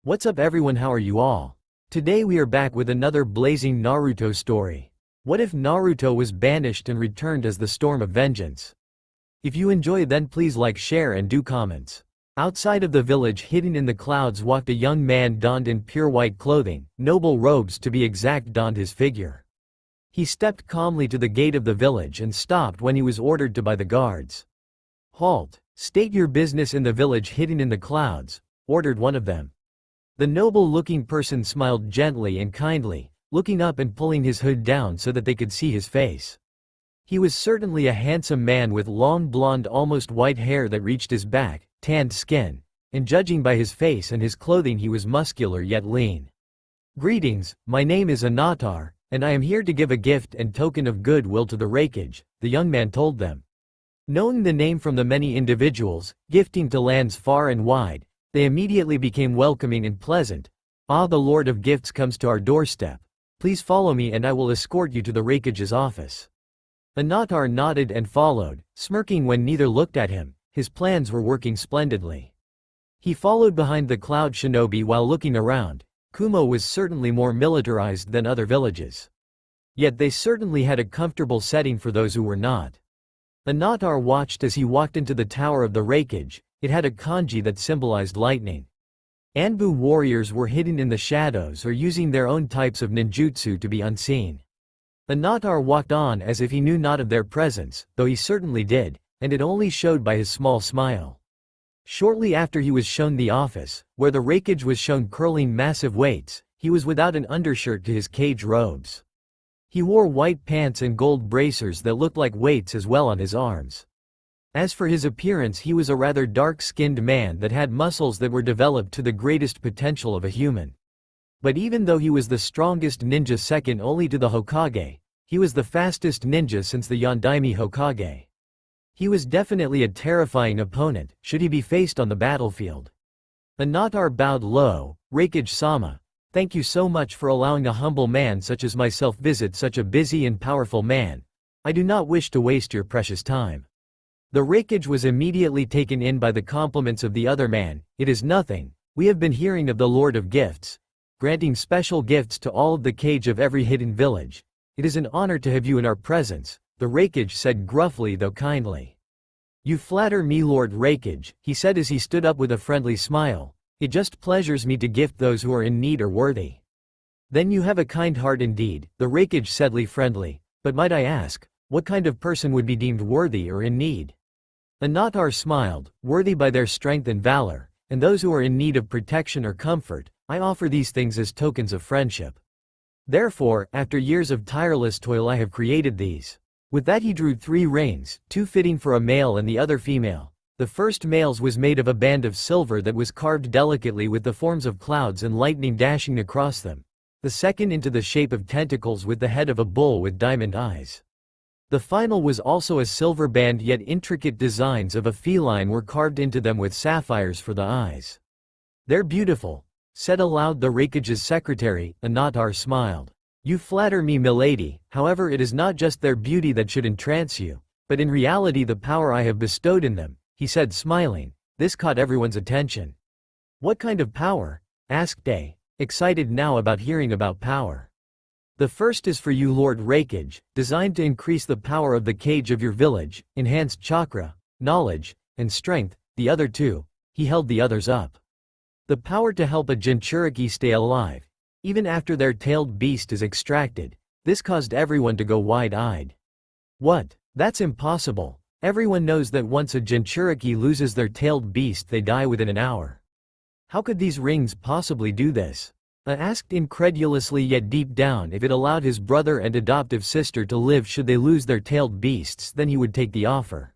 What's up everyone, how are you all? Today we are back with another blazing Naruto story. What if Naruto was banished and returned as the Storm of Vengeance? If you enjoy then please like, share and do comments. Outside of the village hidden in the clouds walked a young man donned in pure white clothing, noble robes to be exact donned his figure. He stepped calmly to the gate of the village and stopped when he was ordered to by the guards. Halt, state your business in the village hidden in the clouds, ordered one of them. The noble-looking person smiled gently and kindly, looking up and pulling his hood down so that they could see his face. He was certainly a handsome man with long blonde almost white hair that reached his back, tanned skin, and judging by his face and his clothing he was muscular yet lean. Greetings, my name is Anatar, and I am here to give a gift and token of goodwill to the Raikage, the young man told them. Knowing the name from the many individuals, gifting to lands far and wide, they immediately became welcoming and pleasant. Ah, the Lord of Gifts comes to our doorstep. Please follow me and I will escort you to the Raikage's office. Anatar nodded and followed, smirking when neither looked at him. His plans were working splendidly. He followed behind the cloud shinobi while looking around. Kumo was certainly more militarized than other villages. Yet they certainly had a comfortable setting for those who were not. Anatar watched as he walked into the tower of the Raikage. It had a kanji that symbolized lightning. Anbu warriors were hidden in the shadows or using their own types of ninjutsu to be unseen. Anatar walked on as if he knew not of their presence, though he certainly did, and it only showed by his small smile. Shortly after he was shown the office, where the Raikage was shown curling massive weights, he was without an undershirt to his cage robes. He wore white pants and gold bracers that looked like weights as well on his arms. As for his appearance, he was a rather dark-skinned man that had muscles that were developed to the greatest potential of a human. But even though he was the strongest ninja second only to the Hokage, he was the fastest ninja since the Yondaime Hokage. He was definitely a terrifying opponent, should he be faced on the battlefield. Anatar bowed low. Raikage-sama, thank you so much for allowing a humble man such as myself visit such a busy and powerful man. I do not wish to waste your precious time. The Raikage was immediately taken in by the compliments of the other man. It is nothing, we have been hearing of the Lord of Gifts, granting special gifts to all of the cage of every hidden village. It is an honor to have you in our presence, the Raikage said gruffly though kindly. You flatter me, Lord Raikage, he said as he stood up with a friendly smile. It just pleasures me to gift those who are in need or worthy. Then you have a kind heart indeed, the Raikage said friendly, but might I ask, what kind of person would be deemed worthy or in need? Anatar smiled, worthy by their strength and valor, and those who are in need of protection or comfort, I offer these things as tokens of friendship. Therefore, after years of tireless toil I have created these. With that he drew 3 reins, 2 fitting for a male and the other female. The first male's was made of a band of silver that was carved delicately with the forms of clouds and lightning dashing across them. The second into the shape of tentacles with the head of a bull with diamond eyes. The final was also a silver band, yet intricate designs of a feline were carved into them with sapphires for the eyes. They're beautiful, said aloud the Raikage's secretary. Anatar smiled. You flatter me, milady, however it is not just their beauty that should entrance you, but in reality the power I have bestowed in them, he said smiling. This caught everyone's attention. What kind of power? Asked Day, excited now about hearing about power. The first is for you, Lord Raikage, designed to increase the power of the cage of your village, enhanced chakra, knowledge, and strength. The other 2, he held the others up. The power to help a Jinchuriki stay alive, even after their tailed beast is extracted. This caused everyone to go wide-eyed. What? That's impossible. Everyone knows that once a Jinchuriki loses their tailed beast they die within an hour. How could these rings possibly do this? Asked incredulously, yet deep down if it allowed his brother and adoptive sister to live should they lose their tailed beasts then he would take the offer.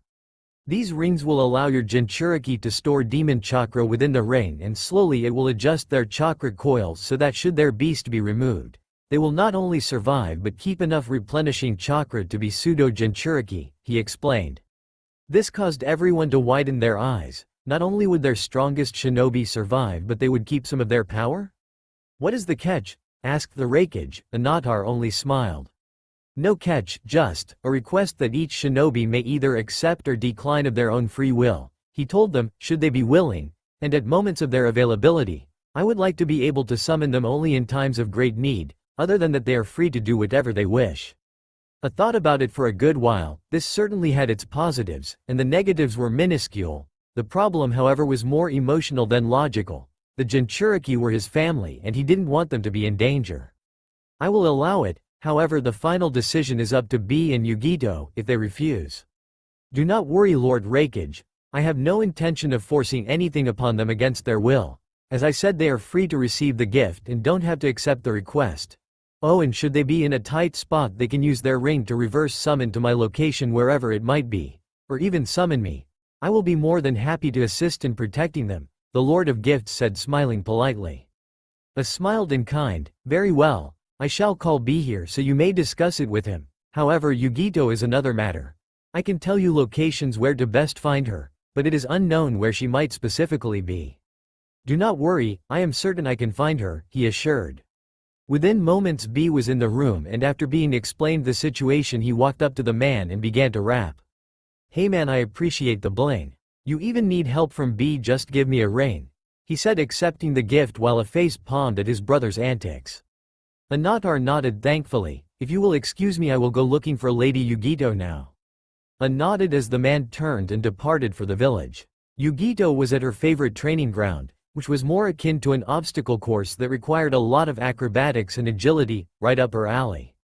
These rings will allow your Jinchuriki to store demon chakra within the ring and slowly it will adjust their chakra coils so that should their beast be removed, they will not only survive but keep enough replenishing chakra to be pseudo Jinchuriki, he explained. This caused everyone to widen their eyes. Not only would their strongest shinobi survive but they would keep some of their power? What is the catch? Asked the Raikage. Anatar only smiled. No catch, just a request that each shinobi may either accept or decline of their own free will, he told them, should they be willing, and at moments of their availability, I would like to be able to summon them only in times of great need, other than that they are free to do whatever they wish. I thought about it for a good while. This certainly had its positives, and the negatives were minuscule. The problem, however, was more emotional than logical. The Jinchuriki were his family and he didn't want them to be in danger. I will allow it, however the final decision is up to B and Yugito if they refuse. Do not worry, Lord Rakage. I have no intention of forcing anything upon them against their will. As I said, they are free to receive the gift and don't have to accept the request. Oh, and should they be in a tight spot, they can use their ring to reverse summon to my location wherever it might be, or even summon me. I will be more than happy to assist in protecting them, the Lord of Gifts said, smiling politely. I smiled in kind. Very well, I shall call B here so you may discuss it with him. However, Yugito is another matter. I can tell you locations where to best find her, but it is unknown where she might specifically be. Do not worry, I am certain I can find her, he assured. Within moments B was in the room, and after being explained the situation he walked up to the man and began to rap. Hey man, I appreciate the bling. You even need help from B, just give me a ring, he said, accepting the gift while a face palmed at his brother's antics. Anatar nodded thankfully. If you will excuse me, I will go looking for Lady Yugito now. Nodded as the man turned and departed for the village. Yugito was at her favorite training ground, which was more akin to an obstacle course that required a lot of acrobatics and agility, right up her alley.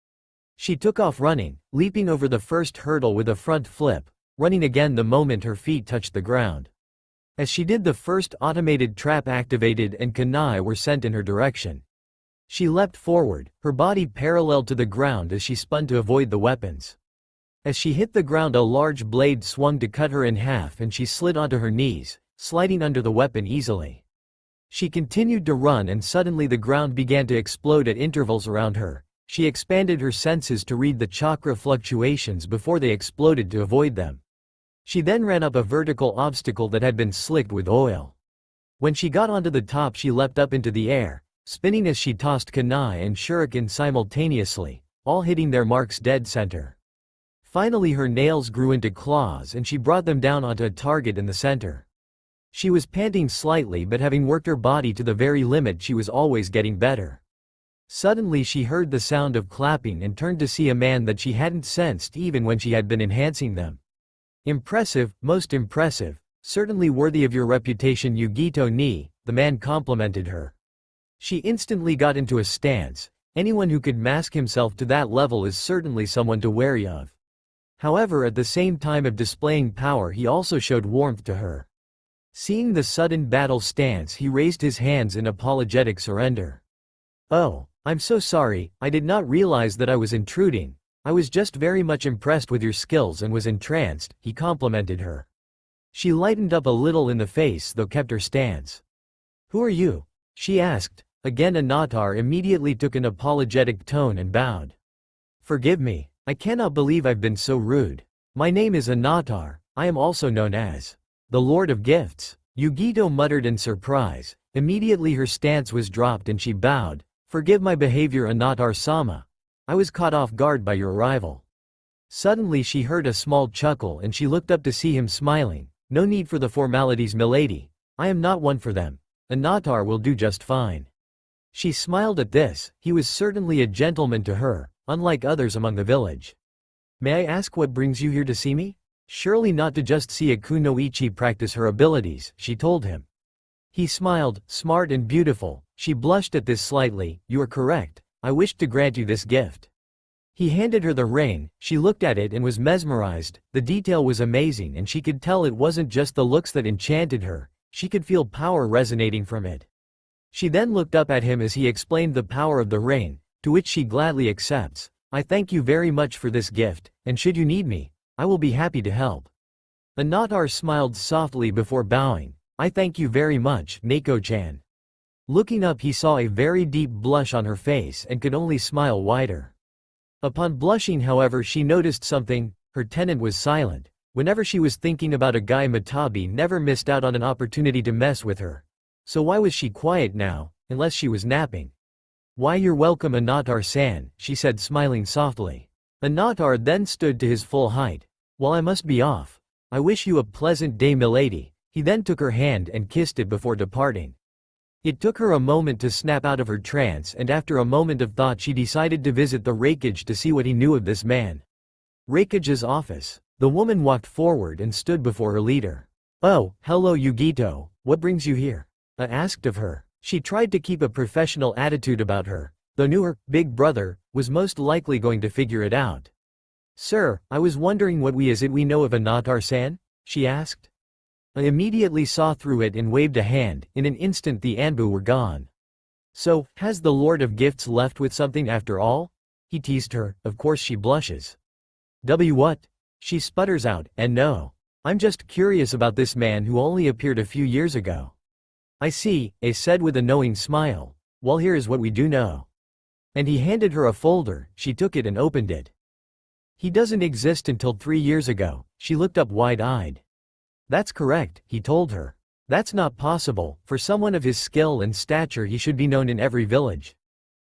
She took off running, leaping over the first hurdle with a front flip, running again the moment her feet touched the ground. As she did, the first automated trap activated and kunai were sent in her direction. She leapt forward, her body parallel to the ground as she spun to avoid the weapons. As she hit the ground, a large blade swung to cut her in half and she slid onto her knees, sliding under the weapon easily. She continued to run and suddenly the ground began to explode at intervals around her. She expanded her senses to read the chakra fluctuations before they exploded to avoid them. She then ran up a vertical obstacle that had been slicked with oil. When she got onto the top, she leapt up into the air, spinning as she tossed kunai and shuriken simultaneously, all hitting their marks dead center. Finally her nails grew into claws and she brought them down onto a target in the center. She was panting slightly, but having worked her body to the very limit, she was always getting better. Suddenly she heard the sound of clapping and turned to see a man that she hadn't sensed even when she had been enhancing them. Impressive, most impressive, certainly worthy of your reputation, Yugito ni, the man complimented her. She instantly got into a stance. Anyone who could mask himself to that level is certainly someone to wary of. However, at the same time of displaying power, he also showed warmth to her. Seeing the sudden battle stance, he raised his hands in apologetic surrender. Oh, I'm so sorry, I did not realize that I was intruding. I was just very much impressed with your skills and was entranced, he complimented her. She lightened up a little in the face though kept her stance. Who are you? She asked. Again Anatar immediately took an apologetic tone and bowed. Forgive me, I cannot believe I've been so rude. My name is Anatar, I am also known as the Lord of Gifts, Yugito muttered in surprise. Immediately her stance was dropped and she bowed. Forgive my behavior, Anatar-sama. I was caught off guard by your arrival. Suddenly she heard a small chuckle and she looked up to see him smiling. No need for the formalities, milady. I am not one for them. Anatar will do just fine. She smiled at this. He was certainly a gentleman to her, unlike others among the village. May I ask what brings you here to see me? Surely not to just see a kunoichi practice her abilities, she told him. He smiled, smart and beautiful. She blushed at this slightly. You are correct. I wished to grant you this gift. He handed her the ring. She looked at it and was mesmerized. The detail was amazing and she could tell it wasn't just the looks that enchanted her. She could feel power resonating from it. She then looked up at him as he explained the power of the ring, to which she gladly accepts. I thank you very much for this gift, and should you need me, I will be happy to help. Anatar smiled softly before bowing. I thank you very much, Neko-chan. Looking up, he saw a very deep blush on her face and could only smile wider. Upon blushing, however, she noticed something. Her tenant was silent. Whenever she was thinking about a guy, Matabi never missed out on an opportunity to mess with her. So why was she quiet now, unless she was napping? Why, you're welcome, Anatar-san, she said, smiling softly. Anatar then stood to his full height. Well, I must be off. I wish you a pleasant day, milady. He then took her hand and kissed it before departing. It took her a moment to snap out of her trance, and after a moment of thought she decided to visit the Raikage to see what he knew of this man. Raikage's office. The woman walked forward and stood before her leader. "Oh, hello Yugito, what brings you here?" I asked of her. She tried to keep a professional attitude about her, though knew her big brother was most likely going to figure it out. "Sir, I was wondering what we know of Anatar-san?" she asked. I immediately saw through it and waved a hand. In an instant the Anbu were gone. "So, has the Lord of Gifts left with something after all?" he teased her. Of course she blushes. What?" she sputters out, "and no. I'm just curious about this man who only appeared a few years ago." "I see," A said with a knowing smile. "Well, here is what we do know." And he handed her a folder. She took it and opened it. "He doesn't exist until 3 years ago." She looked up wide-eyed. "That's correct," he told her. "That's not possible. For someone of his skill and stature he should be known in every village."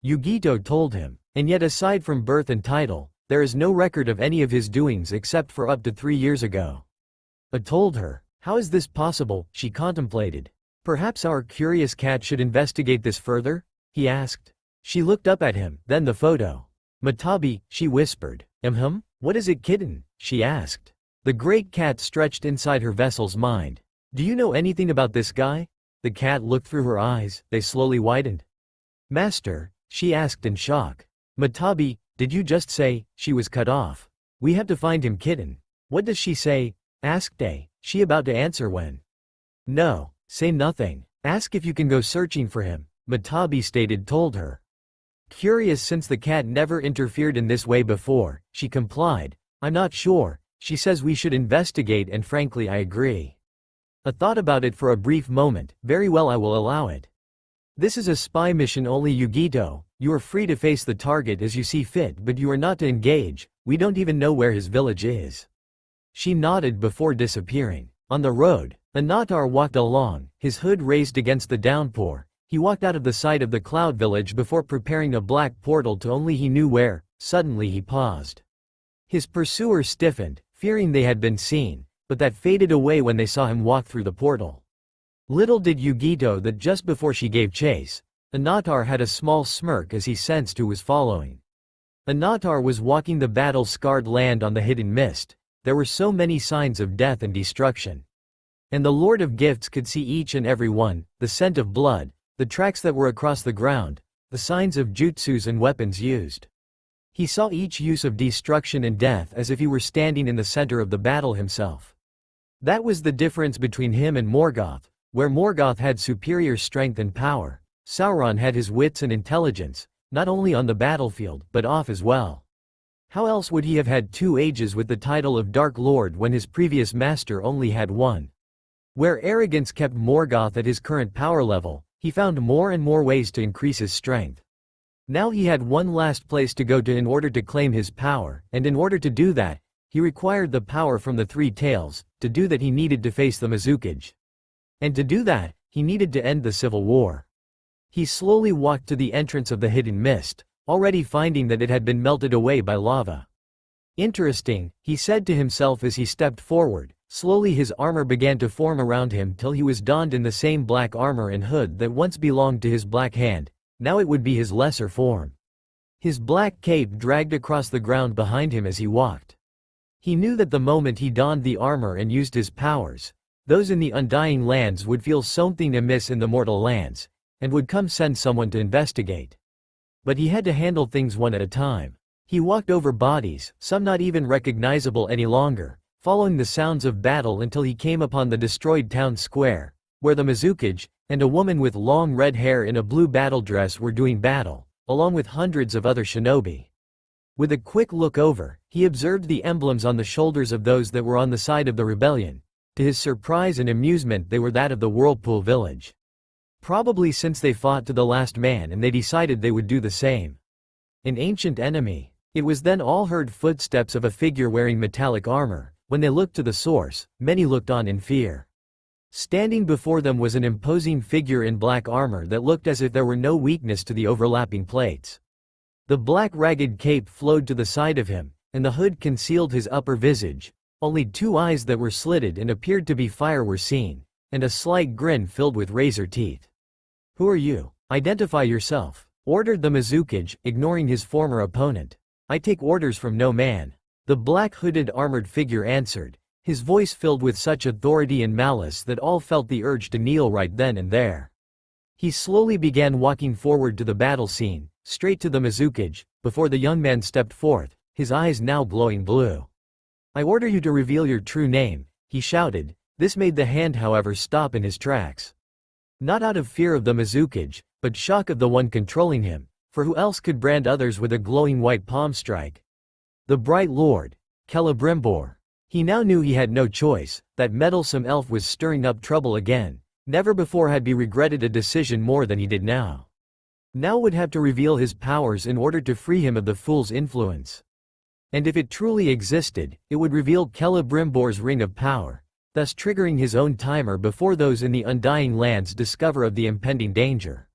Yugito told him. "And yet aside from birth and title, there is no record of any of his doings except for up to 3 years ago." I told her. "How is this possible?" She contemplated. "Perhaps our curious cat should investigate this further?" he asked. She looked up at him, then the photo. "Matabi," she whispered. What is it, kitten?" she asked. The great cat stretched inside her vessel's mind. "Do you know anything about this guy?" The cat looked through her eyes, they slowly widened. "Master?" she asked in shock. "Matabi, did you just say?" She was cut off. "We have to find him, kitten." "What does she say?" asked A. She about to answer when. "No, say nothing. Ask if you can go searching for him," Matabi told her. Curious since the cat never interfered in this way before, she complied. "I'm not sure. She says we should investigate and frankly I agree." I thought about it for a brief moment. "Very well, I will allow it. This is a spy mission only, Yugito. You are free to face the target as you see fit, but you are not to engage. We don't even know where his village is." She nodded before disappearing. On the road, Anatar walked along, his hood raised against the downpour. He walked out of the sight of the cloud village before preparing a black portal to only he knew where. Suddenly he paused. His pursuers stiffened, fearing they had been seen, but that faded away when they saw him walk through the portal. Little did Yugito that just before she gave chase, Anatar had a small smirk as he sensed who was following. Anatar was walking the battle-scarred land on the hidden mist. There were so many signs of death and destruction. And the Lord of Gifts could see each and every one, the scent of blood, the tracks that were across the ground, the signs of jutsus and weapons used. He saw each use of destruction and death as if he were standing in the center of the battle himself. That was the difference between him and Morgoth. Where Morgoth had superior strength and power, Sauron had his wits and intelligence, not only on the battlefield, but off as well. How else would he have had 2 ages with the title of Dark Lord when his previous master only had 1? Where arrogance kept Morgoth at his current power level, he found more and more ways to increase his strength. Now he had one last place to go to in order to claim his power, and in order to do that, he required the power from the 3 tails. To do that he needed to face the Mizukage. And to do that, he needed to end the civil war. He slowly walked to the entrance of the hidden mist, already finding that it had been melted away by lava. Interesting, he said to himself as he stepped forward. Slowly his armor began to form around him till he was donned in the same black armor and hood that once belonged to his black hand. Now it would be his lesser form. His black cape dragged across the ground behind him as he walked. He knew that the moment he donned the armor and used his powers, those in the Undying Lands would feel something amiss in the mortal lands, and would come send someone to investigate. But he had to handle things one at a time. He walked over bodies, some not even recognizable any longer, following the sounds of battle until he came upon the destroyed town square, where the Mizukage, and a woman with long red hair in a blue battle dress were doing battle, along with hundreds of other shinobi. With a quick look over, he observed the emblems on the shoulders of those that were on the side of the rebellion. To his surprise and amusement they were that of the Whirlpool village. Probably since they fought to the last man and they decided they would do the same. An ancient enemy. It was then all heard footsteps of a figure wearing metallic armor. When they looked to the source, many looked on in fear. Standing before them was an imposing figure in black armor that looked as if there were no weakness to the overlapping plates. The black ragged cape flowed to the side of him, and the hood concealed his upper visage. Only 2 eyes that were slitted and appeared to be fire were seen, and a slight grin filled with razor teeth. Who are you? Identify yourself, ordered the Mizukage, ignoring his former opponent. I take orders from no man. The black hooded armored figure answered, his voice filled with such authority and malice that all felt the urge to kneel right then and there. He slowly began walking forward to the battle scene, straight to the Mizukage, before the young man stepped forth, his eyes now glowing blue. I order you to reveal your true name, he shouted. This made the hand however stop in his tracks. Not out of fear of the Mizukage, but shock of the one controlling him, for who else could brand others with a glowing white palm strike? The bright lord, Celebrimbor. He now knew he had no choice, that meddlesome elf was stirring up trouble again. Never before had he regretted a decision more than he did now. Now would have to reveal his powers in order to free him of the fool's influence. And if it truly existed, it would reveal Celebrimbor's ring of power, thus triggering his own timer before those in the Undying Lands discover of the impending danger.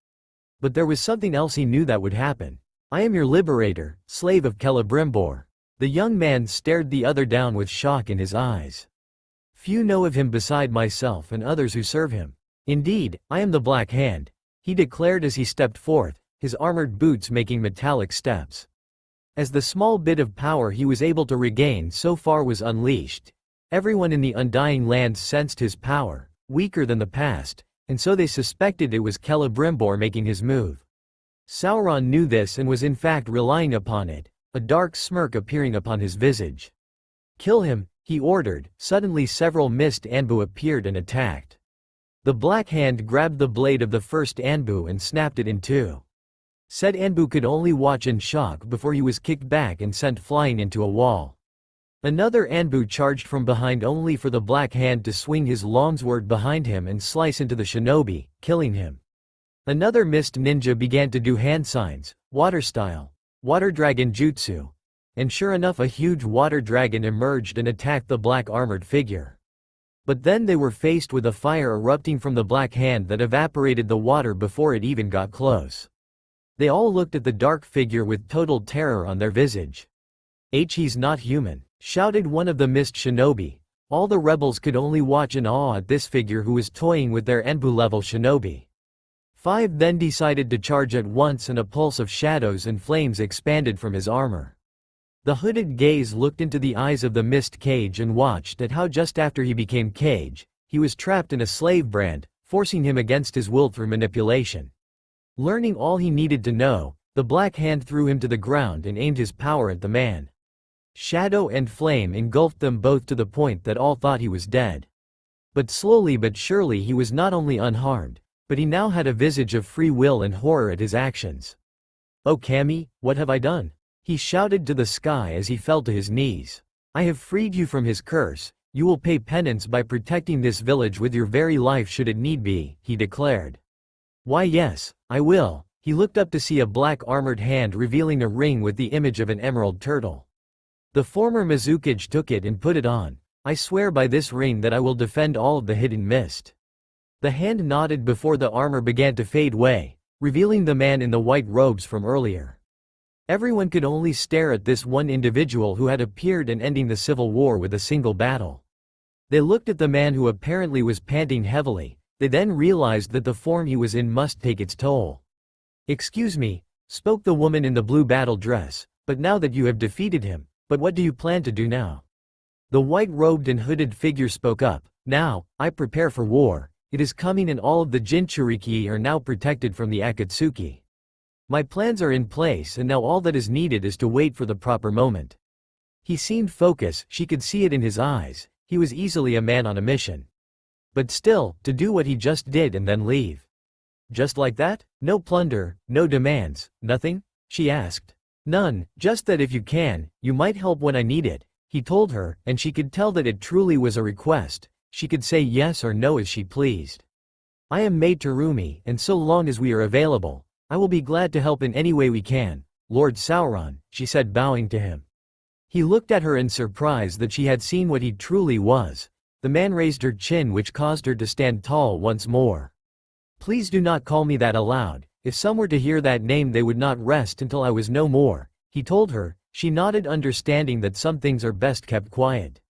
But there was something else he knew that would happen. I am your liberator, slave of Celebrimbor. The young man stared the other down with shock in his eyes. Few know of him beside myself and others who serve him. Indeed, I am the Black Hand, he declared as he stepped forth, his armored boots making metallic steps. As the small bit of power he was able to regain so far was unleashed, everyone in the Undying Lands sensed his power, weaker than the past, and so they suspected it was Celebrimbor making his move. Sauron knew this and was in fact relying upon it, a dark smirk appearing upon his visage. Kill him, he ordered. Suddenly several mist Anbu appeared and attacked. The Black Hand grabbed the blade of the first Anbu and snapped it in two. Said Anbu could only watch in shock before he was kicked back and sent flying into a wall. Another Anbu charged from behind only for the Black Hand to swing his longsword behind him and slice into the shinobi, killing him. Another mist ninja began to do hand signs, water style, water dragon jutsu. And sure enough, a huge water dragon emerged and attacked the black armored figure. But then they were faced with a fire erupting from the Black Hand that evaporated the water before it even got close. They all looked at the dark figure with total terror on their visage. He's not human, shouted one of the mist shinobi. All the rebels could only watch in awe at this figure who was toying with their Enbu-level shinobi. 5 then decided to charge at once and a pulse of shadows and flames expanded from his armor. The hooded gaze looked into the eyes of the mist cage and watched at how just after he became cage, he was trapped in a slave brand, forcing him against his will through manipulation. Learning all he needed to know, the Black Hand threw him to the ground and aimed his power at the man. Shadow and flame engulfed them both to the point that all thought he was dead. But slowly but surely he was not only unharmed, but he now had a visage of free will and horror at his actions. "Oh Kami, what have I done?" he shouted to the sky as he fell to his knees. "I have freed you from his curse, you will pay penance by protecting this village with your very life should it need be," he declared. "Why yes, I will." He looked up to see a black armored hand revealing a ring with the image of an emerald turtle. The former Mizukage took it and put it on. "I swear by this ring that I will defend all of the hidden mist." The hand nodded before the armor began to fade away, revealing the man in the white robes from earlier. Everyone could only stare at this one individual who had appeared and ending the civil war with a single battle. They looked at the man who apparently was panting heavily. They then realized that the form he was in must take its toll. "Excuse me," spoke the woman in the blue battle dress, "but now that you have defeated him, but what do you plan to do now?" The white-robed and hooded figure spoke up. "Now, I prepare for war. It is coming and all of the Jinchuriki are now protected from the Akatsuki. My plans are in place and now all that is needed is to wait for the proper moment." He seemed focused, she could see it in his eyes. He was easily a man on a mission. But still, to do what he just did and then leave. "Just like that? No plunder, no demands, nothing?" she asked. "None, just that if you can, you might help when I need it," he told her, and she could tell that it truly was a request. She could say yes or no as she pleased. "I am Maid Terumi, and so long as we are available, I will be glad to help in any way we can, Lord Sauron," she said, bowing to him. He looked at her in surprise that she had seen what he truly was. The man raised her chin, which caused her to stand tall once more. "Please do not call me that aloud. If some were to hear that name they would not rest until I was no more," he told her. She nodded, understanding that some things are best kept quiet.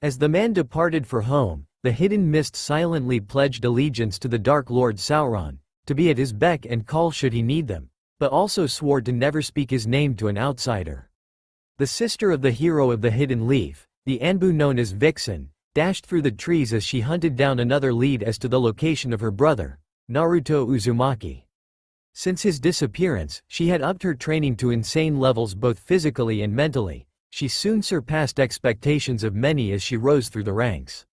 As the man departed for home, the hidden mist silently pledged allegiance to the Dark Lord Sauron, to be at his beck and call should he need them, but also swore to never speak his name to an outsider. The sister of the hero of the Hidden Leaf, the Anbu known as Vixen, dashed through the trees as she hunted down another lead as to the location of her brother, Naruto Uzumaki. Since his disappearance, she had upped her training to insane levels both physically and mentally. She soon surpassed expectations of many as she rose through the ranks.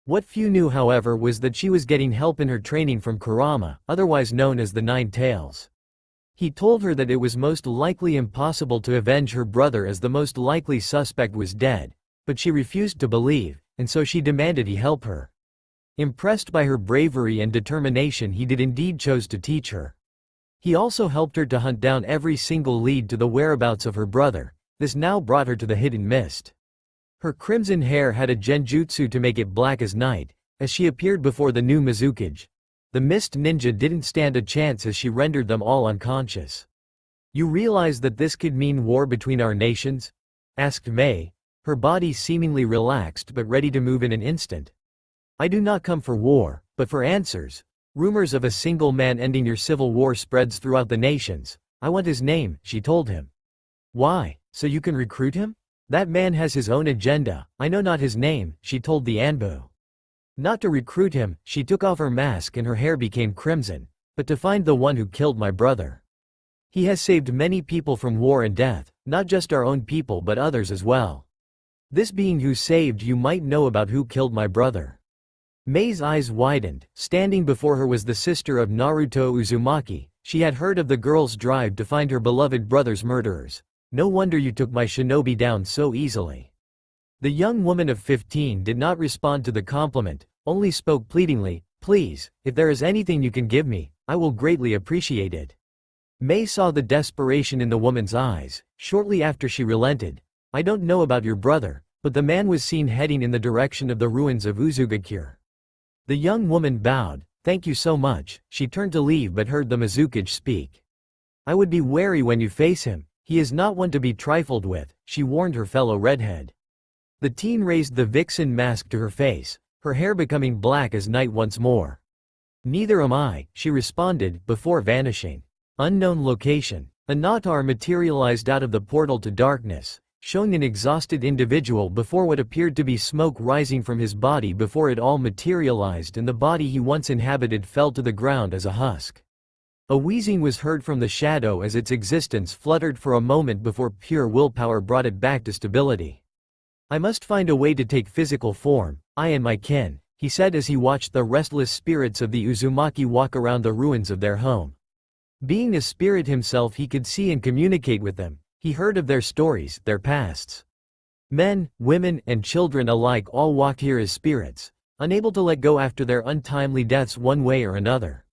What few knew, however, was that she was getting help in her training from Kurama, otherwise known as the Nine Tails. He told her that it was most likely impossible to avenge her brother as the most likely suspect was dead, but she refused to believe, and so she demanded he help her. Impressed by her bravery and determination, he did indeed chose to teach her. He also helped her to hunt down every single lead to the whereabouts of her brother. This now brought her to the hidden mist. Her crimson hair had a genjutsu to make it black as night. As she appeared before the new Mizukage, the mist ninja didn't stand a chance as she rendered them all unconscious. "You realize that this could mean war between our nations?" asked Mei, her body seemingly relaxed but ready to move in an instant. "I do not come for war, but for answers. Rumors of a single man ending your civil war spreads throughout the nations. I want his name," she told him. "Why? So you can recruit him? That man has his own agenda. I know not his name," she told the Anbu. Not to recruit him, she took off her mask and her hair became crimson, but to find the one who killed my brother. He has saved many people from war and death, not just our own people but others as well. This being who saved you might know about who killed my brother. Mei's eyes widened. Standing before her was the sister of Naruto Uzumaki. She had heard of the girl's drive to find her beloved brother's murderers. "No wonder you took my shinobi down so easily." The young woman of 15 did not respond to the compliment, only spoke pleadingly, "Please, if there is anything you can give me, I will greatly appreciate it." Mei saw the desperation in the woman's eyes. Shortly after she relented, "I don't know about your brother, but the man was seen heading in the direction of the ruins of Uzugakure." The young woman bowed. "Thank you so much." She turned to leave but heard the Mizukage speak. "I would be wary when you face him. He is not one to be trifled with," she warned her fellow redhead. The teen raised the vixen mask to her face, her hair becoming black as night once more. "Neither am I," she responded, before vanishing. Unknown location. A Natar materialized out of the portal to darkness, showing an exhausted individual before what appeared to be smoke rising from his body before it all materialized and the body he once inhabited fell to the ground as a husk. A wheezing was heard from the shadow as its existence fluttered for a moment before pure willpower brought it back to stability. "I must find a way to take physical form, I and my kin," he said as he watched the restless spirits of the Uzumaki walk around the ruins of their home. Being a spirit himself, he could see and communicate with them. He heard of their stories, their pasts. Men, women, and children alike all walked here as spirits, unable to let go after their untimely deaths one way or another.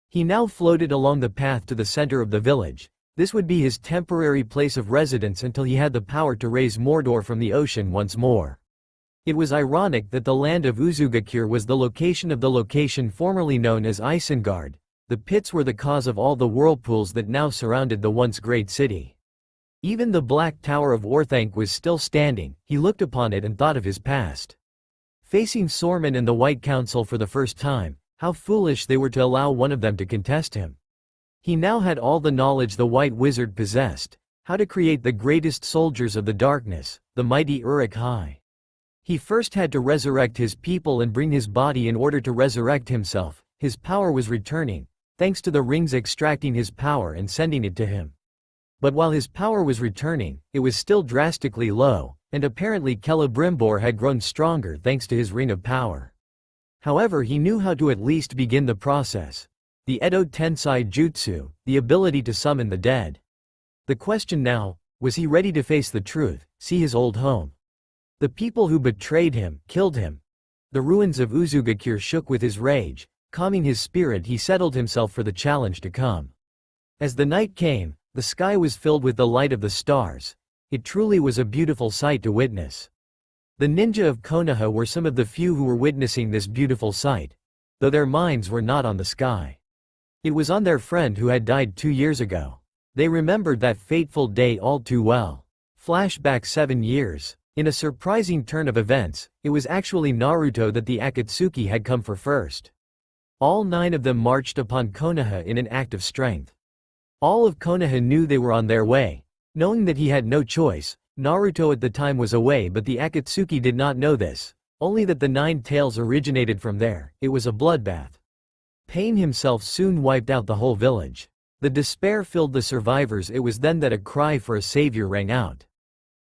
He now floated along the path to the center of the village. This would be his temporary place of residence until he had the power to raise Mordor from the ocean once more. It was ironic that the land of Uzugakure was the location of the location formerly known as Isengard. The pits were the cause of all the whirlpools that now surrounded the once great city. Even the Black Tower of Orthanc was still standing. He looked upon it and thought of his past. Facing Sorman and the White Council for the first time, how foolish they were to allow one of them to contest him. He now had all the knowledge the White Wizard possessed, how to create the greatest soldiers of the darkness, the mighty Uruk-hai. He first had to resurrect his people and bring his body in order to resurrect himself. His power was returning, thanks to the rings extracting his power and sending it to him. But while his power was returning, it was still drastically low, and apparently Celebrimbor had grown stronger thanks to his ring of power. However, he knew how to at least begin the process. The Edo Tensai Jutsu, the ability to summon the dead. The question now, was he ready to face the truth, see his old home? The people who betrayed him, killed him. The ruins of Uzugakure shook with his rage. Calming his spirit, he settled himself for the challenge to come. As the night came, the sky was filled with the light of the stars. It truly was a beautiful sight to witness. The ninja of Konoha were some of the few who were witnessing this beautiful sight, though their minds were not on the sky. It was on their friend who had died 2 years ago. They remembered that fateful day all too well. Flashback 7 years. In a surprising turn of events, it was actually Naruto that the Akatsuki had come for first. All 9 of them marched upon Konoha in an act of strength. All of Konoha knew they were on their way. Knowing that he had no choice, Naruto at the time was away, but the Akatsuki did not know this, only that the 9 tails originated from there. It was a bloodbath. Pain himself soon wiped out the whole village. The despair filled the survivors. It was then that a cry for a savior rang out.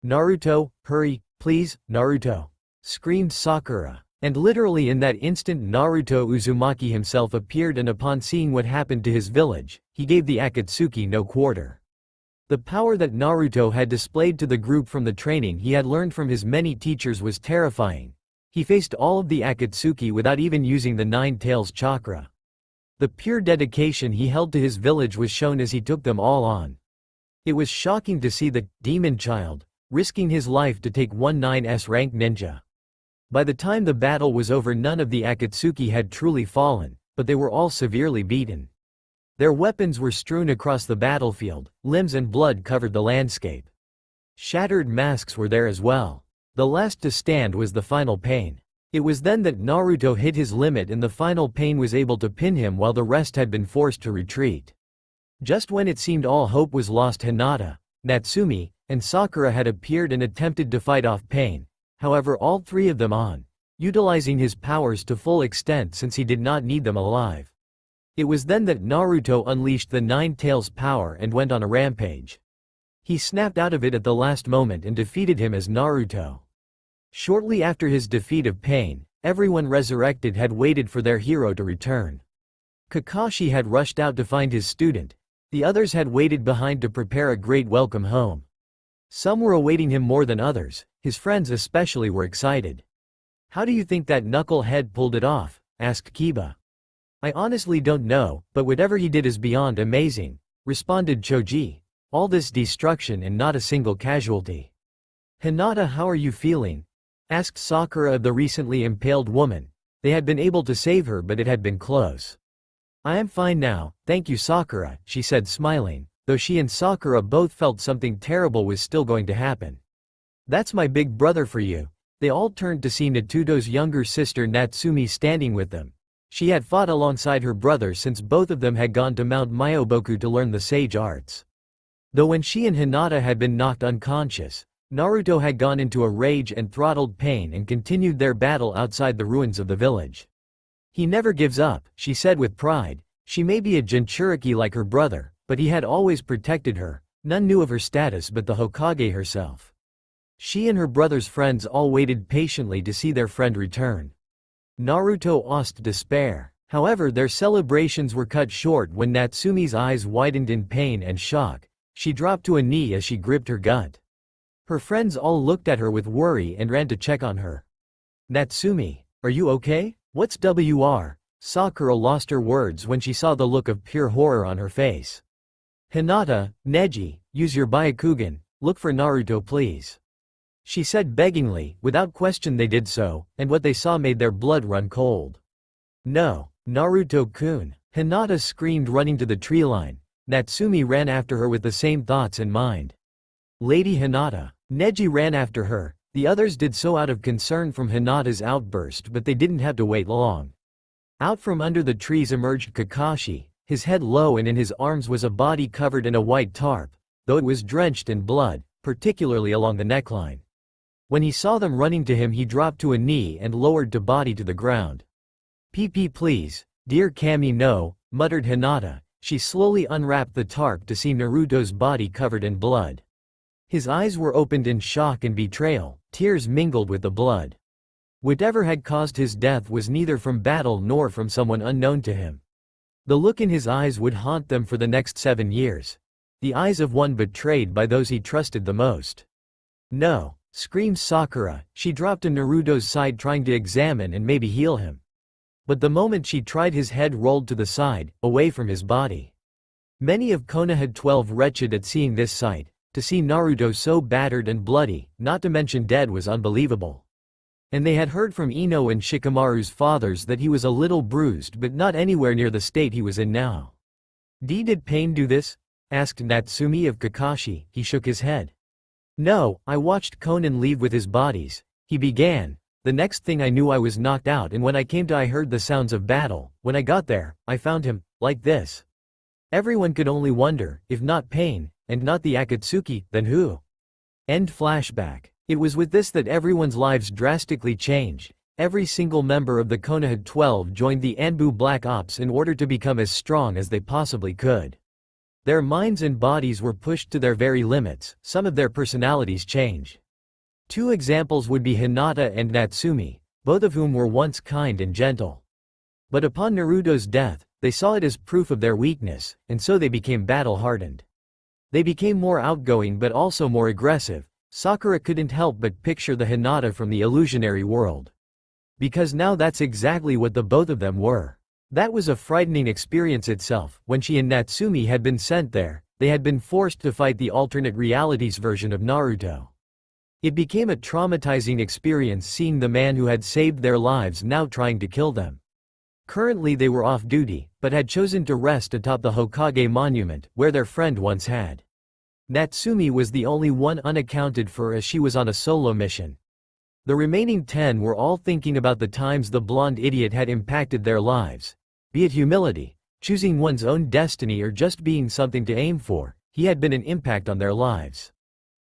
"Naruto, hurry, please, Naruto!" screamed Sakura. And literally in that instant Naruto Uzumaki himself appeared, and upon seeing what happened to his village, he gave the Akatsuki no quarter. The power that Naruto had displayed to the group from the training he had learned from his many teachers was terrifying. He faced all of the Akatsuki without even using the 9 tails chakra. The pure dedication he held to his village was shown as he took them all on. It was shocking to see the demon child risking his life to take one 9S rank ninja. By the time the battle was over, none of the Akatsuki had truly fallen, but they were all severely beaten. Their weapons were strewn across the battlefield, limbs and blood covered the landscape. Shattered masks were there as well. The last to stand was the final pain. It was then that Naruto hit his limit, and the final pain was able to pin him while the rest had been forced to retreat. Just when it seemed all hope was lost, Hinata, Natsumi, and Sakura had appeared and attempted to fight off Pain. However, all 3 of them utilizing his powers to full extent, since he did not need them alive. It was then that Naruto unleashed the 9 tails power and went on a rampage. He snapped out of it at the last moment and defeated him as Naruto. Shortly after his defeat of Pain, everyone resurrected had waited for their hero to return. Kakashi had rushed out to find his student. The others had waited behind to prepare a great welcome home. Some were awaiting him more than others. His friends especially were excited. "How do you think that knucklehead pulled it off?" asked Kiba. "I honestly don't know, but whatever he did is beyond amazing," responded Choji. "All this destruction and not a single casualty." "Hinata, how are you feeling?" asked Sakura of the recently impaled woman. They had been able to save her, but it had been close. "I am fine now, thank you, Sakura," she said, smiling, though she and Sakura both felt something terrible was still going to happen. "That's my big brother for you." They all turned to see Natuto's younger sister Natsumi standing with them. She had fought alongside her brother since both of them had gone to Mount Myoboku to learn the sage arts. Though when she and Hinata had been knocked unconscious, Naruto had gone into a rage and throttled Pain and continued their battle outside the ruins of the village. "He never gives up," she said with pride. She may be a Jinchuriki like her brother, but he had always protected her. None knew of her status but the Hokage herself. She and her brother's friends all waited patiently to see their friend return. Naruto lost despair. However, their celebrations were cut short when Natsumi's eyes widened in pain and shock. She dropped to a knee as she gripped her gut. Her friends all looked at her with worry and ran to check on her. "Natsumi, are you okay? What's WR?" Sakura lost her words when she saw the look of pure horror on her face. "Hinata, Neji, use your Byakugan, look for Naruto please," she said beggingly. Without question they did so, and what they saw made their blood run cold. "No, Naruto-kun," Hinata screamed, running to the tree line. Natsumi ran after her with the same thoughts in mind. "Lady Hinata." Neji ran after her. The others did so out of concern from Hinata's outburst, but they didn't have to wait long. Out from under the trees emerged Kakashi, his head low, and in his arms was a body covered in a white tarp, though it was drenched in blood, particularly along the neckline. When he saw them running to him, he dropped to a knee and lowered the body to the ground. "PP please, dear Kami no," muttered Hinata. She slowly unwrapped the tarp to see Naruto's body covered in blood. His eyes were opened in shock and betrayal, tears mingled with the blood. Whatever had caused his death was neither from battle nor from someone unknown to him. The look in his eyes would haunt them for the next 7 years. The eyes of one betrayed by those he trusted the most. "No!" screamed Sakura. She dropped to Naruto's side, trying to examine and maybe heal him. But the moment she tried, his head rolled to the side, away from his body. Many of Konoha had 12 wretched at seeing this sight. To see Naruto so battered and bloody, not to mention dead, was unbelievable. And they had heard from Ino and Shikamaru's fathers that he was a little bruised, but not anywhere near the state he was in now. "Did Pain do this?" asked Natsumi of Kakashi. He shook his head. "No, I watched Konan leave with his bodies," he began, The next thing I knew I was knocked out, and when I came to I heard the sounds of battle. When I got there, I found him, like this. Everyone could only wonder, if not Pain, and not the Akatsuki, then who? End flashback. It was with this that everyone's lives drastically changed. Every single member of the Konoha 12 joined the Anbu Black Ops in order to become as strong as they possibly could. Their minds and bodies were pushed to their very limits. Some of their personalities changed. Two examples would be Hinata and Natsumi, both of whom were once kind and gentle. But upon Naruto's death, they saw it as proof of their weakness, and so they became battle-hardened. They became more outgoing but also more aggressive. Sakura couldn't help but picture the Hinata from the illusionary world. Because now that's exactly what the both of them were. That was a frightening experience itself. When she and Natsumi had been sent there, they had been forced to fight the alternate realities version of Naruto. It became a traumatizing experience seeing the man who had saved their lives now trying to kill them. Currently they were off duty, but had chosen to rest atop the Hokage monument, where their friend once had. Natsumi was the only one unaccounted for as she was on a solo mission. The remaining 10 were all thinking about the times the blonde idiot had impacted their lives. Be it humility, choosing one's own destiny, or just being something to aim for, he had been an impact on their lives.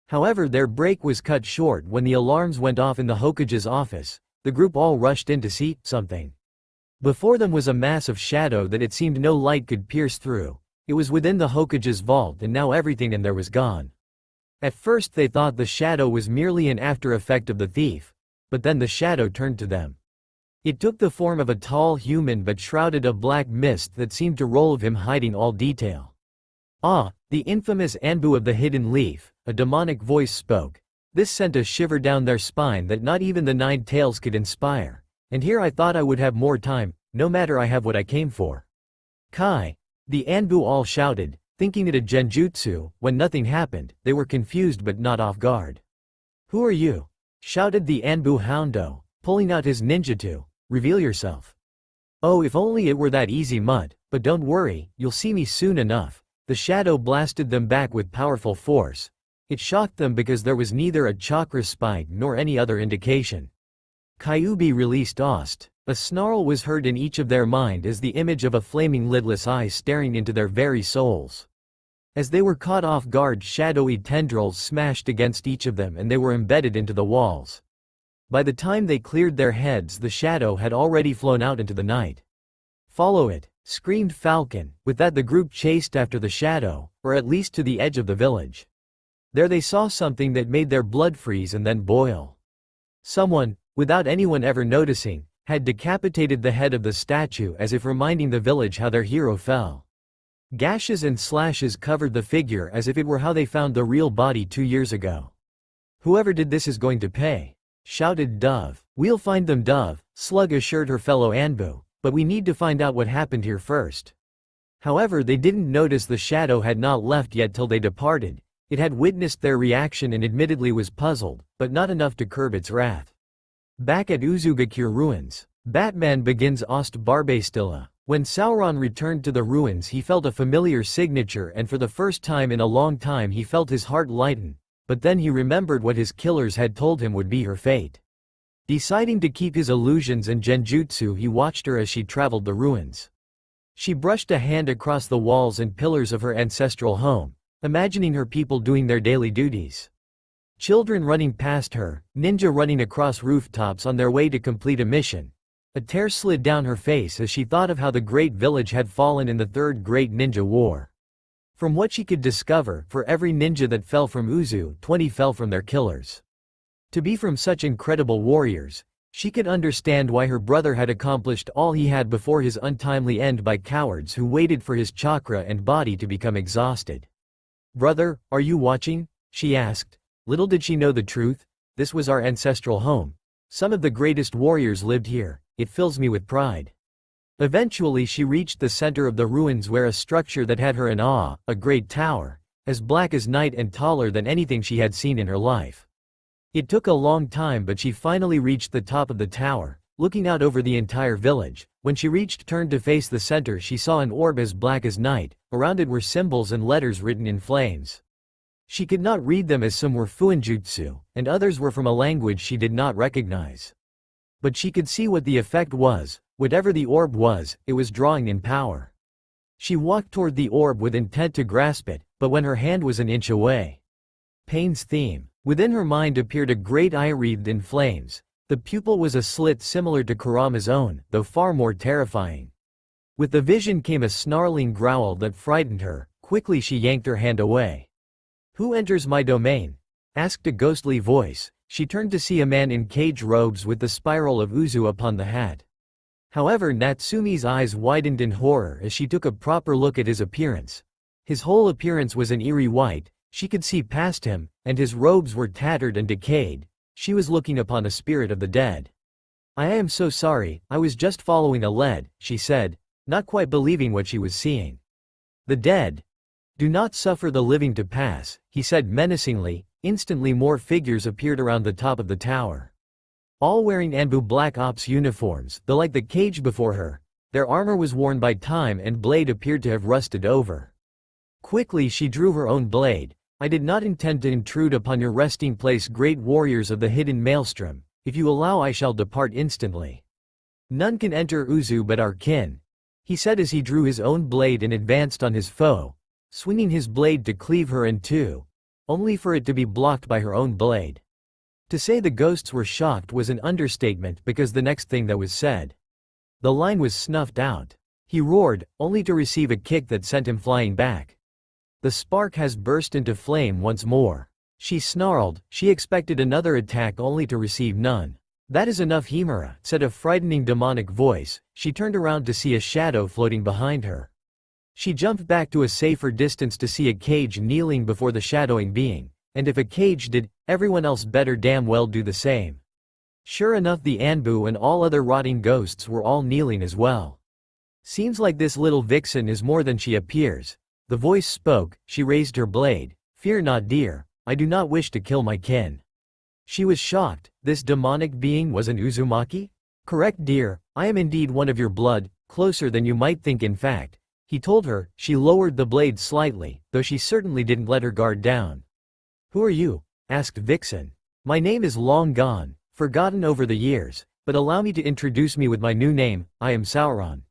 However, their break was cut short when the alarms went off in the Hokage's office. The group all rushed in to see something. Before them was a mass of shadow that it seemed no light could pierce through. It was within the Hokage's vault, and now everything in there was gone. At first they thought the shadow was merely an after effect of the thief, but then the shadow turned to them. It took the form of a tall human but shrouded a black mist that seemed to roll of him, hiding all detail. "Ah, the infamous Anbu of the Hidden Leaf," a demonic voice spoke. This sent a shiver down their spine that not even the 9 tails could inspire. "And here I thought I would have more time, no matter, I have what I came for." "Kai!" the Anbu all shouted, thinking it a genjutsu. When nothing happened, they were confused but not off guard. "Who are you?" shouted the Anbu Houndo, pulling out his ninjutsu. "Reveal yourself." "Oh, if only it were that easy, Mutt, but don't worry, you'll see me soon enough." The shadow blasted them back with powerful force. It shocked them because there was neither a chakra spike nor any other indication. Kyuubi released Ost. A snarl was heard in each of their mind as the image of a flaming lidless eye staring into their very souls. As they were caught off guard, shadowy tendrils smashed against each of them and they were embedded into the walls. By the time they cleared their heads, the shadow had already flown out into the night. "Follow it," screamed Falcon. With that the group chased after the shadow, or at least to the edge of the village. There they saw something that made their blood freeze and then boil. Someone, without anyone ever noticing, had decapitated the head of the statue, as if reminding the village how their hero fell. Gashes and slashes covered the figure as if it were how they found the real body 2 years ago. "Whoever did this is going to pay," shouted Dove. "We'll find them, Dove," Slug assured her fellow Anbu, "but we need to find out what happened here first." However, they didn't notice the shadow had not left yet till they departed. It had witnessed their reaction and admittedly was puzzled, but not enough to curb its wrath. Back at Uzugakure ruins, Batman begins Ost Barbastilla. When Sauron returned to the ruins, he felt a familiar signature, and for the first time in a long time he felt his heart lighten, but then he remembered what his killers had told him would be her fate. Deciding to keep his illusions and genjutsu, he watched her as she traveled the ruins. She brushed a hand across the walls and pillars of her ancestral home, imagining her people doing their daily duties. Children running past her, ninja running across rooftops on their way to complete a mission. A tear slid down her face as she thought of how the great village had fallen in the Third Great Ninja War. From what she could discover, for every ninja that fell from Uzu, 20 fell from their killers. To be from such incredible warriors, she could understand why her brother had accomplished all he had before his untimely end by cowards who waited for his chakra and body to become exhausted. "Brother, are you watching?" she asked. Little did she know the truth. This was our ancestral home. Some of the greatest warriors lived here. It fills me with pride. Eventually she reached the center of the ruins, where a structure that had her in awe, a great tower, as black as night and taller than anything she had seen in her life. It took a long time, but she finally reached the top of the tower, looking out over the entire village. When she turned to face the center, she saw an orb as black as night. Around it were symbols and letters written in flames. She could not read them, as some were fuinjutsu, and others were from a language she did not recognize. But she could see what the effect was. Whatever the orb was, it was drawing in power. She walked toward the orb with intent to grasp it, but when her hand was an inch away. Pain's theme. Within her mind appeared a great eye wreathed in flames. The pupil was a slit similar to Kurama's own, though far more terrifying. With the vision came a snarling growl that frightened her. Quickly she yanked her hand away. "Who enters my domain?" asked a ghostly voice. She turned to see a man in cage robes with the spiral of Uzu upon the hat. However, Natsumi's eyes widened in horror as she took a proper look at his appearance. His whole appearance was an eerie white. She could see past him, and his robes were tattered and decayed. She was looking upon a spirit of the dead. "I am so sorry, I was just following a lead," she said, not quite believing what she was seeing. "The dead? Do not suffer the living to pass," he said menacingly. Instantly more figures appeared around the top of the tower. All wearing Anbu Black Ops uniforms, though like the cage before her, their armor was worn by time and blade appeared to have rusted over. Quickly she drew her own blade. "I did not intend to intrude upon your resting place, great warriors of the hidden maelstrom. If you allow, I shall depart instantly. None can enter Uzu but our kin," he said as he drew his own blade and advanced on his foe, swinging his blade to cleave her in two, only for it to be blocked by her own blade. To say the ghosts were shocked was an understatement because the next thing that was said. The line was snuffed out. He roared, only to receive a kick that sent him flying back. "The spark has burst into flame once more," she snarled. She expected another attack only to receive none. "That is enough, Himura," said a frightening demonic voice. She turned around to see a shadow floating behind her. She jumped back to a safer distance to see a cage kneeling before the shadowing being. And if a cage did, everyone else better damn well do the same. Sure enough, the Anbu and all other rotting ghosts were all kneeling as well. "Seems like this little vixen is more than she appears." The voice spoke. She raised her blade. "Fear not, dear. I do not wish to kill my kin." She was shocked. This demonic being was an Uzumaki? "Correct, dear. I am indeed one of your blood, closer than you might think in fact," he told her. She lowered the blade slightly, though she certainly didn't let her guard down. "Who are you?" asked Vixen. "My name is long gone, forgotten over the years, but allow me to introduce me with my new name. I am Sauron."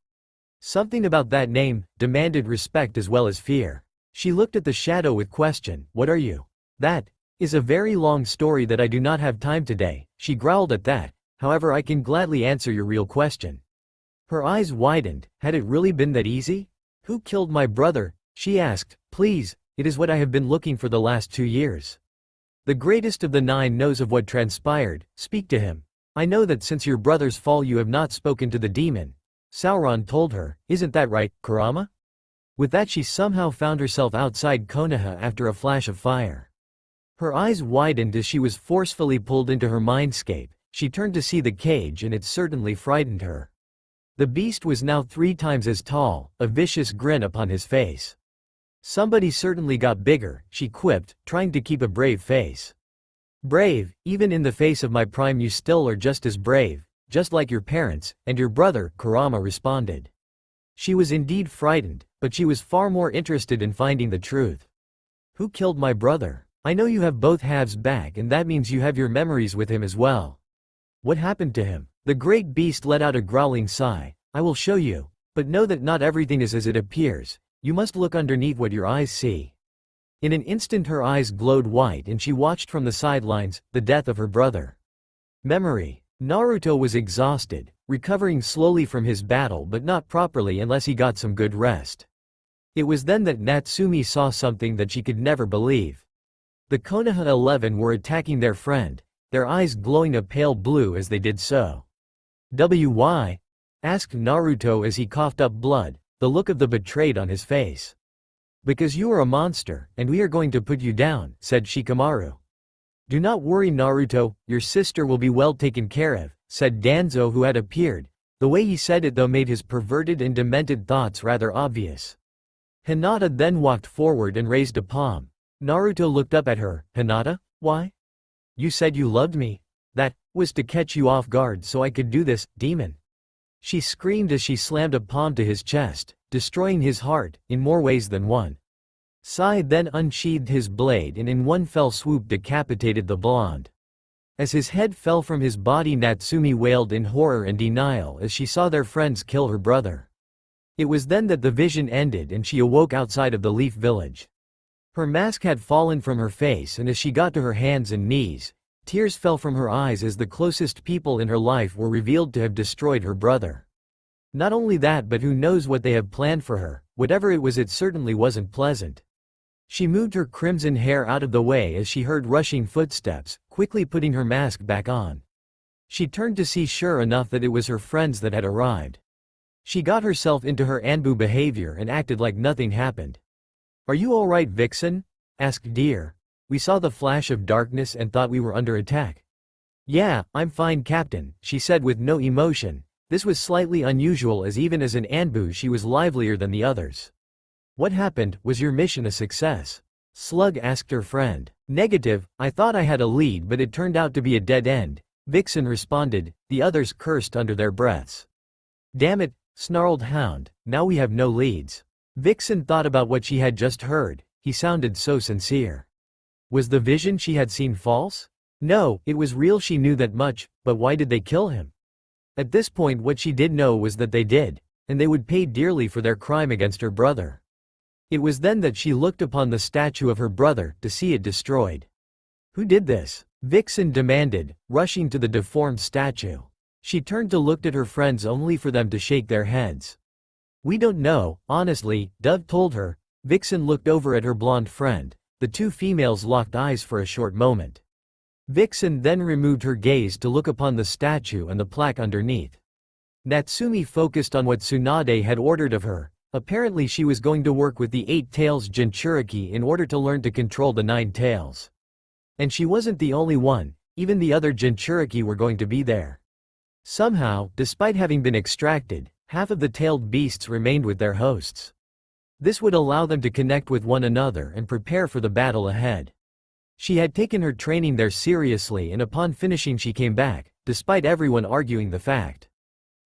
Something about that name demanded respect as well as fear. She looked at the shadow with question. "What are you?" "That is a very long story that I do not have time today," she growled at that. "However, I can gladly answer your real question." Her eyes widened. Had it really been that easy? "Who killed my brother?" she asked. "Please, it is what I have been looking for the last 2 years. The greatest of the 9 knows of what transpired. Speak to him. I know that since your brother's fall you have not spoken to the demon," Sauron told her. "Isn't that right, Kurama?" With that she somehow found herself outside Konoha after a flash of fire. Her eyes widened as she was forcefully pulled into her mindscape. She turned to see the cage and it certainly frightened her. The beast was now 3 times as tall, a vicious grin upon his face. "Somebody certainly got bigger," she quipped, trying to keep a brave face. "Brave? Even in the face of my prime you still are just as brave, just like your parents, and your brother," Kurama responded. She was indeed frightened, but she was far more interested in finding the truth. "Who killed my brother? I know you have both halves back and that means you have your memories with him as well. What happened to him?" The great beast let out a growling sigh. "I will show you, but know that not everything is as it appears. You must look underneath what your eyes see." In an instant her eyes glowed white and she watched from the sidelines, the death of her brother. Memory. Naruto was exhausted, recovering slowly from his battle but not properly unless he got some good rest. It was then that Natsumi saw something that she could never believe. The Konoha 11 were attacking their friend, their eyes glowing a pale blue as they did so. "Why?" asked Naruto as he coughed up blood, the look of the betrayed on his face. "Because you are a monster, and we are going to put you down," said Shikamaru. "Do not worry, Naruto, your sister will be well taken care of," said Danzo, who had appeared. The way he said it though made his perverted and demented thoughts rather obvious. Hinata then walked forward and raised a palm. Naruto looked up at her. "Hinata? Why? You said you loved me." "That was to catch you off guard so I could do this, demon," she screamed as she slammed a palm to his chest, destroying his heart, in more ways than one. Sai then unsheathed his blade and in one fell swoop decapitated the blonde. As his head fell from his body, Natsumi wailed in horror and denial as she saw their friends kill her brother. It was then that the vision ended and she awoke outside of the Leaf Village. Her mask had fallen from her face, and as she got to her hands and knees, tears fell from her eyes as the closest people in her life were revealed to have destroyed her brother. Not only that, but who knows what they have planned for her. Whatever it was, it certainly wasn't pleasant. She moved her crimson hair out of the way as she heard rushing footsteps, quickly putting her mask back on. She turned to see sure enough that it was her friends that had arrived. She got herself into her Anbu behavior and acted like nothing happened. "Are you all right, Vixen?" asked Deer. "We saw the flash of darkness and thought we were under attack." "Yeah, I'm fine, Captain," she said with no emotion. This was slightly unusual, as even as an Anbu she was livelier than the others. "What happened? Was your mission a success?" Slug asked her friend. "Negative, I thought I had a lead but it turned out to be a dead end," Vixen responded. The others cursed under their breaths. "Damn it," snarled Hound, "now we have no leads." Vixen thought about what she had just heard. He sounded so sincere. Was the vision she had seen false? No, it was real, she knew that much, but why did they kill him? At this point what she did know was that they did, and they would pay dearly for their crime against her brother. It was then that she looked upon the statue of her brother, to see it destroyed. "Who did this?" Vixen demanded, rushing to the deformed statue. She turned to look at her friends only for them to shake their heads. "We don't know, honestly," Dove told her. Vixen looked over at her blonde friend. The two females locked eyes for a short moment. Vixen then removed her gaze to look upon the statue and the plaque underneath. Natsumi focused on what Tsunade had ordered of her. Apparently she was going to work with the 8 Tails Jinchuriki in order to learn to control the 9 Tails. And she wasn't the only one, even the other Jinchuriki were going to be there. Somehow, despite having been extracted, half of the tailed beasts remained with their hosts. This would allow them to connect with one another and prepare for the battle ahead. She had taken her training there seriously, and upon finishing she came back, despite everyone arguing the fact.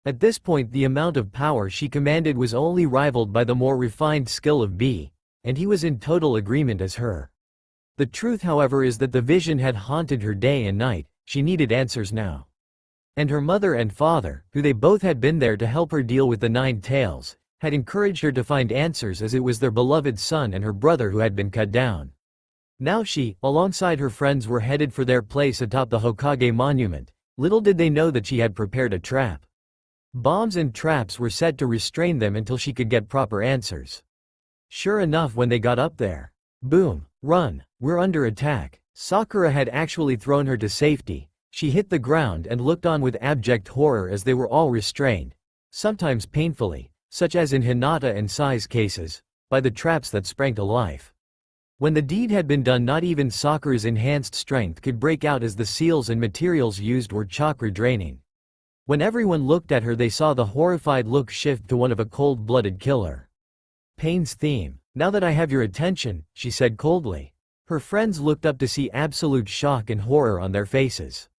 At this point the amount of power she commanded was only rivaled by the more refined skill of B, and he was in total agreement as her. The truth, however, is that the vision had haunted her day and night. She needed answers now. And her mother and father, who they both had been there to help her deal with the 9 Tails, had encouraged her to find answers, as it was their beloved son and her brother who had been cut down. Now she, alongside her friends, were headed for their place atop the Hokage monument. Little did they know that she had prepared a trap. Bombs and traps were set to restrain them until she could get proper answers. Sure enough, when they got up there, boom, run, we're under attack. Sakura had actually thrown her to safety. She hit the ground and looked on with abject horror as they were all restrained, sometimes painfully, such as in Hinata and Sai's cases, by the traps that sprang to life. When the deed had been done, not even Sakura's enhanced strength could break out, as the seals and materials used were chakra draining. When everyone looked at her, they saw the horrified look shift to one of a cold-blooded killer. "Pain's theme. Now that I have your attention," she said coldly. Her friends looked up to see absolute shock and horror on their faces.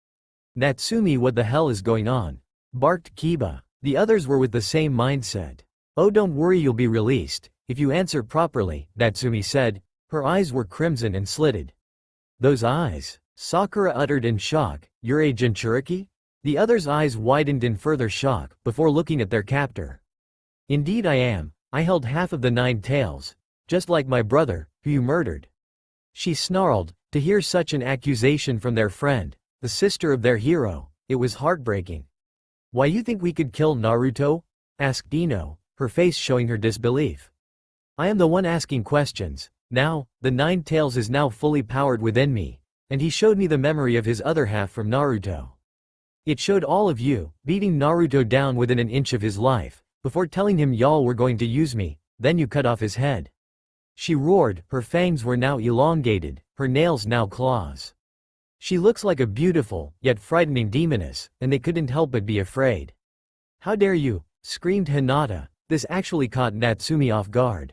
"Natsumi, what the hell is going on?" barked Kiba. The others were with the same mindset. "Oh, don't worry, you'll be released if you answer properly," Natsumi said. Her eyes were crimson and slitted. "Those eyes," Sakura uttered in shock. "You're a Jinchuriki?" The others' eyes widened in further shock, before looking at their captor. "Indeed I am. I held half of the 9 Tails, just like my brother, who you murdered." She snarled. To hear such an accusation from their friend, the sister of their hero, it was heartbreaking. "Why, you think we could kill Naruto?" asked Ino, her face showing her disbelief. "I am the one asking questions. Now, the 9 Tails is now fully powered within me, and he showed me the memory of his other half from Naruto. It showed all of you, beating Naruto down within an inch of his life, before telling him y'all were going to use me, then you cut off his head." She roared. Her fangs were now elongated, her nails now claws. "She looks like a beautiful, yet frightening demoness, and they couldn't help but be afraid." "How dare you!" screamed Hinata. This actually caught Natsumi off guard.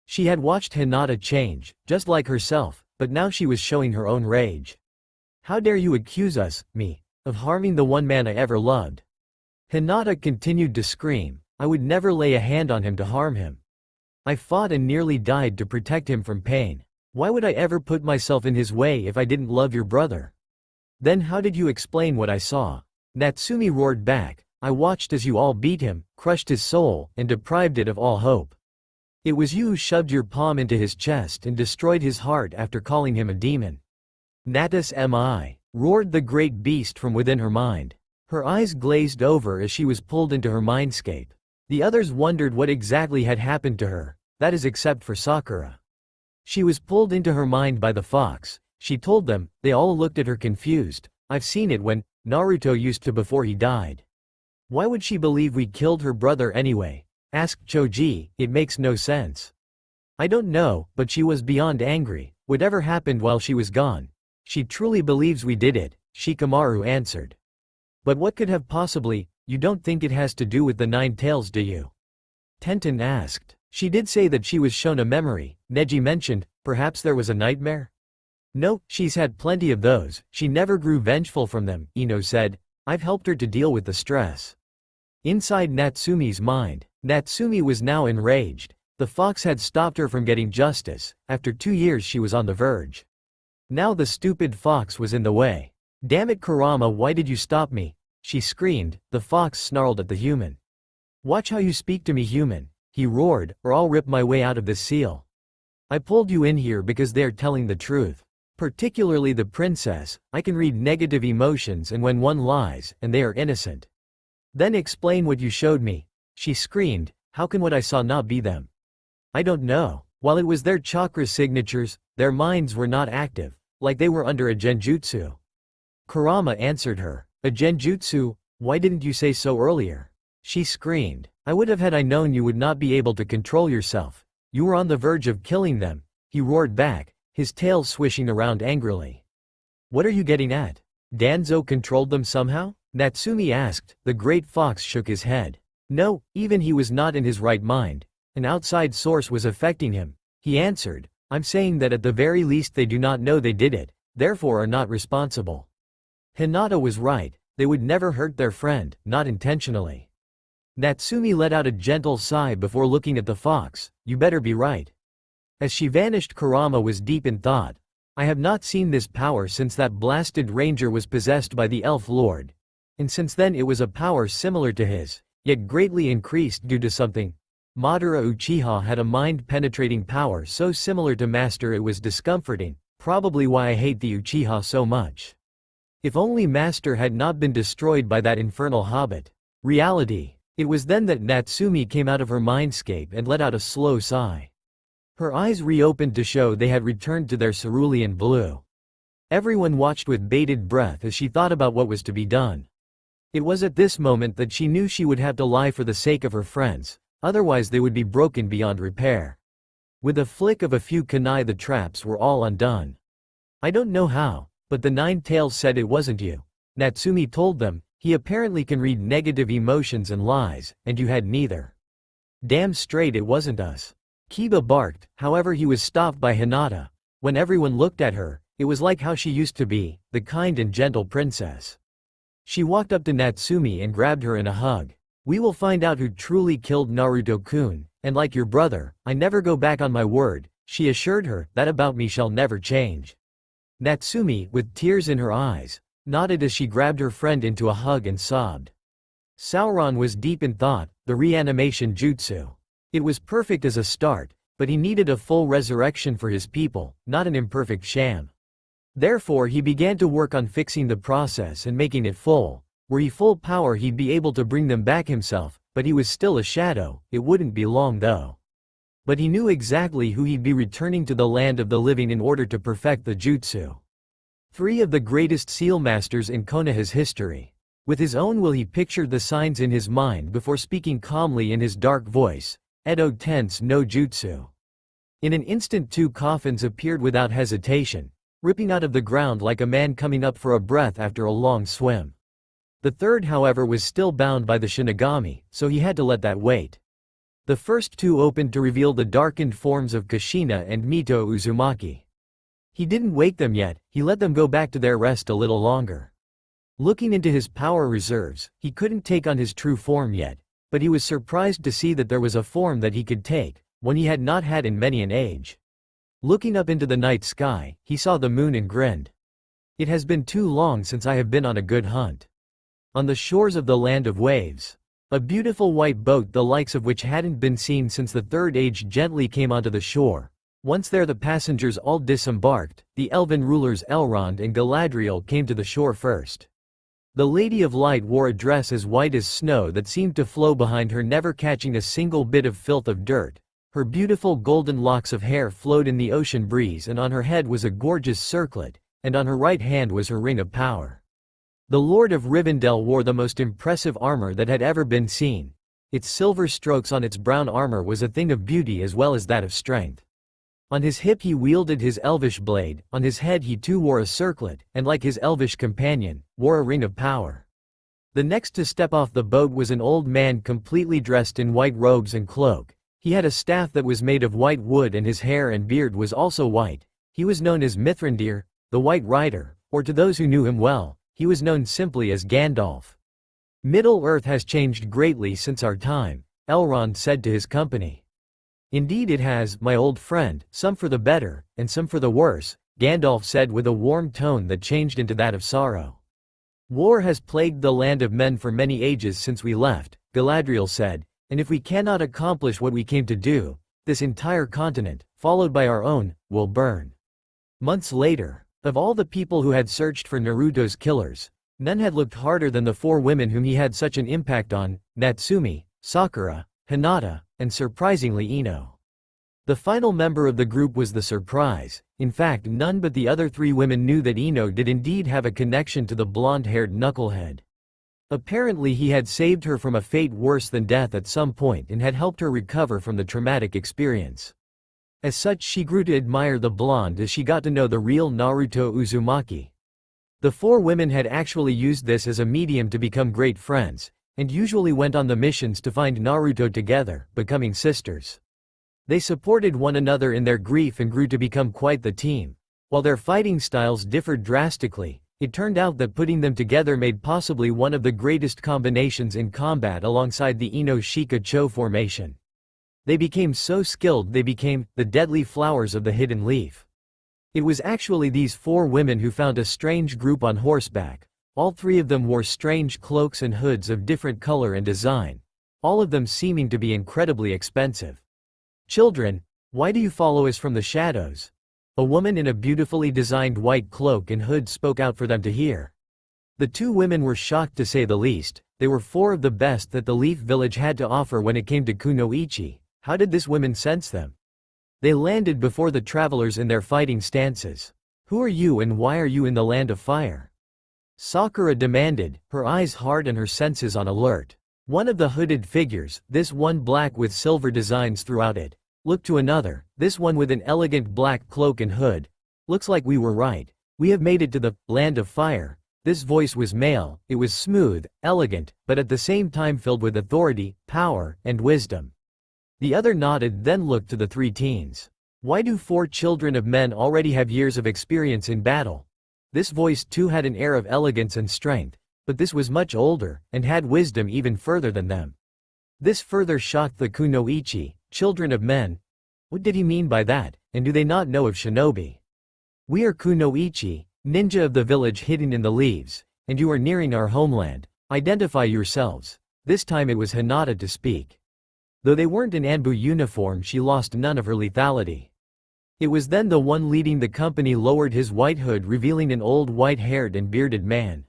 She had watched Hinata change, just like herself, but now she was showing her own rage. "How dare you accuse us, me, of harming the one man I ever loved?" Hinata continued to scream. "I would never lay a hand on him to harm him. I fought and nearly died to protect him from pain. Why would I ever put myself in his way if I didn't love your brother?" Then how did you explain what I saw? Natsumi roared back. I watched as you all beat him, crushed his soul, and deprived it of all hope. It was you who shoved your palm into his chest and destroyed his heart after calling him a demon. Natus mi, roared the great beast from within her mind. Her eyes glazed over as she was pulled into her mindscape. The others wondered what exactly had happened to her, that is except for Sakura. She was pulled into her mind by the fox, she told them. They all looked at her confused. I've seen it when Naruto used to before he died. Why would she believe we killed her brother anyway? Asked Choji, it makes no sense. I don't know, but she was beyond angry. Whatever happened while she was gone, she truly believes we did it, Shikamaru answered. But what could have possibly? You don't think it has to do with the 9 tails, do you? Tenten asked. She did say that she was shown a memory, Neji mentioned. Perhaps there was a nightmare? No, she's had plenty of those, she never grew vengeful from them, Ino said. I've helped her to deal with the stress. Inside Natsumi's mind, Natsumi was now enraged. The fox had stopped her from getting justice. After 2 years she was on the verge. Now the stupid fox was in the way. Damn it, Kurama, why did you stop me? She screamed. The fox snarled at the human. Watch how you speak to me, human, he roared, or I'll rip my way out of this seal. I pulled you in here because they are telling the truth. Particularly the princess. I can read negative emotions and when one lies, and they are innocent. Then explain what you showed me. She screamed. How can what I saw not be them? I don't know. While it was their chakra signatures, their minds were not active, like they were under a genjutsu. Kurama answered her. A genjutsu? Why didn't you say so earlier? She screamed. I would have had I known you would not be able to control yourself. You were on the verge of killing them. He roared back, his tail swishing around angrily. What are you getting at? Danzo controlled them somehow? Natsumi asked. The great fox shook his head. No, even he was not in his right mind. An outside source was affecting him. He answered. I'm saying that at the very least they do not know they did it, therefore are not responsible. Hinata was right. They would never hurt their friend, not intentionally. Natsumi let out a gentle sigh before looking at the fox. You better be right. As she vanished, Kurama was deep in thought. I have not seen this power since that blasted ranger was possessed by the elf lord. And since then it was a power similar to his, yet greatly increased due to something. Madara Uchiha had a mind-penetrating power so similar to Master it was discomforting, probably why I hate the Uchiha so much. If only Master had not been destroyed by that infernal hobbit. Reality. It was then that Natsumi came out of her mindscape and let out a slow sigh. Her eyes reopened to show they had returned to their cerulean blue. Everyone watched with bated breath as she thought about what was to be done. It was at this moment that she knew she would have to lie for the sake of her friends, otherwise they would be broken beyond repair. With a flick of a few kunai the traps were all undone. I don't know how, but the 9 tails said it wasn't you. Natsumi told them. He apparently can read negative emotions and lies, and you had neither. Damn straight it wasn't us. Kiba barked, however he was stopped by Hinata. When everyone looked at her, it was like how she used to be, the kind and gentle princess. She walked up to Natsumi and grabbed her in a hug. We will find out who truly killed Naruto-kun, and like your brother, I never go back on my word, she assured her. That about me shall never change. Natsumi, with tears in her eyes, nodded as she grabbed her friend into a hug and sobbed. Sauron was deep in thought. The reanimation jutsu. It was perfect as a start, but he needed a full resurrection for his people, not an imperfect sham. Therefore he began to work on fixing the process and making it full. Were he full power he'd be able to bring them back himself, but he was still a shadow. It wouldn't be long though. But he knew exactly who he'd be returning to the land of the living in order to perfect the jutsu. 3 of the greatest seal masters in Konoha's history. With his own will he pictured the signs in his mind before speaking calmly in his dark voice. Edo Tense no Jutsu. In an instant 2 coffins appeared without hesitation, ripping out of the ground like a man coming up for a breath after a long swim. The third however was still bound by the Shinigami, so he had to let that wait. The first 2 opened to reveal the darkened forms of Kushina and Mito Uzumaki. He didn't wake them yet, he let them go back to their rest a little longer. Looking into his power reserves, he couldn't take on his true form yet, but he was surprised to see that there was a form that he could take, one he had not had in many an age. Looking up into the night sky, he saw the moon and grinned. It has been too long since I have been on a good hunt. On the shores of the land of waves. A beautiful white boat the likes of which hadn't been seen since the Third Age gently came onto the shore. Once there the passengers all disembarked. The elven rulers Elrond and Galadriel came to the shore first. The Lady of Light wore a dress as white as snow that seemed to flow behind her, never catching a single bit of filth of dirt. Her beautiful golden locks of hair flowed in the ocean breeze, and on her head was a gorgeous circlet, and on her right hand was her ring of power. The Lord of Rivendell wore the most impressive armor that had ever been seen. Its silver strokes on its brown armor was a thing of beauty as well as that of strength. On his hip he wielded his elvish blade, on his head he too wore a circlet, and like his elvish companion, wore a ring of power. The next to step off the boat was an old man completely dressed in white robes and cloak. He had a staff that was made of white wood, and his hair and beard was also white. He was known as Mithrandir, the White Rider, or to those who knew him well, he was known simply as Gandalf. Middle-earth has changed greatly since our time, Elrond said to his company. Indeed it has, my old friend, some for the better, and some for the worse, Gandalf said with a warm tone that changed into that of sorrow. War has plagued the land of men for many ages since we left, Galadriel said, and if we cannot accomplish what we came to do, this entire continent, followed by our own, will burn. Months later, of all the people who had searched for Naruto's killers, none had looked harder than the four women whom he had such an impact on: Natsumi, Sakura, Hinata, and surprisingly Ino. The final member of the group was the surprise. In fact, none but the other three women knew that Ino did indeed have a connection to the blonde-haired knucklehead. Apparently he had saved her from a fate worse than death at some point and had helped her recover from the traumatic experience. As such, she grew to admire the blonde as she got to know the real Naruto Uzumaki. The four women had actually used this as a medium to become great friends, and usually went on the missions to find Naruto together, becoming sisters. They supported one another in their grief and grew to become quite the team. While their fighting styles differed drastically, it turned out that putting them together made possibly one of the greatest combinations in combat alongside the Ino-Shika-Cho formation. They became so skilled they became the deadly flowers of the hidden leaf. It was actually these four women who found a strange group on horseback. All three of them wore strange cloaks and hoods of different color and design, all of them seeming to be incredibly expensive. "Children, why do you follow us from the shadows?" A woman in a beautifully designed white cloak and hood spoke out for them to hear. The two women were shocked to say the least. They were four of the best that the Leaf Village had to offer when it came to kunoichi. How did this woman sense them? They landed before the travelers in their fighting stances. "Who are you and why are you in the land of fire?" Sakura demanded, her eyes hard and her senses on alert. One of the hooded figures, this one black with silver designs throughout it, looked to another, this one with an elegant black cloak and hood. "Looks like we were right. We have made it to the land of fire." This voice was male, it was smooth, elegant, but at the same time filled with authority, power, and wisdom. The other nodded, then looked to the three teens. "Why do four children of men already have years of experience in battle?" This voice too had an air of elegance and strength, but this was much older, and had wisdom even further than them. This further shocked the kunoichi, children of men. What did he mean by that, and do they not know of shinobi? "We are kunoichi, ninja of the village hidden in the leaves, and you are nearing our homeland. Identify yourselves." This time it was Hinata to speak. Though they weren't in Anbu uniform, she lost none of her lethality. It was then the one leading the company lowered his white hood, revealing an old white-haired and bearded man.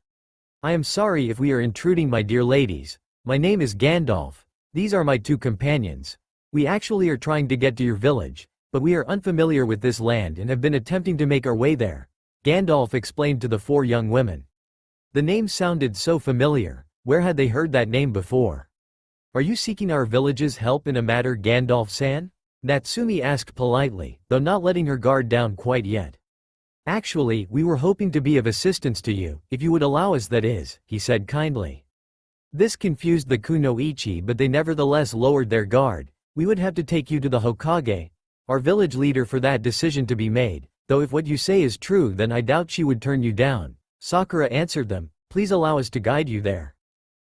"I am sorry if we are intruding, my dear ladies. My name is Gandalf. These are my two companions. We actually are trying to get to your village, but we are unfamiliar with this land and have been attempting to make our way there," Gandalf explained to the four young women. The name sounded so familiar. Where had they heard that name before? "Are you seeking our village's help in a matter, Gandalf-san?" Natsumi asked politely, though not letting her guard down quite yet. "Actually, we were hoping to be of assistance to you, if you would allow us, that is," he said kindly. This confused the kunoichi, but they nevertheless lowered their guard. "We would have to take you to the Hokage, our village leader, for that decision to be made, though if what you say is true then I doubt she would turn you down." Sakura answered them, "Please allow us to guide you there."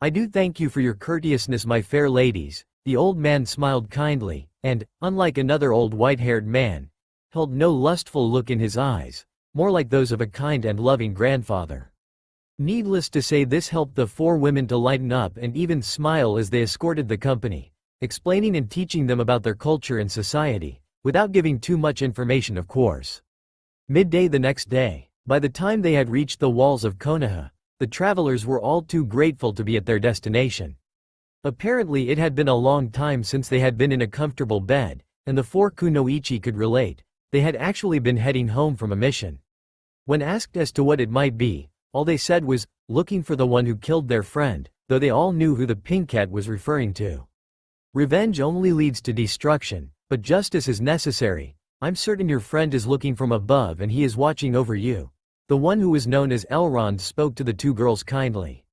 "I do thank you for your courteousness, my fair ladies." The old man smiled kindly, and, unlike another old white-haired man, held no lustful look in his eyes. more like those of a kind and loving grandfather. Needless to say, this helped the four women to lighten up and even smile as they escorted the company, explaining and teaching them about their culture and society, without giving too much information, of course. Midday the next day, by the time they had reached the walls of Konoha, the travelers were all too grateful to be at their destination. Apparently it had been a long time since they had been in a comfortable bed, and the four kunoichi could relate. They had actually been heading home from a mission. When asked as to what it might be, all they said was, looking for the one who killed their friend, though they all knew who the pink cat was referring to. Revenge only leads to destruction, but justice is necessary. I'm certain your friend is looking from above and he is watching over you. The one who was known as Elrond spoke to the two girls kindly.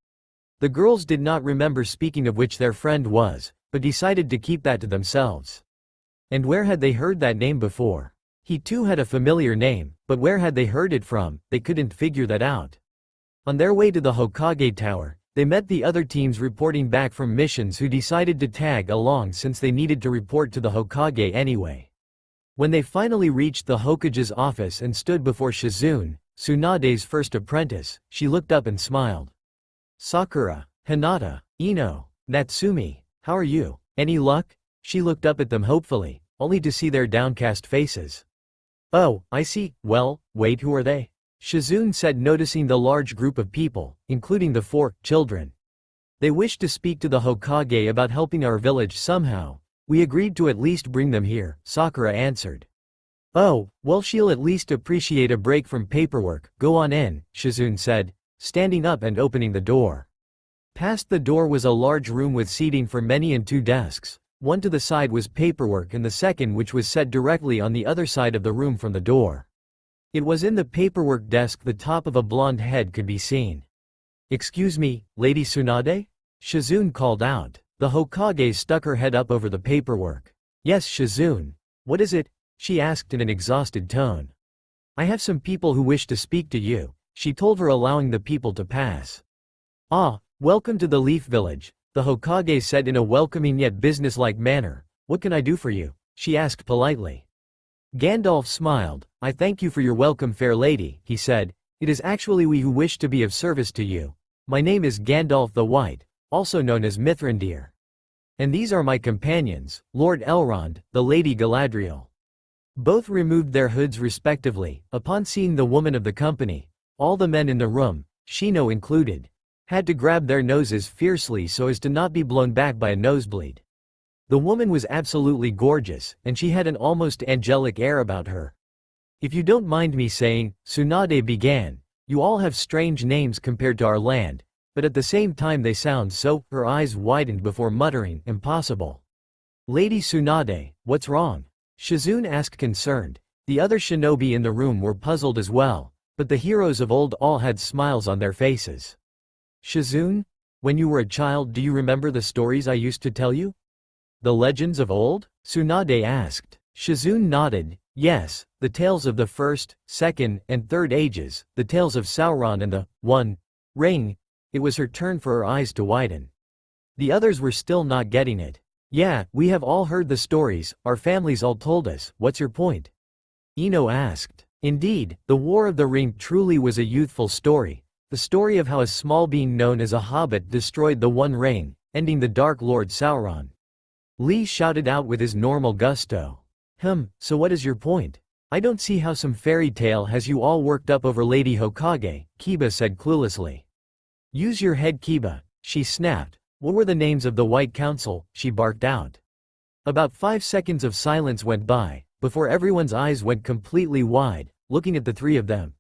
The girls did not remember speaking of which their friend was, but decided to keep that to themselves. And where had they heard that name before? He too had a familiar name, but where had they heard it from? They couldn't figure that out. On their way to the Hokage Tower, they met the other teams reporting back from missions who decided to tag along since they needed to report to the Hokage anyway. When they finally reached the Hokage's office and stood before Shizune, Tsunade's first apprentice, she looked up and smiled. Sakura, Hinata, Ino, Natsumi, how are you? Any luck? She looked up at them hopefully, only to see their downcast faces. Oh, I see. Well, wait, who are they? Shizune said, noticing the large group of people, including the four children. They wish to speak to the Hokage about helping our village somehow. We agreed to at least bring them here, Sakura answered. Oh, well, she'll at least appreciate a break from paperwork. Go on in, Shizune said, standing up and opening the door. Past the door was a large room with seating for many and two desks. One to the side was paperwork and the second which was set directly on the other side of the room from the door. It was in the paperwork desk the top of a blonde head could be seen. Excuse me, Lady Tsunade? Shizune called out. The Hokage stuck her head up over the paperwork. Yes, Shizune. What is it? She asked in an exhausted tone. I have some people who wish to speak to you, she told her, allowing the people to pass. Ah, welcome to the Leaf Village, the Hokage said in a welcoming yet businesslike manner. What can I do for you? She asked politely. Gandalf smiled. I thank you for your welcome, fair lady, he said. It is actually we who wish to be of service to you. My name is Gandalf the White, also known as Mithrandir. And these are my companions, Lord Elrond, the Lady Galadriel. Both removed their hoods respectively. Upon seeing the woman of the company, all the men in the room, Shino included, had to grab their noses fiercely so as to not be blown back by a nosebleed. The woman was absolutely gorgeous, and she had an almost angelic air about her. If you don't mind me saying, Tsunade began, you all have strange names compared to our land, but at the same time they sound so. Her eyes widened before muttering, impossible. Lady Tsunade, what's wrong? Shizune asked, concerned. The other shinobi in the room were puzzled as well, but the heroes of old all had smiles on their faces. Shizune, when you were a child, do you remember the stories I used to tell you? The legends of old? Tsunade asked. Shizune nodded. Yes, the tales of the first, second, and third ages, the tales of Sauron and the One Ring. It was her turn for her eyes to widen. The others were still not getting it. Yeah, we have all heard the stories, our families all told us. What's your point? Ino asked. Indeed, the War of the Ring truly was a youthful story. The story of how a small being known as a hobbit destroyed the One Ring, ending the Dark Lord Sauron. Lee shouted out with his normal gusto. So what is your point? I don't see how some fairy tale has you all worked up over Lady Hokage, Kiba said cluelessly. Use your head, Kiba, she snapped. What were the names of the White Council? She barked out. About 5 seconds of silence went by, before everyone's eyes went completely wide, looking at the three of them.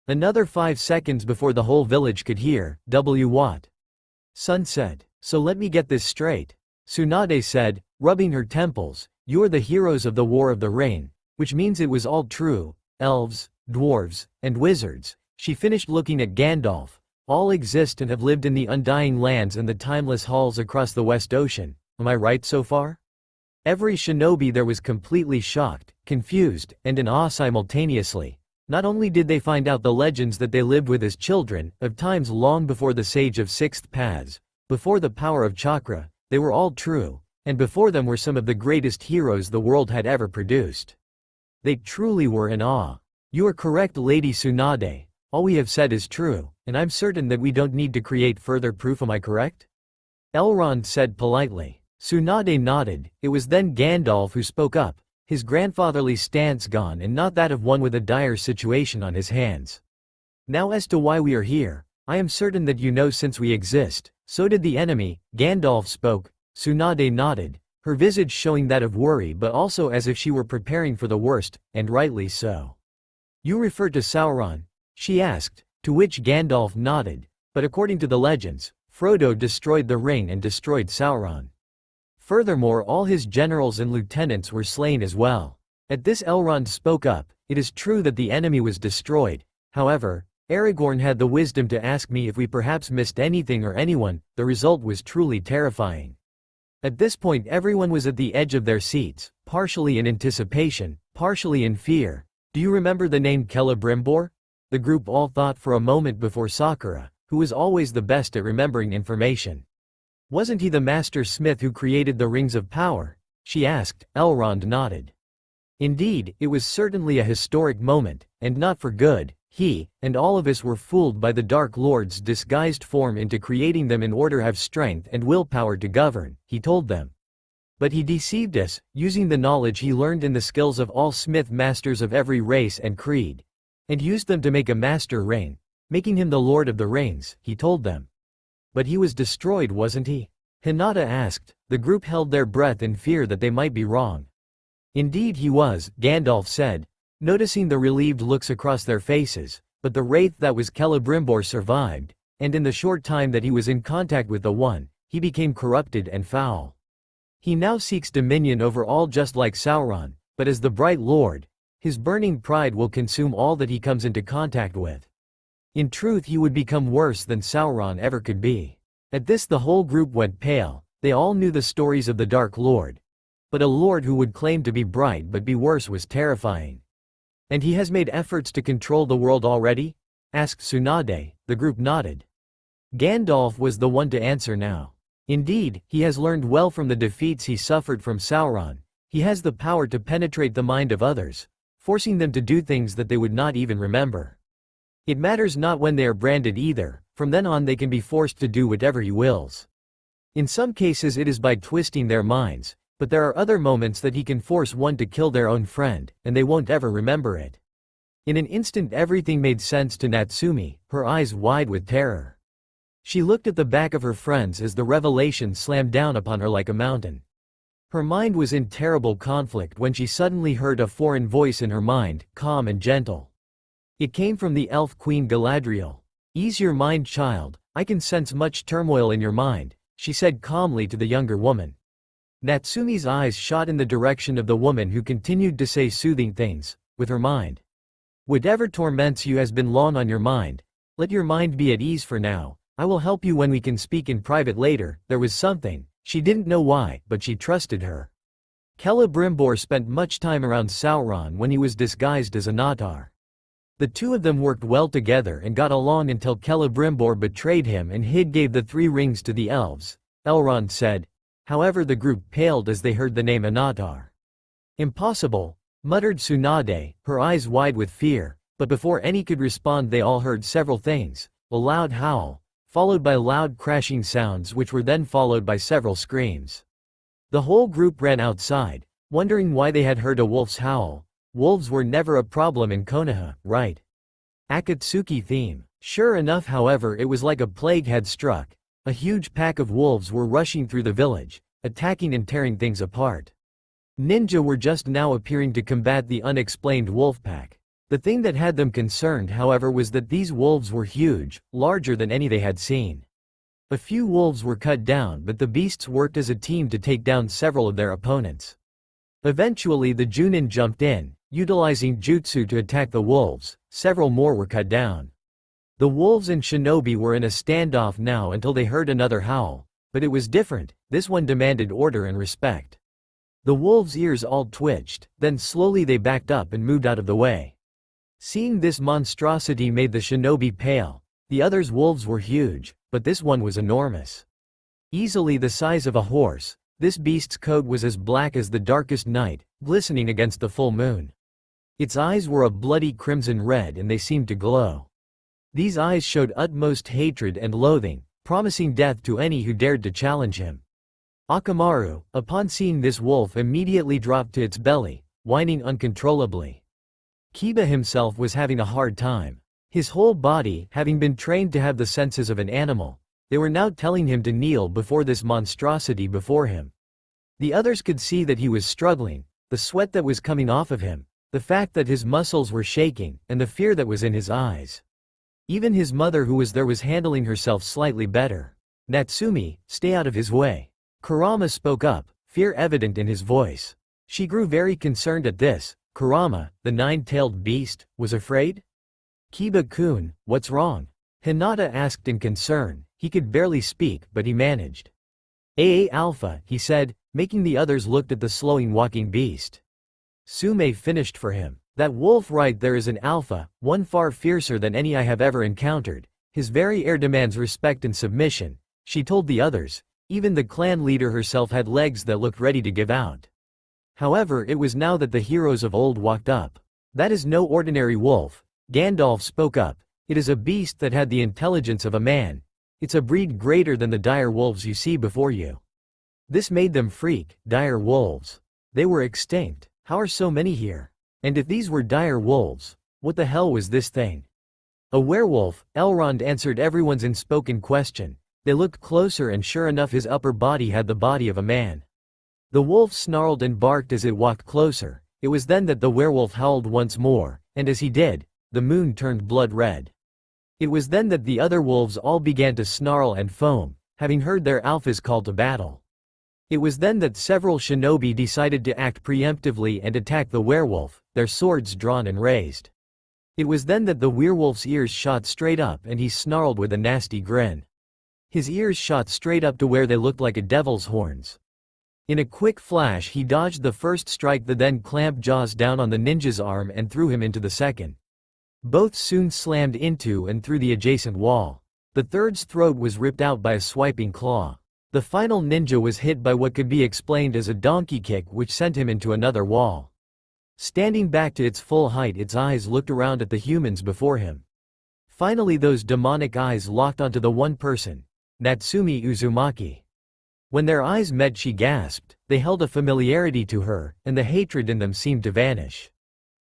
Another 5 seconds before the whole village could hear, what? Sun said. So let me get this straight. Tsunade said, rubbing her temples, you are the heroes of the War of the Ring, which means it was all true, elves, dwarves, and wizards. She finished looking at Gandalf. All exist and have lived in the undying lands and the timeless halls across the West Ocean. Am I right so far? Every shinobi there was completely shocked, confused, and in awe simultaneously. Not only did they find out the legends that they lived with as children, of times long before the Sage of Sixth Paths, before the power of chakra, they were all true, and before them were some of the greatest heroes the world had ever produced. They truly were in awe. You are correct, Lady Tsunade. All we have said is true, and I'm certain that we don't need to create further proof, am I correct? Elrond said politely. Tsunade nodded. It was then Gandalf who spoke up, his grandfatherly stance gone and not that of one with a dire situation on his hands. Now as to why we are here, I am certain that you know since we exist, so did the enemy. Gandalf spoke. Tsunade nodded, her visage showing that of worry but also as if she were preparing for the worst, and rightly so. You refer to Sauron? She asked, to which Gandalf nodded, but according to the legends, Frodo destroyed the ring and destroyed Sauron. Furthermore, all his generals and lieutenants were slain as well. At this Elrond spoke up. It is true that the enemy was destroyed, however, Aragorn had the wisdom to ask me if we perhaps missed anything or anyone. The result was truly terrifying. At this point everyone was at the edge of their seats, partially in anticipation, partially in fear. Do you remember the name Celebrimbor? The group all thought for a moment before Sakura, who was always the best at remembering information. Wasn't he the master smith who created the Rings of Power? She asked. Elrond nodded. Indeed, it was certainly a historic moment, and not for good. He, and all of us were fooled by the Dark Lord's disguised form into creating them in order to have strength and willpower to govern, he told them. But he deceived us, using the knowledge he learned in the skills of all smith masters of every race and creed, and used them to make a master ring, making him the Lord of the Rings, he told them. But he was destroyed, wasn't he? Hinata asked. The group held their breath in fear that they might be wrong. Indeed he was, Gandalf said, noticing the relieved looks across their faces, but the wraith that was Celebrimbor survived, and in the short time that he was in contact with the One, he became corrupted and foul. He now seeks dominion over all just like Sauron, but as the Bright Lord, his burning pride will consume all that he comes into contact with. In truth he would become worse than Sauron ever could be. At this the whole group went pale. They all knew the stories of the Dark Lord. But a lord who would claim to be bright but be worse was terrifying. And he has made efforts to control the world already? Asked Tsunade. The group nodded. Gandalf was the one to answer now. Indeed, he has learned well from the defeats he suffered from Sauron. He has the power to penetrate the mind of others, forcing them to do things that they would not even remember. It matters not when they are branded either, from then on they can be forced to do whatever he wills. In some cases it is by twisting their minds, but there are other moments that he can force one to kill their own friend, and they won't ever remember it. In an instant everything made sense to Natsumi, her eyes wide with terror. She looked at the back of her friends as the revelation slammed down upon her like a mountain. Her mind was in terrible conflict when she suddenly heard a foreign voice in her mind, calm and gentle. It came from the elf queen Galadriel. "Ease your mind, child, I can sense much turmoil in your mind," she said calmly to the younger woman. Natsumi's eyes shot in the direction of the woman who continued to say soothing things, with her mind. "Whatever torments you has been long on your mind. Let your mind be at ease for now. I will help you when we can speak in private later." There was something, she didn't know why, but she trusted her. Celebrimbor spent much time around Sauron when he was disguised as a Natar. The two of them worked well together and got along until Celebrimbor betrayed him and gave the 3 rings to the elves, Elrond said. However, the group paled as they heard the name Anatar. "Impossible," muttered Tsunade, her eyes wide with fear, but before any could respond they all heard several things: a loud howl, followed by loud crashing sounds which were then followed by several screams. The whole group ran outside, wondering why they had heard a wolf's howl. Wolves were never a problem in Konoha, right? Akatsuki theme. Sure enough, however, it was like a plague had struck. A huge pack of wolves were rushing through the village, attacking and tearing things apart. Ninja were just now appearing to combat the unexplained wolf pack. The thing that had them concerned, however, was that these wolves were huge, larger than any they had seen. A few wolves were cut down, but the beasts worked as a team to take down several of their opponents. Eventually the Junin jumped in, utilizing jutsu to attack the wolves. Several more were cut down. The wolves and shinobi were in a standoff now until they heard another howl, but it was different. This one demanded order and respect. The wolves' ears all twitched, then slowly they backed up and moved out of the way. Seeing this monstrosity made the shinobi pale. The others' wolves were huge, but this one was enormous. Easily the size of a horse, this beast's coat was as black as the darkest night, glistening against the full moon. Its eyes were a bloody crimson red and they seemed to glow. These eyes showed utmost hatred and loathing, promising death to any who dared to challenge him. Akamaru, upon seeing this wolf, immediately dropped to its belly, whining uncontrollably. Kiba himself was having a hard time. His whole body, having been trained to have the senses of an animal, they were now telling him to kneel before this monstrosity before him. The others could see that he was struggling, the sweat that was coming off of him, the fact that his muscles were shaking, and the fear that was in his eyes. Even his mother, who was there, was handling herself slightly better. "Natsumi, stay out of his way." Kurama spoke up, fear evident in his voice. She grew very concerned at this. "Kurama, the nine-tailed beast, was afraid?" "Kiba-kun, what's wrong?" Hinata asked in concern. He could barely speak, but he managed. "AA Alpha," he said, making the others look at the slowing walking beast. Sume finished for him. "That wolf right there is an alpha, one far fiercer than any I have ever encountered. His very air demands respect and submission," she told the others. Even the clan leader herself had legs that looked ready to give out. However, it was now that the heroes of old walked up. "That is no ordinary wolf," Gandalf spoke up. "It is a beast that had the intelligence of a man. It's a breed greater than the dire wolves you see before you." This made them freak. Dire wolves. They were extinct. How are so many here? And if these were dire wolves, what the hell was this thing? "A werewolf," Elrond answered everyone's unspoken question. They looked closer and sure enough his upper body had the body of a man. The wolf snarled and barked as it walked closer. It was then that the werewolf howled once more, and as he did, the moon turned blood red. It was then that the other wolves all began to snarl and foam, having heard their alphas call to battle. It was then that several shinobi decided to act preemptively and attack the werewolf, their swords drawn and raised. It was then that the werewolf's ears shot straight up and he snarled with a nasty grin. His ears shot straight up to where they looked like a devil's horns. In a quick flash he dodged the first strike that then clamped jaws down on the ninja's arm and threw him into the second. Both soon slammed into and through the adjacent wall. The third's throat was ripped out by a swiping claw. The final ninja was hit by what could be explained as a donkey kick which sent him into another wall. Standing back to its full height, its eyes looked around at the humans before him. Finally those demonic eyes locked onto the one person, Natsumi Uzumaki. When their eyes met she gasped. They held a familiarity to her, and the hatred in them seemed to vanish.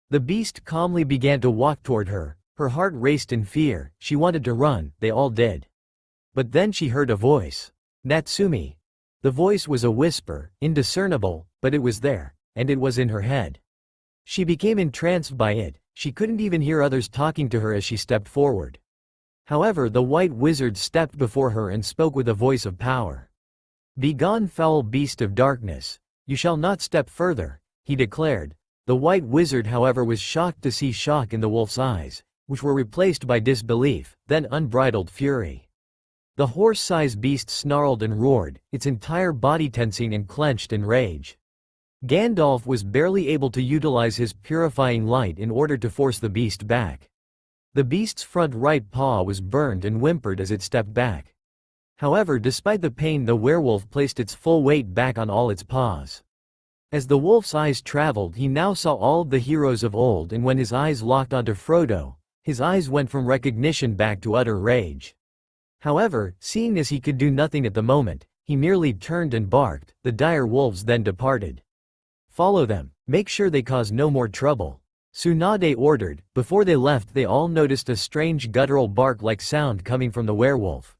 The beast calmly began to walk toward her. Her heart raced in fear. She wanted to run, they all did. But then she heard a voice. "Natsumi." The voice was a whisper, indiscernible, but it was there, and it was in her head. She became entranced by it. She couldn't even hear others talking to her as she stepped forward. However, the white wizard stepped before her and spoke with a voice of power. "Begone, foul beast of darkness. You shall not step further," he declared. The white wizard, however, was shocked to see shock in the wolf's eyes, which were replaced by disbelief, then unbridled fury. The horse-sized beast snarled and roared, its entire body tensing and clenched in rage. Gandalf was barely able to utilize his purifying light in order to force the beast back. The beast's front right paw was burned and whimpered as it stepped back. However, despite the pain, the werewolf placed its full weight back on all its paws. As the wolf's eyes traveled, he now saw all of the heroes of old, and when his eyes locked onto Frodo, his eyes went from recognition back to utter rage. However, seeing as he could do nothing at the moment, he merely turned and barked. The dire wolves then departed. "Follow them. Make sure they cause no more trouble," Tsunade ordered. Before they left, they all noticed a strange guttural bark-like sound coming from the werewolf.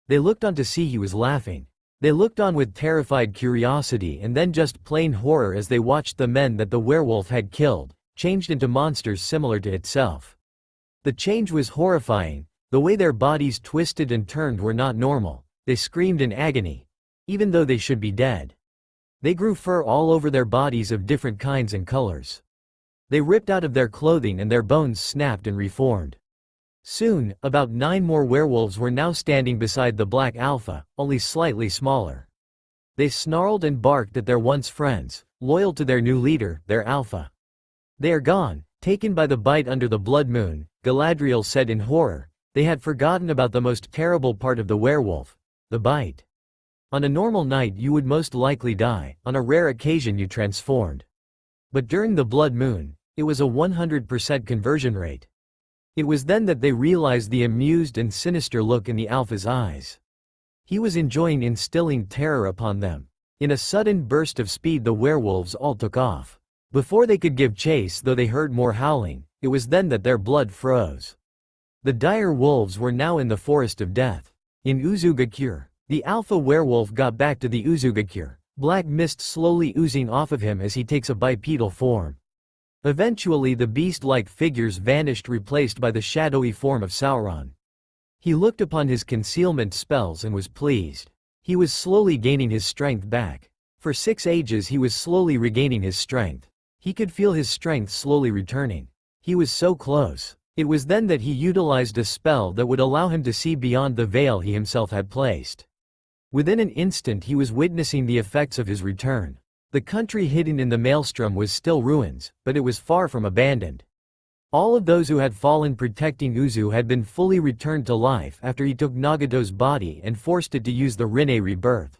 They looked on to see he was laughing. They looked on with terrified curiosity and then just plain horror as they watched the men that the werewolf had killed, changed into monsters similar to itself. The change was horrifying. The way their bodies twisted and turned were not normal. They screamed in agony, even though they should be dead. They grew fur all over their bodies of different kinds and colors. They ripped out of their clothing and their bones snapped and reformed. Soon, about 9 more werewolves were now standing beside the Black Alpha, only slightly smaller. They snarled and barked at their once friends, loyal to their new leader, their Alpha. "They are gone, taken by the bite under the blood moon," Galadriel said in horror. They had forgotten about the most terrible part of the werewolf, the bite. On a normal night you would most likely die, on a rare occasion you transformed. But during the blood moon, It was a 100% conversion rate. It was then that they realized the amused and sinister look in the Alpha's eyes. He was enjoying instilling terror upon them. In a sudden burst of speed the werewolves all took off. Before they could give chase, though they heard more howling, it was then that their blood froze. The dire wolves were now in the forest of death. In Uzugakure, the alpha werewolf got back to the Uzugakure, black mist slowly oozing off of him as he takes a bipedal form. Eventually the beast-like figures vanished, replaced by the shadowy form of Sauron. He looked upon his concealment spells and was pleased. He was slowly gaining his strength back. For 6 ages he was slowly regaining his strength. He could feel his strength slowly returning. He was so close. It was then that he utilized a spell that would allow him to see beyond the veil he himself had placed. Within an instant he was witnessing the effects of his return. The country hidden in the maelstrom was still ruins, but it was far from abandoned. All of those who had fallen protecting Uzu had been fully returned to life after he took Nagato's body and forced it to use the Rinne rebirth.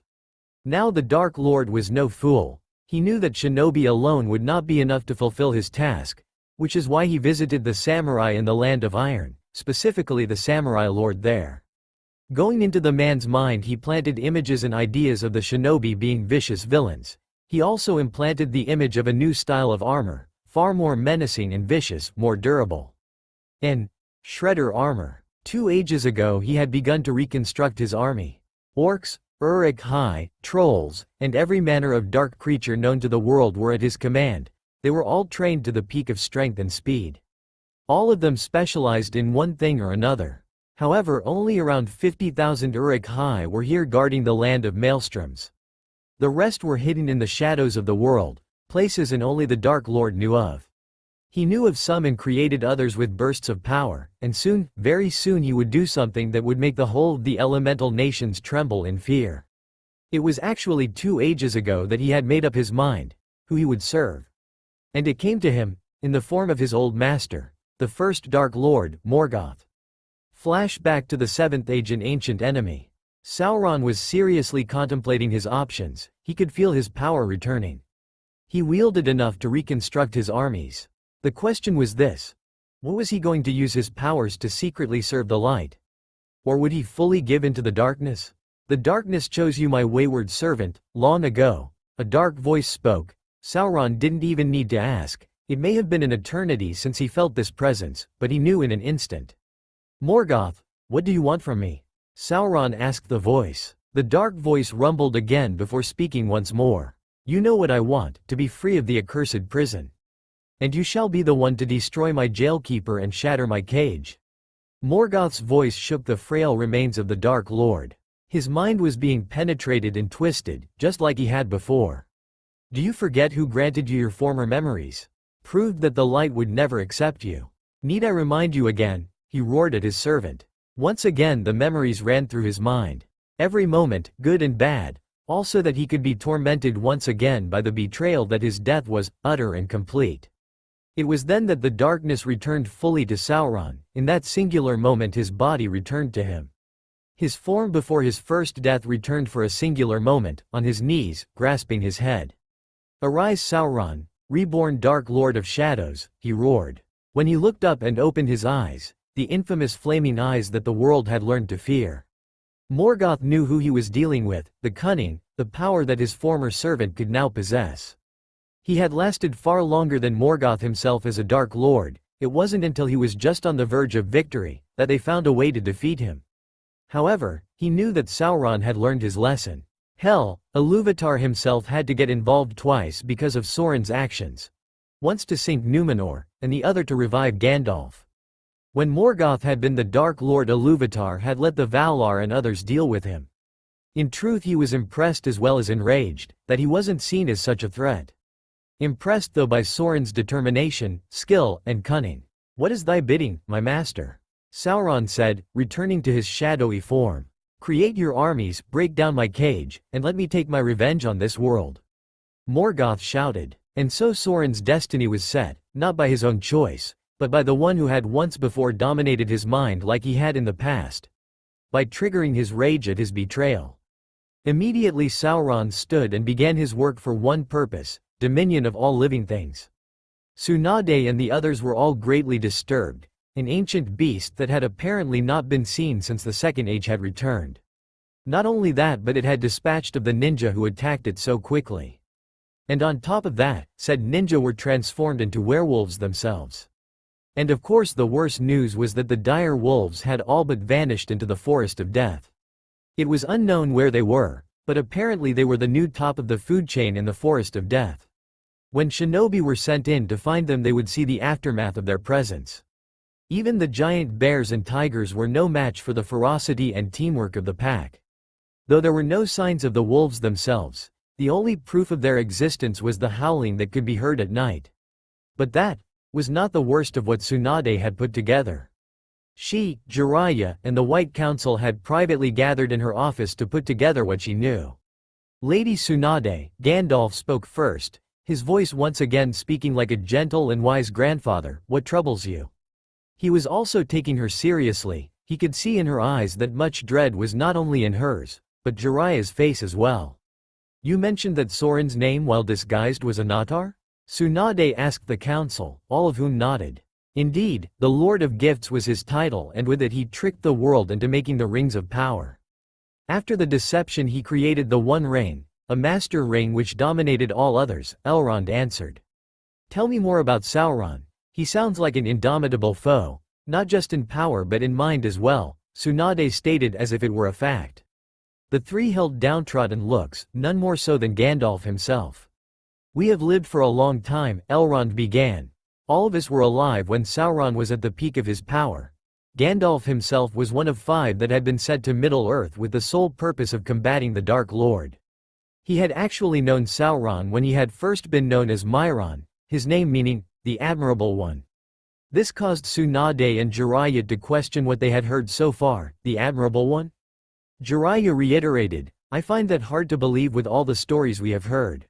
Now the Dark Lord was no fool. He knew that shinobi alone would not be enough to fulfill his task, which is why he visited the samurai in the Land of Iron, specifically the samurai lord there. Going into the man's mind he planted images and ideas of the shinobi being vicious villains. He also implanted the image of a new style of armor, far more menacing and vicious, more durable. An Shredder armor. 2 ages ago he had begun to reconstruct his army. Orcs, Uruk-hai, trolls, and every manner of dark creature known to the world were at his command. They were all trained to the peak of strength and speed. All of them specialized in one thing or another. However, only around 50,000 Uruk-hai were here guarding the land of maelstroms. The rest were hidden in the shadows of the world, places and only the Dark Lord knew of. He knew of some and created others with bursts of power, and soon, very soon he would do something that would make the whole of the elemental nations tremble in fear. It was actually 2 ages ago that he had made up his mind, who he would serve. And it came to him, in the form of his old master, the first Dark Lord, Morgoth. Flashback to the 7th Age, an ancient enemy. Sauron was seriously contemplating his options. He could feel his power returning. He wielded enough to reconstruct his armies. The question was this: what was he going to use his powers to secretly serve the light? Or would he fully give into the darkness? The darkness chose you, my wayward servant, long ago. A dark voice spoke. Sauron didn't even need to ask. It may have been an eternity since he felt this presence, but he knew in an instant. Morgoth, what do you want from me? Sauron asked the voice. The dark voice rumbled again before speaking once more. You know what I want, to be free of the accursed prison. And you shall be the one to destroy my jailkeeper and shatter my cage. Morgoth's voice shook the frail remains of the Dark Lord. His mind was being penetrated and twisted, just like he had before. Do you forget who granted you your former memories? Proved that the light would never accept you. Need I remind you again? He roared at his servant. Once again the memories ran through his mind. Every moment, good and bad, also that he could be tormented once again by the betrayal that his death was utter and complete. It was then that the darkness returned fully to Sauron. In that singular moment his body returned to him. His form before his first death returned for a singular moment, on his knees, grasping his head. Arise, Sauron, reborn Dark Lord of Shadows, he roared. When he looked up and opened his eyes, the infamous flaming eyes that the world had learned to fear. Morgoth knew who he was dealing with, the cunning, the power that his former servant could now possess. He had lasted far longer than Morgoth himself as a Dark Lord. It wasn't until he was just on the verge of victory that they found a way to defeat him. However, he knew that Sauron had learned his lesson. Hell, Iluvatar himself had to get involved twice because of Sauron's actions. Once to sink Numenor, and the other to revive Gandalf. When Morgoth had been the Dark Lord, Iluvatar had let the Valar and others deal with him. In truth he was impressed as well as enraged, that he wasn't seen as such a threat. Impressed though by Sauron's determination, skill, and cunning. What is thy bidding, my master? Sauron said, returning to his shadowy form. Create your armies, break down my cage, and let me take my revenge on this world. Morgoth shouted. And so Sauron's destiny was set, not by his own choice, but by the one who had once before dominated his mind like he had in the past. By triggering his rage at his betrayal. Immediately Sauron stood and began his work for one purpose, dominion of all living things. Tsunade and the others were all greatly disturbed. An ancient beast that had apparently not been seen since the Second Age had returned. Not only that, but it had dispatched of the ninja who attacked it so quickly. And on top of that, said ninja were transformed into werewolves themselves. And of course the worst news was that the dire wolves had all but vanished into the forest of death. It was unknown where they were, but apparently they were the new top of the food chain in the forest of death. When shinobi were sent in to find them, they would see the aftermath of their presence. Even the giant bears and tigers were no match for the ferocity and teamwork of the pack. Though there were no signs of the wolves themselves, the only proof of their existence was the howling that could be heard at night. But that was not the worst of what Tsunade had put together. She, Jiraiya, and the White Council had privately gathered in her office to put together what she knew. Lady Tsunade, Gandalf spoke first, his voice once again speaking like a gentle and wise grandfather. What troubles you? He was also taking her seriously. He could see in her eyes that much dread was not only in hers, but Jiraiya's face as well. You mentioned that Soren's name while disguised was Anatar? Tsunade asked the council, all of whom nodded. Indeed, the Lord of Gifts was his title, and with it he tricked the world into making the Rings of Power. After the deception he created the One Ring, a master ring which dominated all others, Elrond answered. Tell me more about Sauron. He sounds like an indomitable foe, not just in power but in mind as well, Tsunade stated as if it were a fact. The three held downtrodden looks, none more so than Gandalf himself. We have lived for a long time, Elrond began. All of us were alive when Sauron was at the peak of his power. Gandalf himself was one of 5 that had been sent to Middle-earth with the sole purpose of combating the Dark Lord. He had actually known Sauron when he had first been known as Myron, his name meaning, the Admirable One. This caused Tsunade and Jiraiya to question what they had heard so far, the Admirable One? Jiraiya reiterated, I find that hard to believe with all the stories we have heard.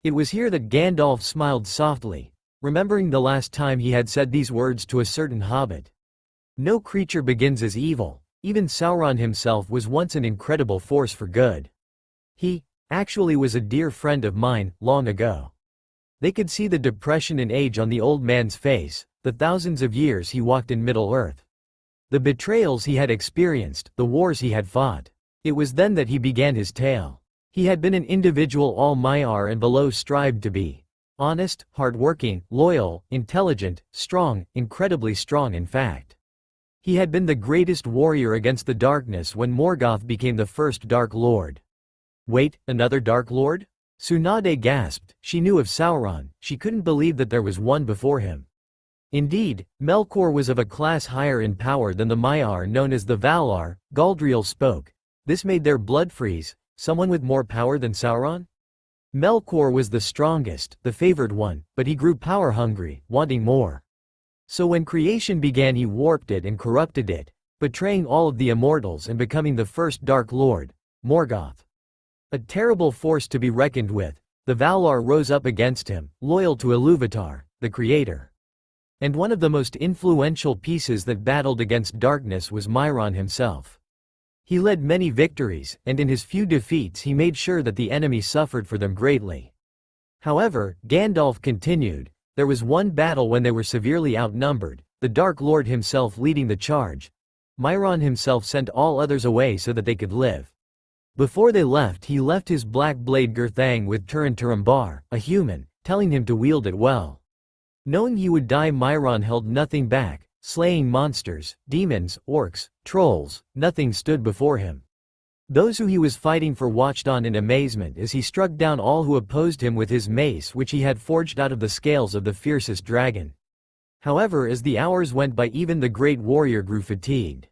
It was here that Gandalf smiled softly, remembering the last time he had said these words to a certain hobbit. No creature begins as evil, even Sauron himself was once an incredible force for good. He, actually was a dear friend of mine, long ago. They could see the depression and age on the old man's face, the thousands of years he walked in Middle-earth. The betrayals he had experienced, the wars he had fought. It was then that he began his tale. He had been an individual all Maiar and below strived to be. Honest, hardworking, loyal, intelligent, strong, incredibly strong in fact. He had been the greatest warrior against the darkness when Morgoth became the first Dark Lord. Wait, another Dark Lord? Tsunade gasped. She knew of Sauron, she couldn't believe that there was one before him. Indeed, Melkor was of a class higher in power than the Maiar known as the Valar, Galadriel spoke. This made their blood freeze, someone with more power than Sauron? Melkor was the strongest, the favored one, but he grew power-hungry, wanting more. So when creation began he warped it and corrupted it, betraying all of the immortals and becoming the first Dark Lord, Morgoth. A terrible force to be reckoned with, the Valar rose up against him, loyal to Ilúvatar, the creator. And one of the most influential pieces that battled against darkness was Myron himself. He led many victories, and in his few defeats he made sure that the enemy suffered for them greatly. However, Gandalf continued, there was one battle when they were severely outnumbered, the Dark Lord himself leading the charge. Myron himself sent all others away so that they could live. Before they left he left his black blade Gurthang with Turin Turambar, a human, telling him to wield it well. Knowing he would die, Myron held nothing back, slaying monsters, demons, orcs, trolls, nothing stood before him. Those who he was fighting for watched on in amazement as he struck down all who opposed him with his mace which he had forged out of the scales of the fiercest dragon. However, as the hours went by even the great warrior grew fatigued.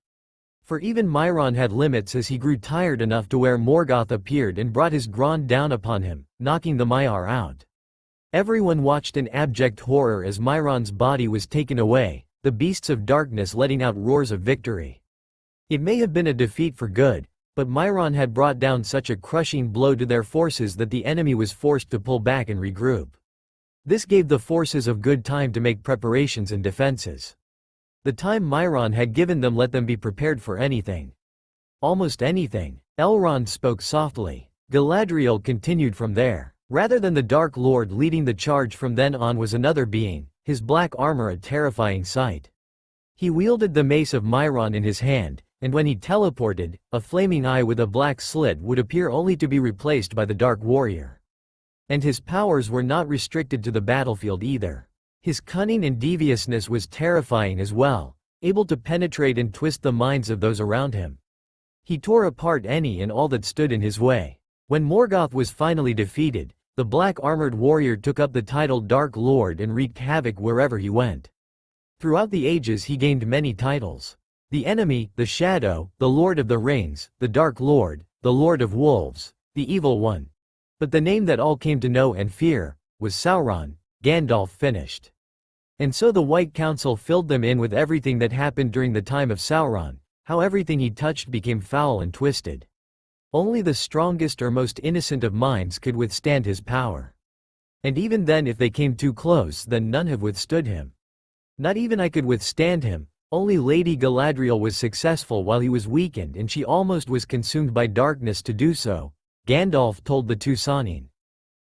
For even Myron had limits as he grew tired enough to where Morgoth appeared and brought his Grond down upon him, knocking the Maiar out. Everyone watched in abject horror as Myron's body was taken away, the beasts of darkness letting out roars of victory. It may have been a defeat for good, but Myron had brought down such a crushing blow to their forces that the enemy was forced to pull back and regroup. This gave the forces of good time to make preparations and defenses. The time Myron had given them let them be prepared for anything. Almost anything. Elrond spoke softly. Galadriel continued from there. Rather than the Dark Lord leading the charge from then on was another being, his black armor a terrifying sight. He wielded the Mace of Myron in his hand, and when he teleported, a flaming eye with a black slit would appear only to be replaced by the Dark Warrior. And his powers were not restricted to the battlefield either. His cunning and deviousness was terrifying as well, able to penetrate and twist the minds of those around him. He tore apart any and all that stood in his way. When Morgoth was finally defeated, the black-armored warrior took up the title Dark Lord and wreaked havoc wherever he went. Throughout the ages he gained many titles. The Enemy, the Shadow, the Lord of the Rings, the Dark Lord, the Lord of Wolves, the Evil One. But the name that all came to know and fear was Sauron. Gandalf finished. And so the White Council filled them in with everything that happened during the time of Sauron, how everything he touched became foul and twisted. Only the strongest or most innocent of minds could withstand his power. And even then if they came too close then none have withstood him. Not even I could withstand him, only Lady Galadriel was successful while he was weakened and she almost was consumed by darkness to do so, Gandalf told the two Sannin.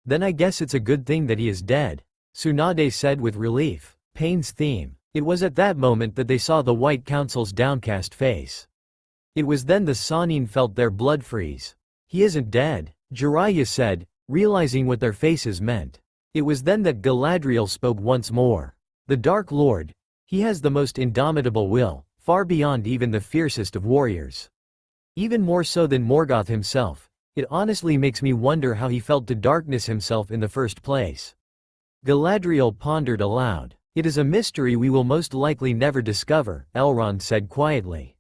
Then I guess it's a good thing that he is dead, Tsunade said with relief. Pain's theme. It was at that moment that they saw the White Council's downcast face. It was then the Sannin felt their blood freeze. He isn't dead, Jiraiya said, realizing what their faces meant. It was then that Galadriel spoke once more. The Dark Lord. He has the most indomitable will, far beyond even the fiercest of warriors. Even more so than Morgoth himself. It honestly makes me wonder how he felt to darkness himself in the first place. Galadriel pondered aloud. It is a mystery we will most likely never discover, Elrond said quietly.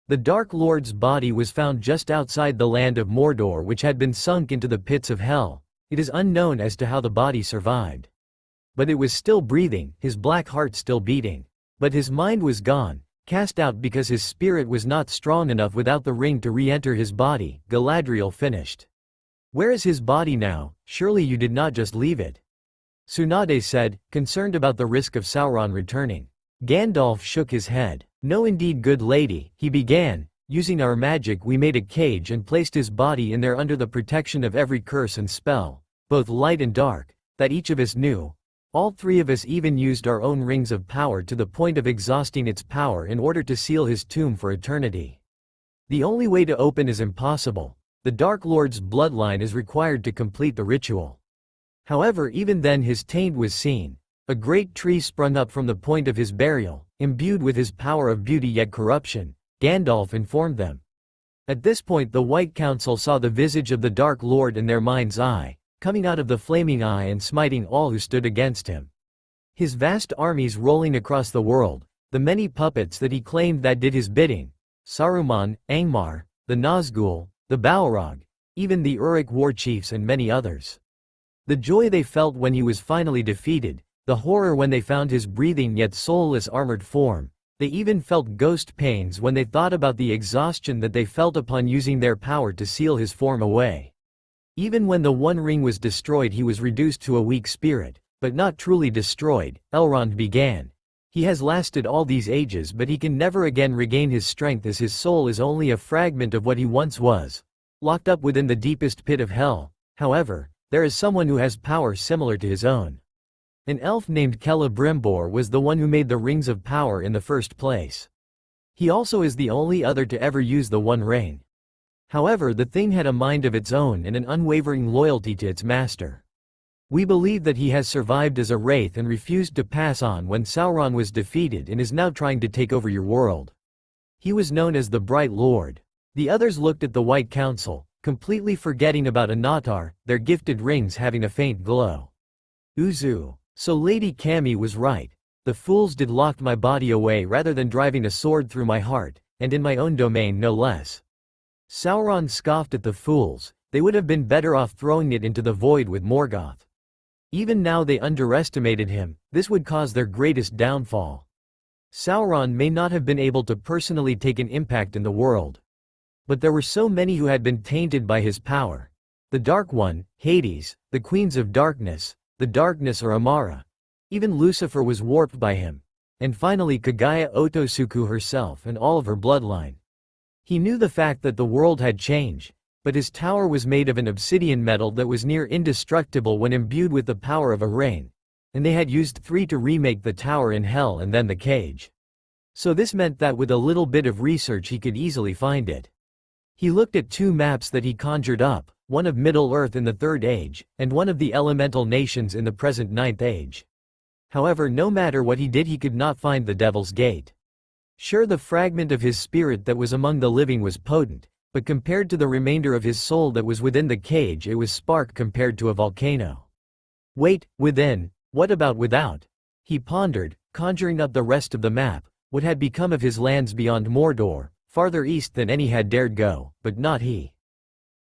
The Dark Lord's body was found just outside the land of Mordor, which had been sunk into the pits of hell. It is unknown as to how the body survived. But it was still breathing, his black heart still beating. But his mind was gone, cast out because his spirit was not strong enough without the ring to re-enter his body, Galadriel finished. Where is his body now? Surely you did not just leave it. Tsunade said, concerned about the risk of Sauron returning. Gandalf shook his head. No indeed, good lady, he began. Using our magic we made a cage and placed his body in there under the protection of every curse and spell, both light and dark, that each of us knew. All three of us even used our own rings of power to the point of exhausting its power in order to seal his tomb for eternity. The only way to open is impossible. The Dark Lord's bloodline is required to complete the ritual. However, even then his taint was seen. A great tree sprung up from the point of his burial, imbued with his power of beauty yet corruption, Gandalf informed them. At this point the White Council saw the visage of the Dark Lord in their mind's eye, coming out of the flaming eye and smiting all who stood against him. His vast armies rolling across the world, the many puppets that he claimed that did his bidding, Saruman, Angmar, the Nazgul, the Balrog, even the Uruk war chiefs and many others. The joy they felt when he was finally defeated, the horror when they found his breathing yet soulless armored form, they even felt ghost pains when they thought about the exhaustion that they felt upon using their power to seal his form away. Even when the One Ring was destroyed he was reduced to a weak spirit, but not truly destroyed, Elrond began. He has lasted all these ages but he can never again regain his strength as his soul is only a fragment of what he once was, locked up within the deepest pit of hell. However, there is someone who has power similar to his own. An elf named Celebrimbor was the one who made the Rings of Power in the first place. He also is the only other to ever use the One Ring. However, the thing had a mind of its own and an unwavering loyalty to its master. We believe that he has survived as a wraith and refused to pass on when Sauron was defeated and is now trying to take over your world. He was known as the Bright Lord. The others looked at the White Council, completely forgetting about Anatar, their gifted rings having a faint glow. Uzu. So Lady Cammy was right. The fools did lock my body away rather than driving a sword through my heart, and in my own domain no less. Sauron scoffed at the fools, they would have been better off throwing it into the void with Morgoth. Even now they underestimated him, this would cause their greatest downfall. Sauron may not have been able to personally take an impact in the world. But there were so many who had been tainted by his power. The Dark One, Hades, the Queens of Darkness, the Darkness or Amara. Even Lucifer was warped by him. And finally Kagaya Otosuku herself and all of her bloodline. He knew the fact that the world had changed, But his tower was made of an obsidian metal that was near indestructible when imbued with the power of a rain, and they had used 3 to remake the tower in hell and then the cage. So this meant that with a little bit of research he could easily find it. He looked at 2 maps that he conjured up, one of Middle-earth in the Third Age, and one of the elemental nations in the present Ninth Age. However, no matter what he did, he could not find the Devil's Gate. Sure, the fragment of his spirit that was among the living was potent, but compared to the remainder of his soul that was within the cage, it was spark compared to a volcano. Wait, within, what about without? He pondered, conjuring up the rest of the map. What had become of his lands beyond Mordor, farther east than any had dared go, but not he.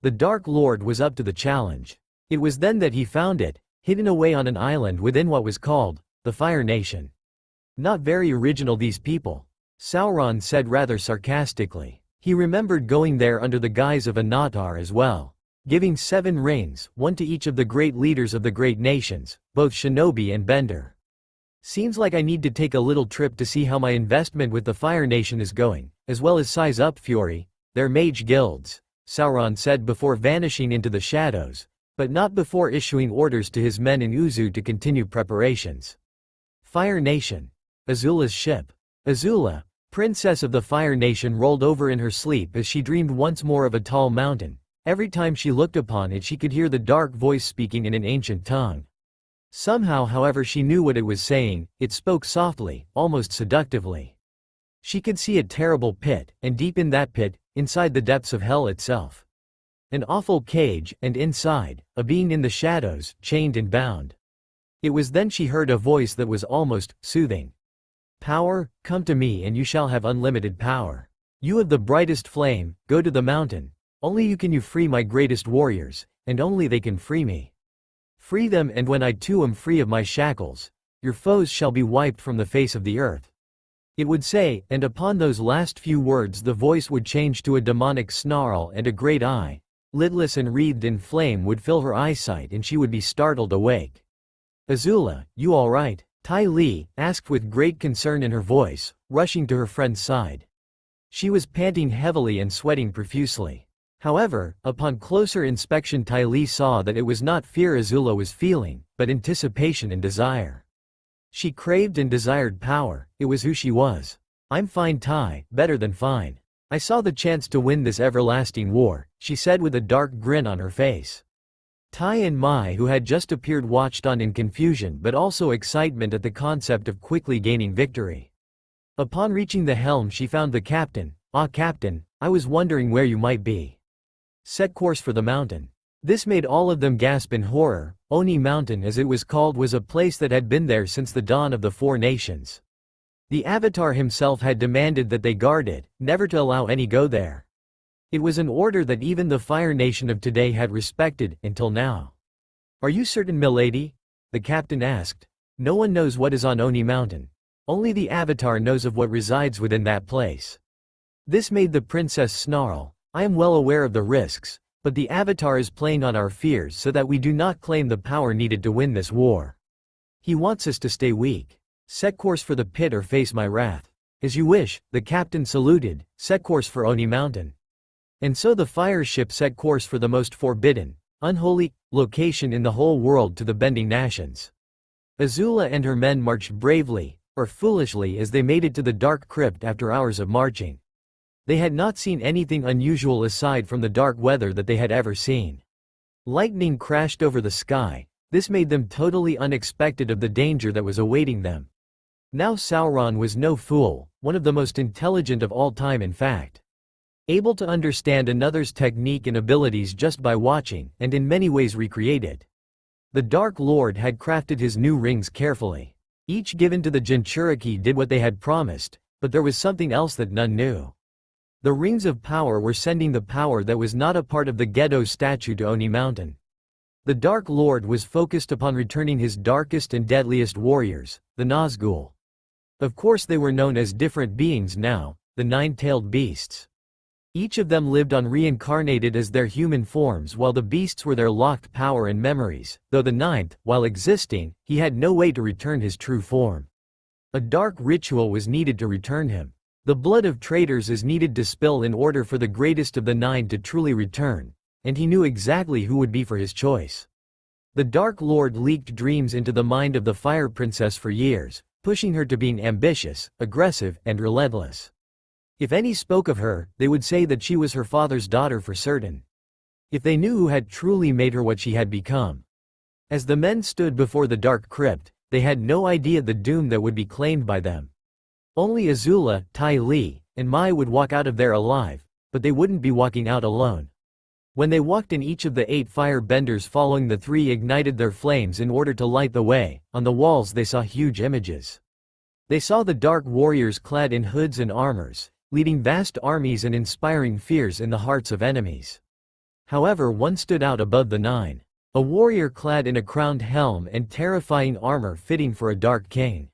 The Dark Lord was up to the challenge. It was then that he found it, hidden away on an island within what was called the Fire Nation. Not very original, these people, Sauron said rather sarcastically. He remembered going there under the guise of a Natar as well, giving 7 rings, 1 to each of the great leaders of the great nations, both Shinobi and Bender. Seems like I need to take a little trip to see how my investment with the Fire Nation is going, as well as size up Fury, their mage guilds, Sauron said before vanishing into the shadows, but not before issuing orders to his men in Uzu to continue preparations. Fire Nation. Azula's ship. Azula, princess of the Fire Nation, rolled over in her sleep as she dreamed once more of a tall mountain. Every time she looked upon it, she could hear the dark voice speaking in an ancient tongue. Somehow, however, she knew what it was saying. It spoke softly, almost seductively. She could see a terrible pit, and deep in that pit, inside the depths of hell itself, an awful cage, and inside, a being in the shadows, chained and bound. It was then she heard a voice that was almost soothing. Power, come to me and you shall have unlimited power. You have the brightest flame, go to the mountain. Only you can free my greatest warriors, and only they can free me. Free them, and when I too am free of my shackles, your foes shall be wiped from the face of the earth. It would say, and upon those last few words the voice would change to a demonic snarl, and a great eye, lidless and wreathed in flame, would fill her eyesight and she would be startled awake. Azula, you all right? Ty Lee asked with great concern in her voice, rushing to her friend's side. She was panting heavily and sweating profusely. However, upon closer inspection, Ty Lee saw that it was not fear Azula was feeling, but anticipation and desire. She craved and desired power. It was who she was. I'm fine, Ty, better than fine. I saw the chance to win this everlasting war, she said with a dark grin on her face. Ty and Mai, who had just appeared, watched on in confusion but also excitement at the concept of quickly gaining victory. Upon reaching the helm, she found the captain. Ah, Captain, I was wondering where you might be. Set course for the mountain. This made all of them gasp in horror. Oni Mountain, as it was called, was a place that had been there since the dawn of the 4 nations. The Avatar himself had demanded that they guard it, never to allow any go there. It was an order that even the Fire Nation of today had respected, until now. Are you certain, milady? The captain asked. No one knows what is on Oni Mountain. Only the Avatar knows of what resides within that place. This made the princess snarl. I am well aware of the risks, but the Avatar is playing on our fears so that we do not claim the power needed to win this war. He wants us to stay weak. Set course for the pit or face my wrath. As you wish, the captain saluted. Set course for Oni Mountain. And so the fire ship set course for the most forbidden, unholy location in the whole world, to the Bending Nations. Azula and her men marched bravely, or foolishly, as they made it to the dark crypt after hours of marching. They had not seen anything unusual aside from the dark weather that they had ever seen. Lightning crashed over the sky. This made them totally unexpected of the danger that was awaiting them. Now Sauron was no fool, one of the most intelligent of all time in fact. Able to understand another's technique and abilities just by watching, and in many ways recreate it. The Dark Lord had crafted his new rings carefully. Each given to the Jinchuriki did what they had promised, but there was something else that none knew. The rings of power were sending the power that was not a part of the Gedo statue to Oni Mountain. The Dark Lord was focused upon returning his darkest and deadliest warriors, the Nazgul. Of course they were known as different beings now, the 9-tailed beasts. Each of them lived on reincarnated as their human forms, while the beasts were their locked power and memories, though the 9th, while existing, he had no way to return his true form. A dark ritual was needed to return him. The blood of traitors is needed to spill in order for the greatest of the 9 to truly return, and he knew exactly who would be for his choice. The Dark Lord leaked dreams into the mind of the Fire Princess for years, pushing her to being ambitious, aggressive, and relentless. If any spoke of her, they would say that she was her father's daughter for certain. If they knew who had truly made her what she had become. As the men stood before the dark crypt, they had no idea the doom that would be claimed by them. Only Azula, Ty Lee, and Mai would walk out of there alive, but they wouldn't be walking out alone. When they walked in, each of the 8 fire benders following the 3 ignited their flames in order to light the way. On the walls they saw huge images. They saw the dark warriors clad in hoods and armors, leading vast armies and inspiring fears in the hearts of enemies. However, one stood out above the 9. A warrior clad in a crowned helm and terrifying armor fitting for a dark king.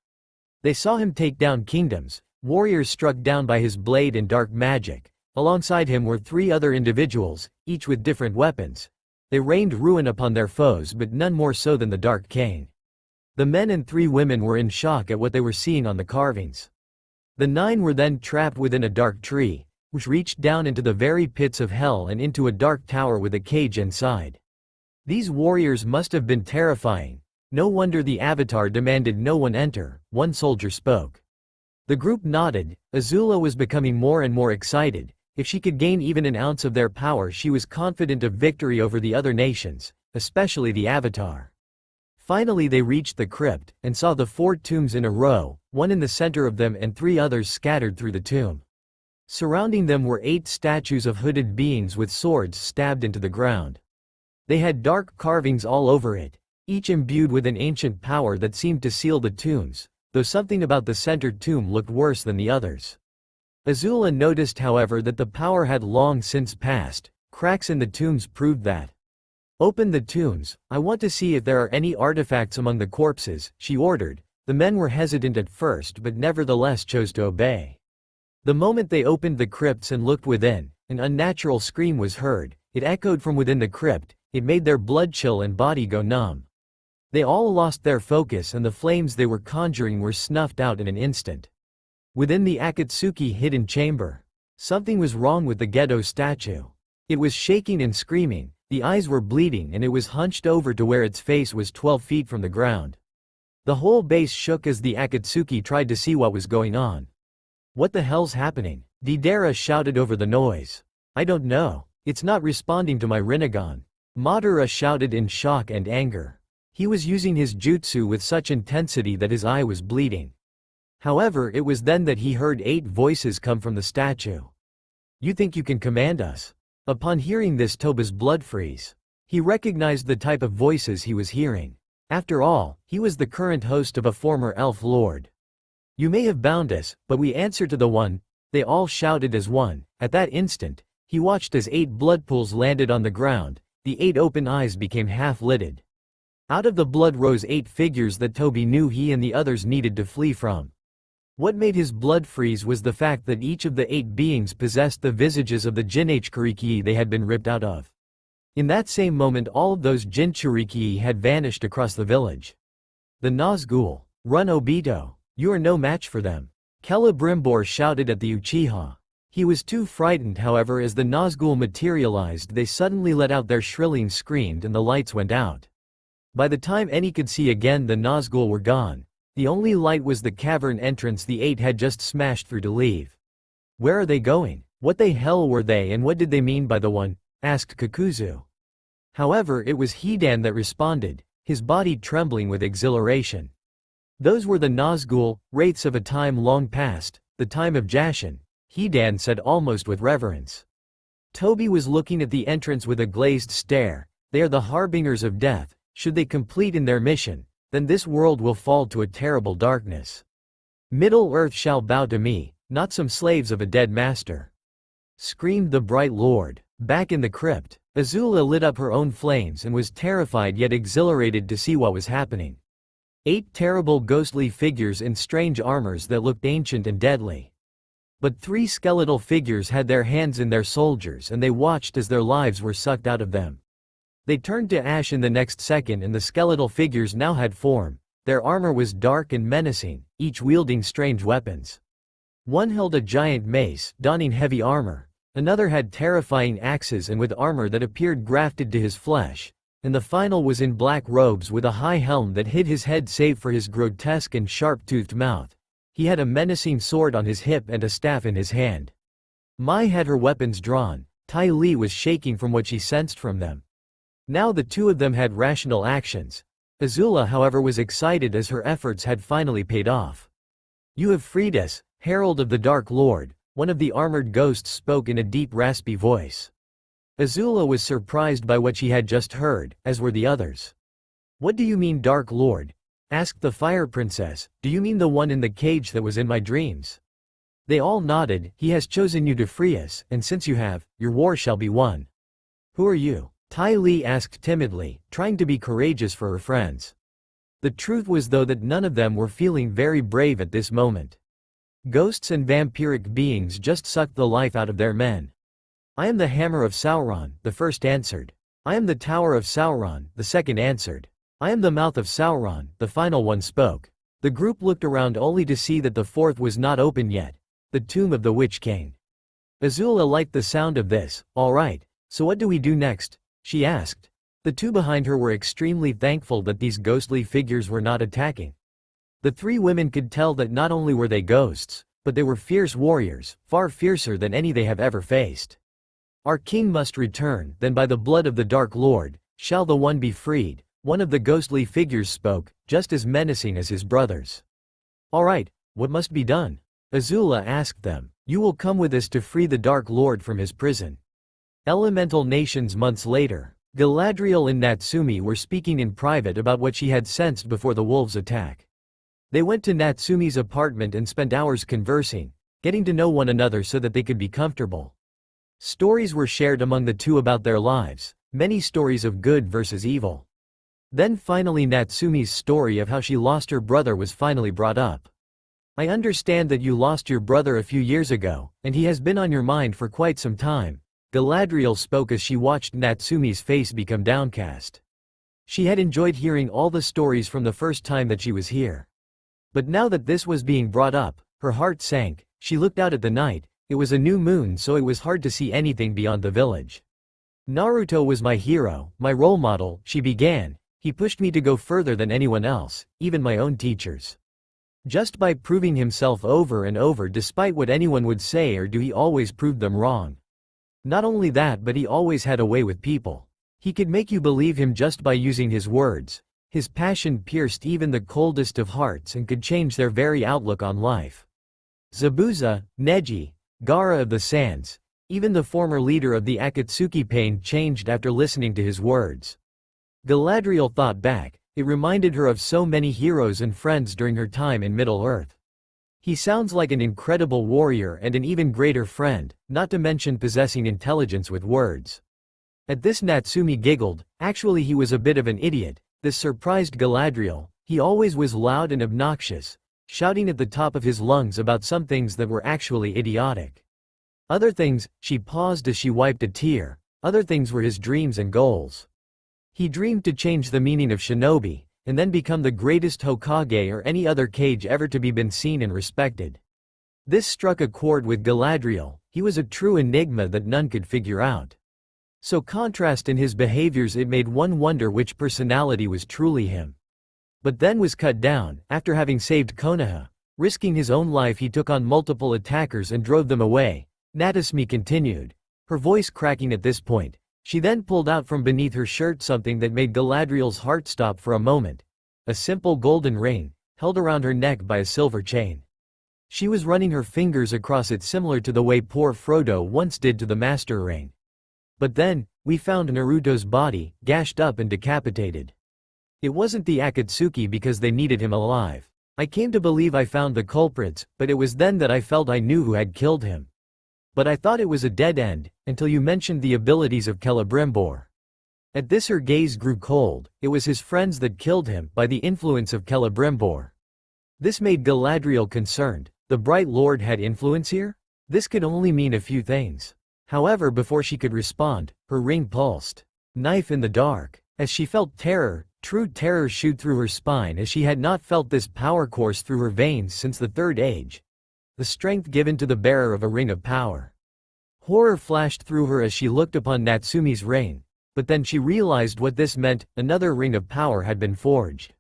They saw him take down kingdoms, warriors struck down by his blade and dark magic. Alongside him were 3 other individuals, each with different weapons. They rained ruin upon their foes, but none more so than the Dark King. The men and 3 women were in shock at what they were seeing on the carvings. The 9 were then trapped within a dark tree, which reached down into the very pits of hell and into a dark tower with a cage inside. These warriors must have been terrifying. No wonder the Avatar demanded no one enter. One soldier spoke. The group nodded. Azula was becoming more and more excited. If she could gain even an ounce of their power, she was confident of victory over the other nations, especially the Avatar. Finally they reached the crypt, and saw the 4 tombs in a row, one in the center of them and 3 others scattered through the tomb. Surrounding them were 8 statues of hooded beings with swords stabbed into the ground. They had dark carvings all over it, each imbued with an ancient power that seemed to seal the tombs, though something about the center tomb looked worse than the others. Azula noticed, however, that the power had long since passed. Cracks in the tombs proved that. "Open the tombs, I want to see if there are any artifacts among the corpses," she ordered. The men were hesitant at first but nevertheless chose to obey. The moment they opened the crypts and looked within, an unnatural scream was heard. It echoed from within the crypt. It made their blood chill and body go numb. They all lost their focus and the flames they were conjuring were snuffed out in an instant. Within the Akatsuki hidden chamber, something was wrong with the Gedo statue. It was shaking and screaming, the eyes were bleeding and it was hunched over to where its face was 12 feet from the ground. The whole base shook as the Akatsuki tried to see what was going on. "What the hell's happening?" Deidara shouted over the noise. "I don't know. It's not responding to my Rinnegan." Madara shouted in shock and anger. He was using his jutsu with such intensity that his eye was bleeding. However, it was then that he heard 8 voices come from the statue. "You think you can command us?" Upon hearing this, Toba's blood froze. He recognized the type of voices he was hearing. After all, he was the current host of a former elf lord. "You may have bound us, but we answer to the One," they all shouted as one. At that instant, he watched as 8 blood pools landed on the ground. The 8 open eyes became half-lidded. Out of the blood rose 8 figures that Toby knew he and the others needed to flee from. What made his blood freeze was the fact that each of the 8 beings possessed the visages of the Jinchuriki they had been ripped out of. In that same moment all of those Jinchuriki had vanished across the village. "The Nazgul, run Obito, you are no match for them," Celebrimbor shouted at the Uchiha. He was too frightened. However, as the Nazgul materialized, they suddenly let out their shrilling screamed and the lights went out. By the time any could see again, the Nazgul were gone. The only light was the cavern entrance the 8 had just smashed through to leave. "Where are they going? What the hell were they and what did they mean by the One?" asked Kakuzu. However, it was Hidan that responded, his body trembling with exhilaration. "Those were the Nazgul, wraiths of a time long past, the time of Jashin," Hidan said almost with reverence. Toby was looking at the entrance with a glazed stare. "They are the harbingers of death. Should they complete in their mission, then this world will fall to a terrible darkness. Middle-earth shall bow to me, not some slaves of a dead master," screamed the Bright Lord. Back in the crypt, Azula lit up her own flames and was terrified yet exhilarated to see what was happening. 8 terrible ghostly figures in strange armors that looked ancient and deadly. But 3 skeletal figures had their hands in their soldiers and they watched as their lives were sucked out of them. They turned to ash in the next second and the skeletal figures now had form. Their armor was dark and menacing, each wielding strange weapons. One held a giant mace, donning heavy armor. Another had terrifying axes and with armor that appeared grafted to his flesh, and the final was in black robes with a high helm that hid his head save for his grotesque and sharp-toothed mouth. He had a menacing sword on his hip and a staff in his hand. Mai had her weapons drawn. Tai Li was shaking from what she sensed from them. Now the two of them had rational actions. Azula, however, was excited as her efforts had finally paid off. "You have freed us, Herald of the Dark Lord," one of the armored ghosts spoke in a deep raspy voice. Azula was surprised by what she had just heard, as were the others. "What do you mean, Dark Lord?" asked the Fire Princess. "Do you mean the one in the cage that was in my dreams?" They all nodded. "He has chosen you to free us, and since you have, your war shall be won." "Who are you?" Tai Li asked timidly, trying to be courageous for her friends. The truth was though that none of them were feeling very brave at this moment. Ghosts and vampiric beings just sucked the life out of their men. "I am the Hammer of Sauron," the first answered. "I am the Tower of Sauron," the second answered. "I am the Mouth of Sauron," the final one spoke. The group looked around only to see that the fourth was not open yet. The tomb of the Witch King. Azula liked the sound of this. "All right, so what do we do next?" she asked. The two behind her were extremely thankful that these ghostly figures were not attacking. The three women could tell that not only were they ghosts, but they were fierce warriors, far fiercer than any they have ever faced. "Our king must return, then by the blood of the Dark Lord, shall the one be freed," one of the ghostly figures spoke, just as menacing as his brothers. "All right, what must be done?" Azula asked them. "You will come with us to free the Dark Lord from his prison." Elemental nations months later, Galadriel and Natsumi were speaking in private about what she had sensed before the wolves' attack. They went to Natsumi's apartment and spent hours conversing, getting to know one another so that they could be comfortable. Stories were shared among the two about their lives, many stories of good versus evil. Then finally Natsumi's story of how she lost her brother was finally brought up. "I understand that you lost your brother a few years ago, and he has been on your mind for quite some time," Galadriel spoke as she watched Natsumi's face become downcast. She had enjoyed hearing all the stories from the first time that she was here. But now that this was being brought up, her heart sank. She looked out at the night. It was a new moon, so it was hard to see anything beyond the village. "Naruto was my hero, my role model," she began. "He pushed me to go further than anyone else, even my own teachers. Just by proving himself over and over despite what anyone would say or do, he always proved them wrong. Not only that, but he always had a way with people. He could make you believe him just by using his words. His passion pierced even the coldest of hearts and could change their very outlook on life. Zabuza, Neji, Gaara of the Sands, even the former leader of the Akatsuki pain changed after listening to his words." Galadriel thought back. It reminded her of so many heroes and friends during her time in Middle-earth. "He sounds like an incredible warrior and an even greater friend, not to mention possessing intelligence with words." At this Natsumi giggled. Actually, he was a bit of an idiot. This surprised Galadriel. He always was loud and obnoxious, shouting at the top of his lungs about some things that were actually idiotic. Other things, she paused as she wiped a tear, other things were his dreams and goals. He dreamed to change the meaning of shinobi, and then become the greatest Hokage or any other Kage ever to be been seen and respected. This struck a chord with Galadriel. He was a true enigma that none could figure out. So contrast in his behaviors, it made one wonder which personality was truly him. But then was cut down. After having saved Konoha, risking his own life, he took on multiple attackers and drove them away. Natsumi continued, her voice cracking at this point. She then pulled out from beneath her shirt something that made Galadriel's heart stop for a moment. A simple golden ring, held around her neck by a silver chain. She was running her fingers across it similar to the way poor Frodo once did to the Master Ring. "But then, we found Naruto's body, gashed up and decapitated. It wasn't the Akatsuki because they needed him alive. I came to believe I found the culprits, but it was then that I felt I knew who had killed him. But I thought it was a dead end, until you mentioned the abilities of Celebrimbor." At this her gaze grew cold. It was his friends that killed him, by the influence of Celebrimbor. This made Galadriel concerned. The Bright Lord had influence here? This could only mean a few things. However, before she could respond, her ring pulsed. Knife in the dark. As she felt terror, true terror shoot through her spine, as she had not felt this power course through her veins since the Third Age. The strength given to the bearer of a ring of power. Horror flashed through her as she looked upon Natsumi's reign, but then she realized what this meant: another ring of power had been forged.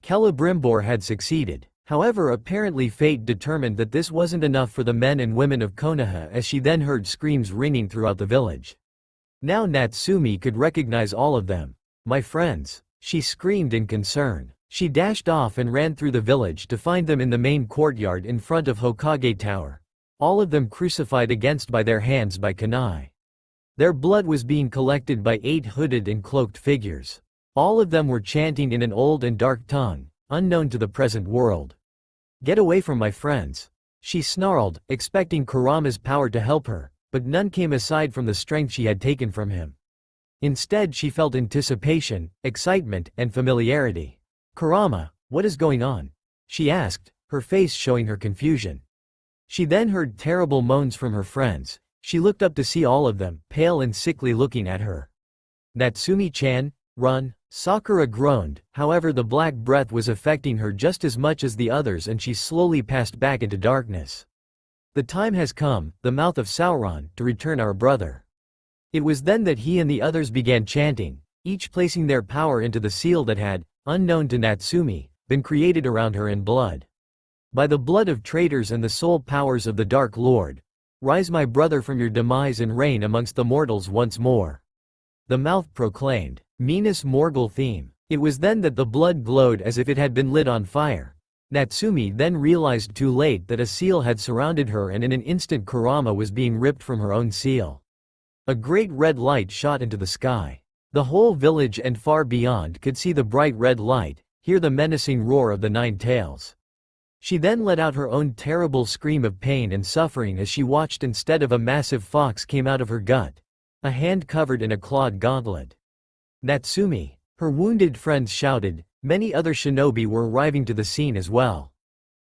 Celebrimbor had succeeded. However, apparently fate determined that this wasn't enough for the men and women of Konoha, as she then heard screams ringing throughout the village. Now Natsumi could recognize all of them. "My friends!" she screamed in concern. She dashed off and ran through the village to find them in the main courtyard in front of Hokage Tower. All of them crucified against by their hands by kunai. Their blood was being collected by 8 hooded and cloaked figures. All of them were chanting in an old and dark tongue, unknown to the present world. "Get away from my friends!" she snarled, expecting Kurama's power to help her, but none came aside from the strength she had taken from him. Instead, she felt anticipation, excitement, and familiarity. "Kurama, what is going on?" she asked, her face showing her confusion. She then heard terrible moans from her friends. She looked up to see all of them, pale and sickly, looking at her. "Natsumi-chan, run!" Sakura groaned. However, the black breath was affecting her just as much as the others, and she slowly passed back into darkness. "The time has come, the mouth of Sauron, to return our brother." It was then that he and the others began chanting, each placing their power into the seal that had, unknown to Natsumi, been created around her in blood. "By the blood of traitors and the soul powers of the Dark Lord, rise my brother from your demise and reign amongst the mortals once more," the mouth proclaimed. Minas Morgul theme. It was then that the blood glowed as if it had been lit on fire. Natsumi then realized too late that a seal had surrounded her, and in an instant Kurama was being ripped from her own seal. A great red light shot into the sky. The whole village and far beyond could see the bright red light, hear the menacing roar of the 9 tails. She then let out her own terrible scream of pain and suffering as she watched instead of a massive fox came out of her gut, a hand covered in a clawed gauntlet. "Natsumi!" her wounded friends shouted. Many other shinobi were arriving to the scene as well.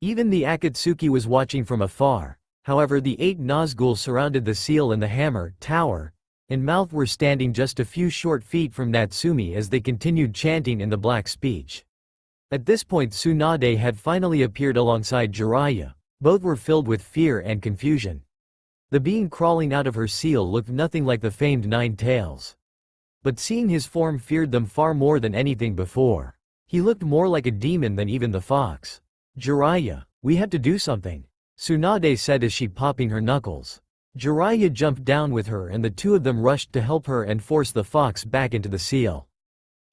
Even the Akatsuki was watching from afar. However, the 8 Nazgul surrounded the seal, and the hammer, tower, and mouth were standing just a few short feet from Natsumi as they continued chanting in the black speech. At this point, Tsunade had finally appeared alongside Jiraiya. Both were filled with fear and confusion. The being crawling out of her seal looked nothing like the famed 9 tails. But seeing his form feared them far more than anything before. He looked more like a demon than even the fox. "Jiraiya, we have to do something," Tsunade said as she popping her knuckles. Jiraiya jumped down with her, and the two of them rushed to help her and force the fox back into the seal.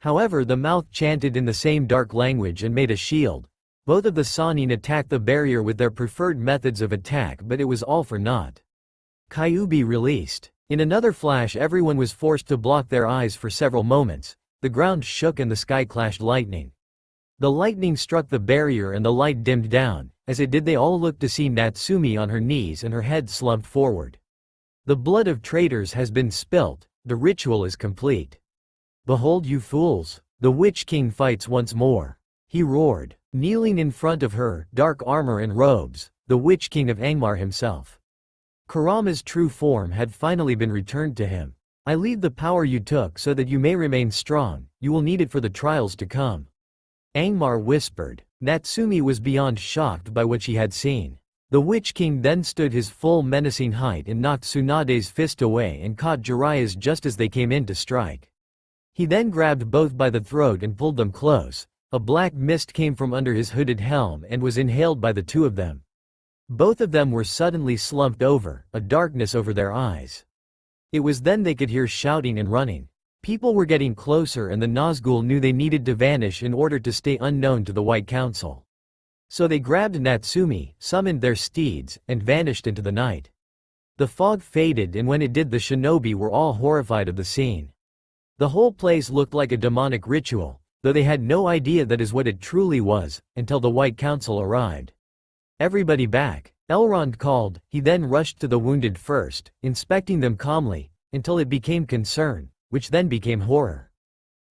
However, the mouth chanted in the same dark language and made a shield. Both of the Sannin attacked the barrier with their preferred methods of attack, but it was all for naught. Kyuubi released. In another flash, everyone was forced to block their eyes for several moments. The ground shook and the sky clashed lightning. The lightning struck the barrier and the light dimmed down. As it did, they all looked to see Natsumi on her knees and her head slumped forward. "The blood of traitors has been spilt. The ritual is complete. Behold, you fools, the Witch King fights once more," he roared. Kneeling in front of her, dark armor and robes, the Witch King of Angmar himself. Kurama's true form had finally been returned to him. "I leave the power you took so that you may remain strong. You will need it for the trials to come," Angmar whispered. Natsumi was beyond shocked by what she had seen. The Witch King then stood his full menacing height and knocked Tsunade's fist away and caught Jiraiya's just as they came in to strike. He then grabbed both by the throat and pulled them close. A black mist came from under his hooded helm and was inhaled by the two of them. Both of them were suddenly slumped over, a darkness over their eyes. It was then they could hear shouting and running. People were getting closer, and the Nazgul knew they needed to vanish in order to stay unknown to the White Council. So they grabbed Natsumi, summoned their steeds, and vanished into the night. The fog faded, and when it did, the shinobi were all horrified of the scene. The whole place looked like a demonic ritual, though they had no idea that is what it truly was, until the White Council arrived. "Everybody back," Elrond called. He then rushed to the wounded first, inspecting them calmly, until it became concern, which then became horror.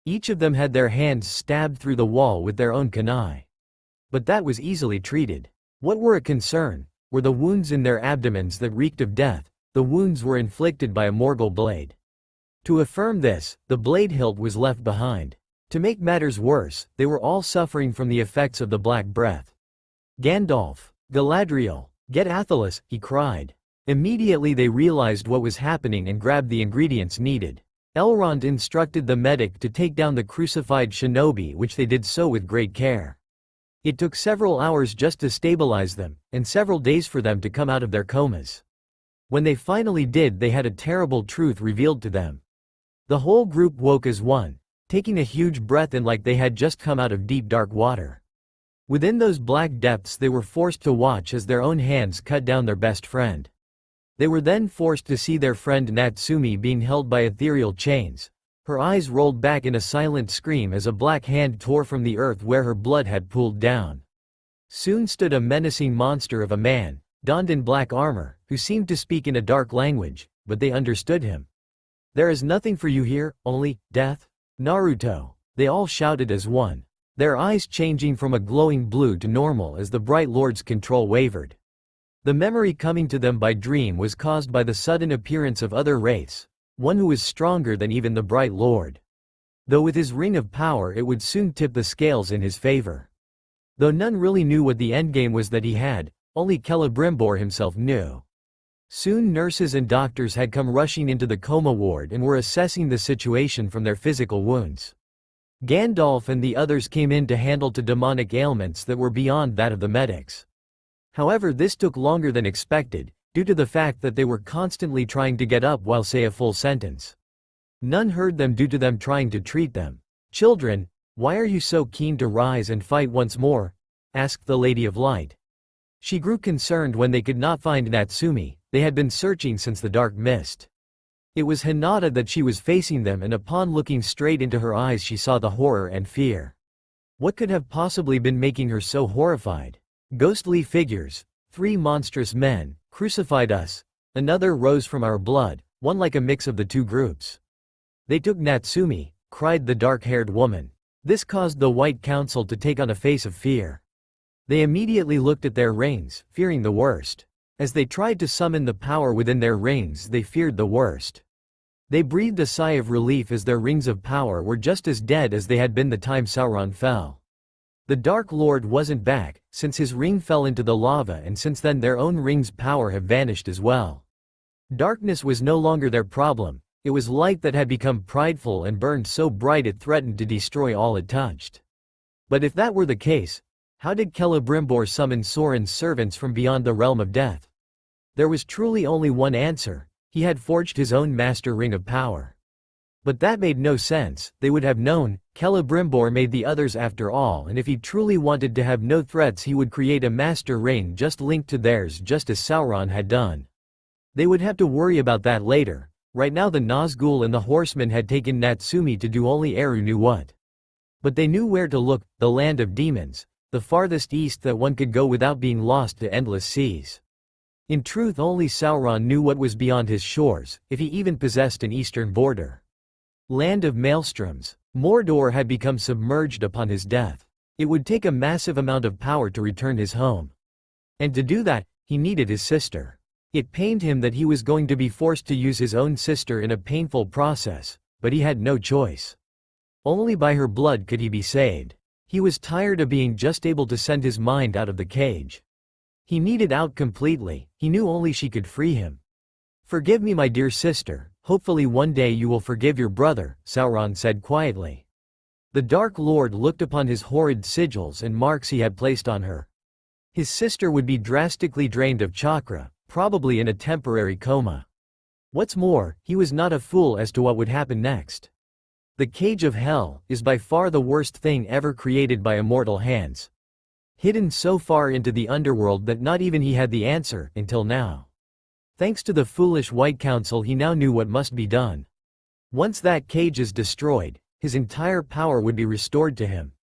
Each of them had their hands stabbed through the wall with their own kunai. But that was easily treated. What were a concern were the wounds in their abdomens that reeked of death. The wounds were inflicted by a Morgul blade. To affirm this, the blade hilt was left behind. To make matters worse, they were all suffering from the effects of the Black Breath. "Gandalf! Galadriel! Get Athelas!" he cried. Immediately they realized what was happening and grabbed the ingredients needed. Elrond instructed the medic to take down the crucified shinobi, which they did so with great care. It took several hours just to stabilize them, and several days for them to come out of their comas. When they finally did, they had a terrible truth revealed to them. The whole group woke as one, taking a huge breath in like they had just come out of deep dark water. Within those black depths they were forced to watch as their own hands cut down their best friend. They were then forced to see their friend Natsumi being held by ethereal chains. Her eyes rolled back in a silent scream as a black hand tore from the earth where her blood had pooled down. Soon stood a menacing monster of a man, donned in black armor, who seemed to speak in a dark language, but they understood him. "There is nothing for you here, only death." "Naruto!" they all shouted as one, their eyes changing from a glowing blue to normal as the Bright Lord's control wavered. The memory coming to them by dream was caused by the sudden appearance of other wraiths, one who was stronger than even the Bright Lord. Though with his ring of power it would soon tip the scales in his favor. Though none really knew what the endgame was that he had, only Celebrimbor himself knew. Soon nurses and doctors had come rushing into the coma ward and were assessing the situation from their physical wounds. Gandalf and the others came in to handle demonic ailments that were beyond that of the medics. However, this took longer than expected, due to the fact that they were constantly trying to get up while say a full sentence. None heard them due to them trying to treat them. "Children, why are you so keen to rise and fight once more?" asked the Lady of Light. She grew concerned when they could not find Natsumi. They had been searching since the dark mist. It was Hinata that she was facing them, and upon looking straight into her eyes she saw the horror and fear. What could have possibly been making her so horrified? "Ghostly figures, 3 monstrous men, crucified us. Another rose from our blood, one like a mix of the two groups. They took Natsumi," cried the dark-haired woman. This caused the White Council to take on a face of fear. They immediately looked at their rings, fearing the worst. As they tried to summon the power within their rings, they feared the worst. They breathed a sigh of relief as their rings of power were just as dead as they had been the time Sauron fell. The Dark Lord wasn't back, since his ring fell into the lava, and since then their own ring's power have vanished as well. Darkness was no longer their problem, it was light that had become prideful and burned so bright it threatened to destroy all it touched. But if that were the case, how did Celebrimbor summon Sauron's servants from beyond the realm of death? There was truly only one answer: he had forged his own master ring of power. But that made no sense. They would have known, Celebrimbor made the others after all, and if he truly wanted to have no threats he would create a master ring just linked to theirs, just as Sauron had done. They would have to worry about that later. Right now the Nazgul and the horsemen had taken Natsumi to do only Eru knew what. But they knew where to look: the land of demons, the farthest east that one could go without being lost to endless seas. In truth, only Sauron knew what was beyond his shores, if he even possessed an eastern border. Land of maelstroms. Mordor had become submerged upon his death. It would take a massive amount of power to return his home. And to do that, he needed his sister. It pained him that he was going to be forced to use his own sister in a painful process, but he had no choice. Only by her blood could he be saved. He was tired of being just able to send his mind out of the cage. He needed out completely. He knew only she could free him. "Forgive me, my dear sister. Hopefully one day you will forgive your brother," Sauron said quietly. The Dark Lord looked upon his horrid sigils and marks he had placed on her. His sister would be drastically drained of chakra, probably in a temporary coma. What's more, he was not a fool as to what would happen next. The Cage of Hell is by far the worst thing ever created by immortal hands. Hidden so far into the underworld that not even he had the answer, until now. Thanks to the foolish White Council he now knew what must be done. Once that cage is destroyed, his entire power would be restored to him.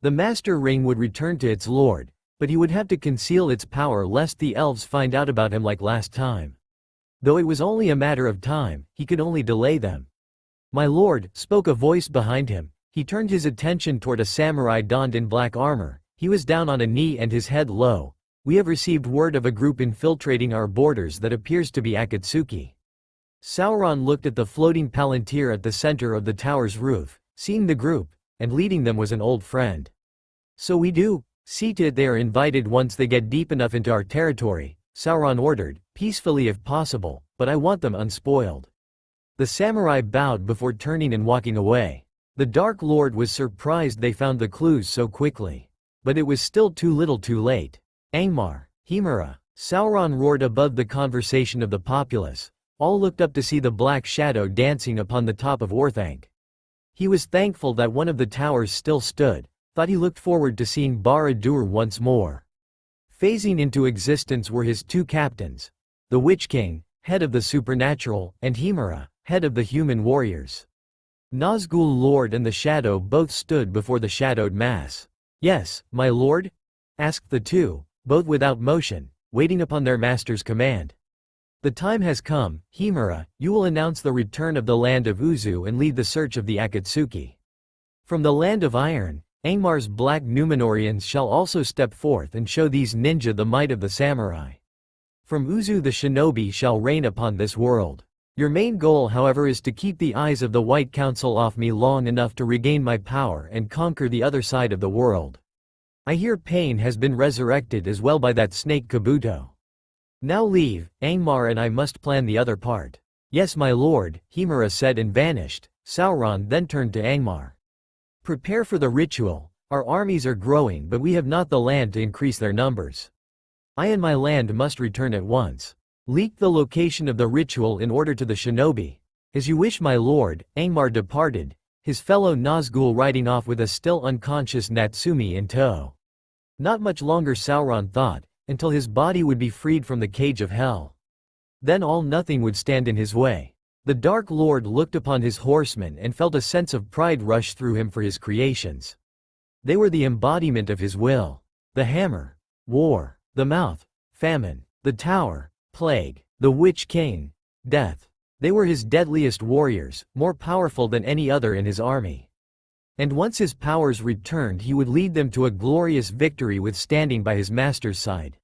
The Master Ring would return to its lord, but he would have to conceal its power lest the elves find out about him like last time. Though it was only a matter of time, he could only delay them. "My lord," spoke a voice behind him. He turned his attention toward a samurai donned in black armor. He was down on a knee and his head low. "We have received word of a group infiltrating our borders that appears to be Akatsuki." Sauron looked at the floating palantir at the center of the tower's roof, seeing the group, and leading them was an old friend. "So we do. See to it they are invited once they get deep enough into our territory. Sauron ordered, peacefully if possible, but I want them unspoiled. The samurai bowed before turning and walking away. The Dark Lord was surprised they found the clues so quickly. But it was still too little too late. Angmar, Hemera, Sauron roared above the conversation of the populace. All looked up to see the black shadow dancing upon the top of Orthanc. He was thankful that one of the towers still stood, thought he looked forward to seeing Barad-dûr once more. Phasing into existence were his two captains, the Witch King, head of the supernatural, and Hemera, head of the human warriors. Nazgul Lord and the Shadow both stood before the shadowed mass. "Yes, my lord?" asked the two, both without motion, waiting upon their master's command. "The time has come, Hemera, you will announce the return of the land of Uzu and lead the search of the Akatsuki. From the land of Iron, Angmar's black Númenóreans shall also step forth and show these ninja the might of the samurai. From Uzu the shinobi shall reign upon this world. Your main goal however is to keep the eyes of the White Council off me long enough to regain my power and conquer the other side of the world. I hear Pain has been resurrected as well by that snake Kabuto. Now leave, Angmar and I must plan the other part." "Yes my lord," Hemera said and vanished. Sauron then turned to Angmar. "Prepare for the ritual. Our armies are growing but we have not the land to increase their numbers. I and my land must return at once. Leak the location of the ritual in order to the shinobi." "As you wish my lord." Angmar departed, his fellow Nazgul riding off with a still unconscious Natsumi in tow. Not much longer Sauron thought, until his body would be freed from the cage of hell. Then nothing would stand in his way. The Dark Lord looked upon his horsemen and felt a sense of pride rush through him for his creations. They were the embodiment of his will. The hammer, war; the mouth, famine; the tower, plague; the Witch King, death. They were his deadliest warriors, more powerful than any other in his army. And once his powers returned he would lead them to a glorious victory with standing by his master's side.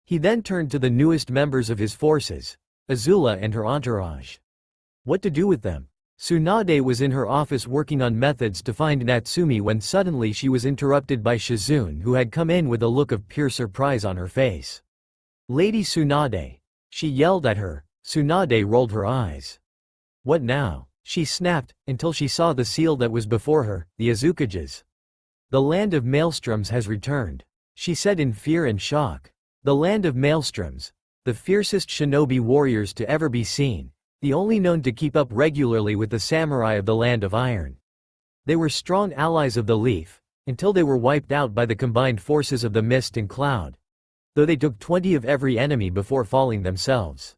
He then turned to the newest members of his forces, Azula and her entourage. What to do with them? Tsunade was in her office working on methods to find Natsumi when suddenly she was interrupted by Shizune who had come in with a look of pure surprise on her face. "Lady Tsunade!" She yelled at her. Tsunade rolled her eyes. "What now?" she snapped, until she saw the seal that was before her, the Azukages. "The land of Maelstroms has returned," she said in fear and shock. The land of Maelstroms, the fiercest shinobi warriors to ever be seen, the only known to keep up regularly with the samurai of the land of Iron. They were strong allies of the Leaf, until they were wiped out by the combined forces of the Mist and Cloud, though they took 20 of every enemy before falling themselves.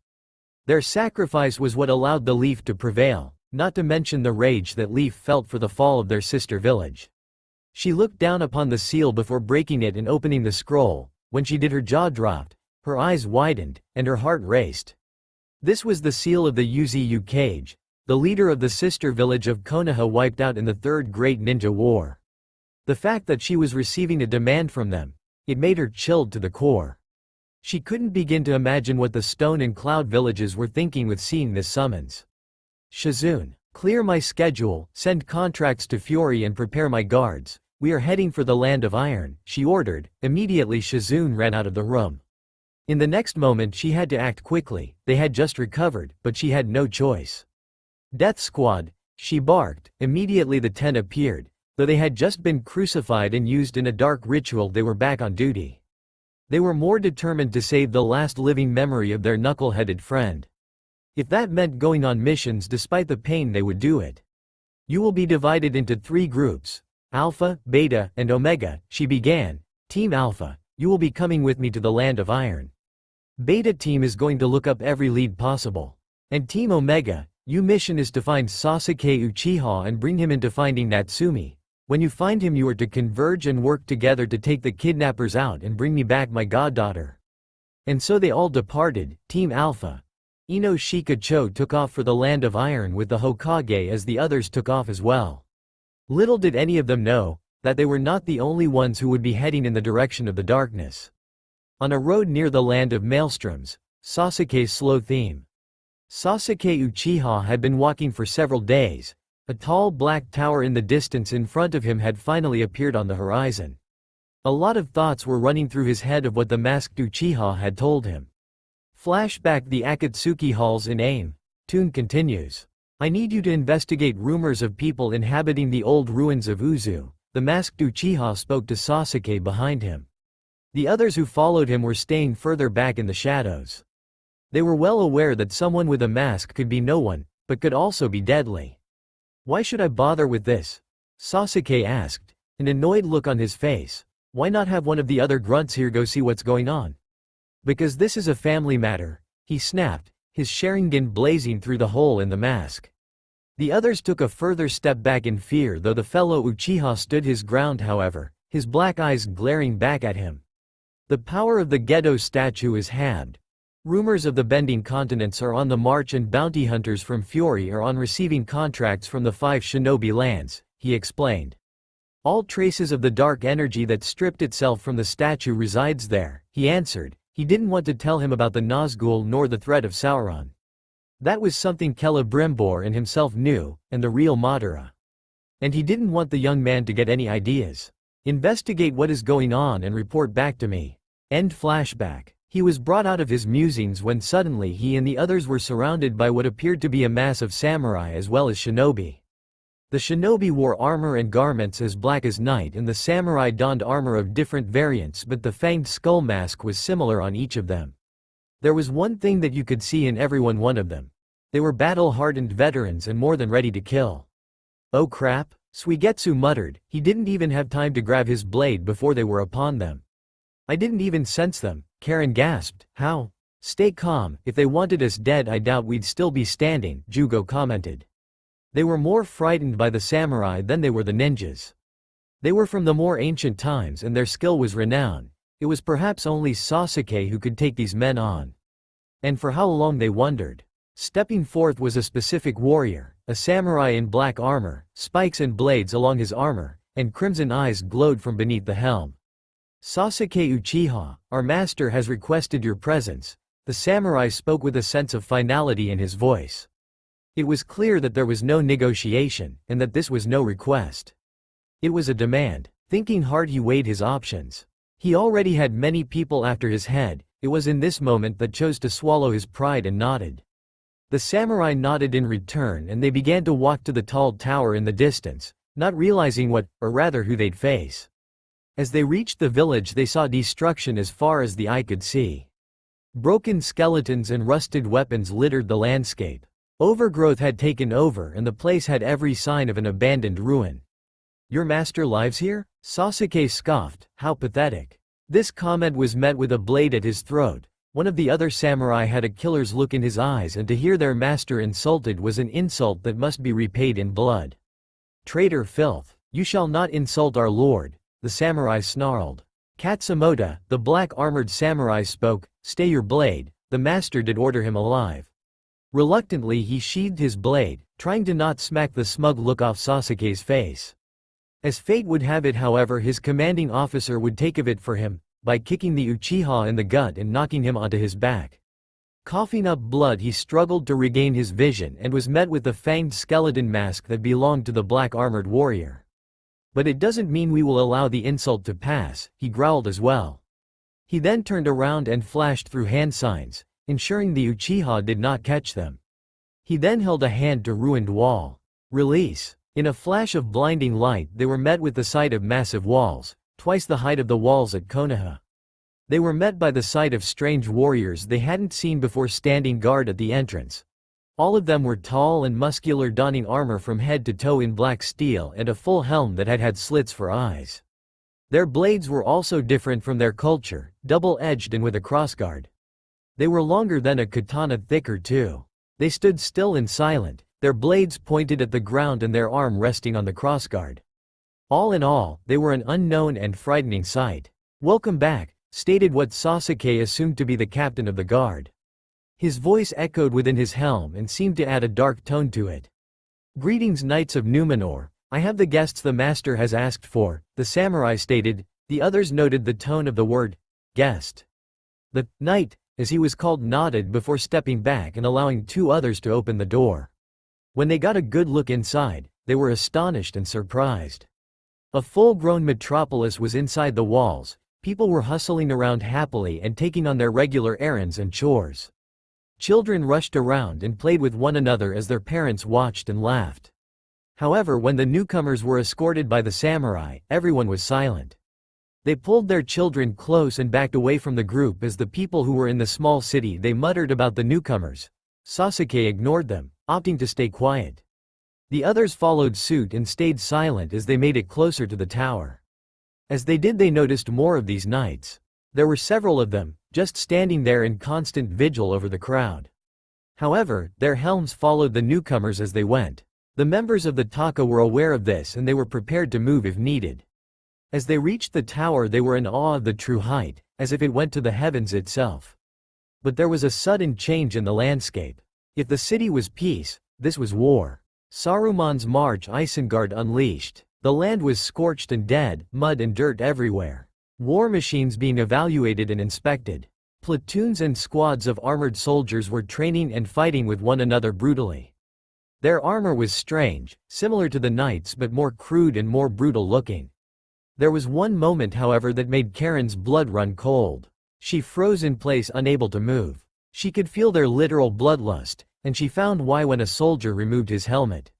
Their sacrifice was what allowed the Leaf to prevail, not to mention the rage that Leaf felt for the fall of their sister village. She looked down upon the seal before breaking it and opening the scroll. When she did her jaw dropped, her eyes widened, and her heart raced. This was the seal of the Uzu Cage, the leader of the sister village of Konoha wiped out in the Third Great Ninja War. The fact that she was receiving a demand from them, it made her chilled to the core. She couldn't begin to imagine what the Stone and Cloud villages were thinking with seeing this summons. "Shizune, clear my schedule, send contracts to Fury and prepare my guards. We are heading for the land of Iron," she ordered. Immediately Shizune ran out of the room. In the next moment she had to act quickly. They had just recovered, but she had no choice. "Death Squad," she barked. Immediately the 10 appeared. Though they had just been crucified and used in a dark ritual, they were back on duty. They were more determined to save the last living memory of their knuckle-headed friend. If that meant going on missions despite the pain, they would do it. "You will be divided into 3 groups. Alpha, Beta, and Omega," she began. "Team Alpha, you will be coming with me to the land of Iron. Beta team is going to look up every lead possible. And Team Omega, your mission is to find Sasuke Uchiha and bring him into finding Natsumi. When you find him you are to converge and work together to take the kidnappers out and bring me back my goddaughter." And so they all departed. Team Alpha. Ino Shikacho took off for the land of Iron with the Hokage as the others took off as well. Little did any of them know that they were not the only ones who would be heading in the direction of the darkness. On a road near the land of Maelstroms, Sasuke's slow theme. Sasuke Uchiha had been walking for several days. A tall black tower in the distance in front of him had finally appeared on the horizon. A lot of thoughts were running through his head of what the masked Uchiha had told him. Flashback: the Akatsuki halls in AIM. Tune continues. I need you to investigate rumors of people inhabiting the old ruins of Uzu. The masked Uchiha spoke to Sasuke behind him. The others who followed him were staying further back in the shadows. They were well aware that someone with a mask could be no one, but could also be deadly. Why should I bother with this? Sasuke asked, an annoyed look on his face. Why not have one of the other grunts here go see what's going on? Because this is a family matter, he snapped, his Sharingan blazing through the hole in the mask. The others took a further step back in fear, though the fellow Uchiha stood his ground however, his black eyes glaring back at him. The power of the Gedo statue is halved. Rumors of the bending continents are on the march and bounty hunters from Fury are on receiving contracts from the 5 shinobi lands, he explained. All traces of the dark energy that stripped itself from the statue resides there, he answered. He didn't want to tell him about the Nazgul nor the threat of Sauron. That was something Celebrimbor and himself knew, and the real Madara. And he didn't want the young man to get any ideas. Investigate what is going on and report back to me. End flashback. He was brought out of his musings when suddenly he and the others were surrounded by what appeared to be a mass of samurai as well as shinobi. The shinobi wore armor and garments as black as night and the samurai donned armor of different variants, but the fanged skull mask was similar on each of them. There was one thing that you could see in one of them. They were battle-hardened veterans and more than ready to kill. Oh crap, Suigetsu muttered, he didn't even have time to grab his blade before they were upon them. I didn't even sense them, Karen gasped. How? Stay calm, if they wanted us dead I doubt we'd still be standing, Jugo commented. They were more frightened by the samurai than they were the ninjas. They were from the more ancient times and their skill was renowned. It was perhaps only Sasuke who could take these men on. And for how long they wondered. Stepping forth was a specific warrior, a samurai in black armor, spikes and blades along his armor, and crimson eyes glowed from beneath the helm. Sasuke Uchiha, our master has requested your presence. The samurai spoke with a sense of finality in his voice. It was clear that there was no negotiation, and that this was no request. It was a demand. Thinking hard he weighed his options. He already had many people after his head, it was in this moment that chose to swallow his pride and nodded. The samurai nodded in return and they began to walk to the tall tower in the distance, not realizing what, or rather who they'd face. As they reached the village they saw destruction as far as the eye could see. Broken skeletons and rusted weapons littered the landscape. Overgrowth had taken over and the place had every sign of an abandoned ruin. Your master lives here? Sasuke scoffed, how pathetic. This comment was met with a blade at his throat. One of the other samurai had a killer's look in his eyes and to hear their master insulted was an insult that must be repaid in blood. Traitor filth, you shall not insult our lord, the samurai snarled. Katsumoto, the black-armored samurai spoke, stay your blade, the master did order him alive. Reluctantly he sheathed his blade, trying to not smack the smug look off Sasuke's face. As fate would have it however his commanding officer would take of it for him, by kicking the Uchiha in the gut and knocking him onto his back. Coughing up blood he struggled to regain his vision and was met with the fanged skeleton mask that belonged to the black-armored warrior. But it doesn't mean we will allow the insult to pass, he growled as well. He then turned around and flashed through hand signs, ensuring the Uchiha did not catch them. He then held a hand to ruined wall. Release. In a flash of blinding light they were met with the sight of massive walls, twice the height of the walls at Konoha. They were met by the sight of strange warriors they hadn't seen before standing guard at the entrance. All of them were tall and muscular, donning armor from head to toe in black steel and a full helm that had slits for eyes. Their blades were also different from their culture, double-edged and with a crossguard. They were longer than a katana, thicker too. They stood still and silent, their blades pointed at the ground and their arm resting on the crossguard. All in all, they were an unknown and frightening sight. Welcome back, stated what Sasuke assumed to be the captain of the guard. His voice echoed within his helm and seemed to add a dark tone to it. Greetings Knights of Numenor, I have the guests the master has asked for, the samurai stated. The others noted the tone of the word, guest. The knight, as he was called, nodded before stepping back and allowing two others to open the door. When they got a good look inside, they were astonished and surprised. A full-grown metropolis was inside the walls, people were hustling around happily and taking on their regular errands and chores. Children rushed around and played with one another as their parents watched and laughed. However, when the newcomers were escorted by the samurai, everyone was silent. They pulled their children close and backed away from the group as the people who were in the small city they muttered about the newcomers. Sasuke ignored them, opting to stay quiet. The others followed suit and stayed silent as they made it closer to the tower. As they did, they noticed more of these knights. There were several of them, just standing there in constant vigil over the crowd. However, their helms followed the newcomers as they went. The members of the Taka were aware of this and they were prepared to move if needed. As they reached the tower, they were in awe of the true height, as if it went to the heavens itself. But there was a sudden change in the landscape. If the city was peace, this was war. Saruman's March Isengard unleashed. The land was scorched and dead, mud and dirt everywhere. War machines being evaluated and inspected. Platoons and squads of armored soldiers were training and fighting with one another brutally. Their armor was strange, similar to the knights but more crude and more brutal looking. There was one moment, however, that made Karen's blood run cold. She froze in place, unable to move. She could feel their literal bloodlust, and she found why when a soldier removed his helmet.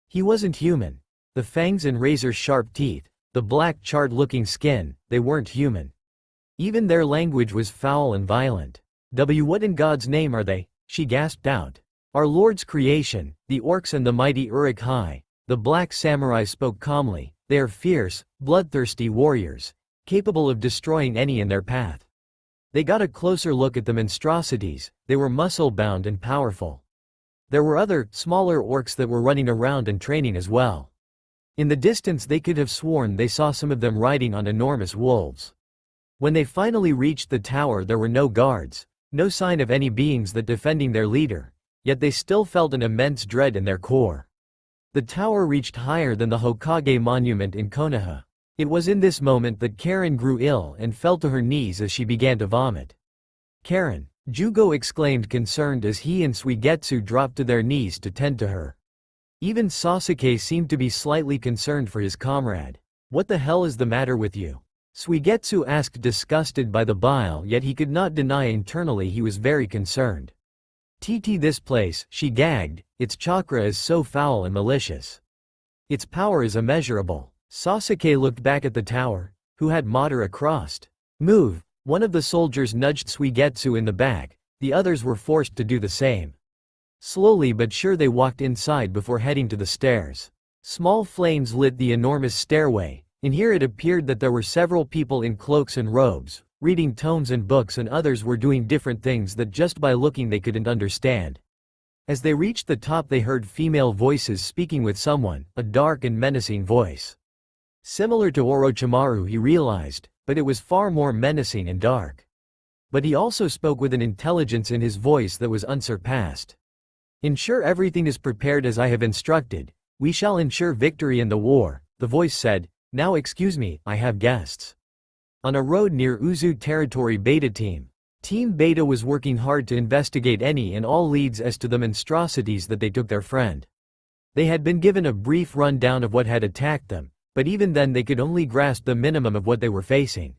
He wasn't human. The fangs and razor-sharp teeth, the black charred-looking skin, they weren't human. Even their language was foul and violent. What in God's name are they? She gasped out. Our Lord's creation, the orcs and the mighty Uruk-hai. The black samurai spoke calmly. They are fierce, bloodthirsty warriors, capable of destroying any in their path. They got a closer look at the monstrosities. They were muscle-bound and powerful. There were other, smaller orcs that were running around and training as well. In the distance they could have sworn they saw some of them riding on enormous wolves. When they finally reached the tower, there were no guards, no sign of any beings that defending their leader, yet they still felt an immense dread in their core. The tower reached higher than the Hokage monument in Konoha. It was in this moment that Karen grew ill and fell to her knees as she began to vomit. Karen, Jugo exclaimed, concerned, as he and Suigetsu dropped to their knees to tend to her. Even Sasuke seemed to be slightly concerned for his comrade. What the hell is the matter with you? Suigetsu asked, disgusted by the bile, yet he could not deny internally he was very concerned. This place, she gagged, its chakra is so foul and malicious. Its power is immeasurable. Sasuke looked back at the tower, who had Madara crossed. Move! One of the soldiers nudged Suigetsu in the back, the others were forced to do the same. Slowly but sure they walked inside before heading to the stairs. Small flames lit the enormous stairway. In here it appeared that there were several people in cloaks and robes, reading tomes and books, and others were doing different things that just by looking they couldn't understand. As they reached the top they heard female voices speaking with someone, a dark and menacing voice. Similar to Orochimaru, he realized, but it was far more menacing and dark. But he also spoke with an intelligence in his voice that was unsurpassed. Ensure everything is prepared as I have instructed. We shall ensure victory in the war, the voice said. Now excuse me, I have guests. On a road near Uzu territory, Beta Team. Team Beta was working hard to investigate any and all leads as to the monstrosities that they took their friend. They had been given a brief rundown of what had attacked them, but even then they could only grasp the minimum of what they were facing.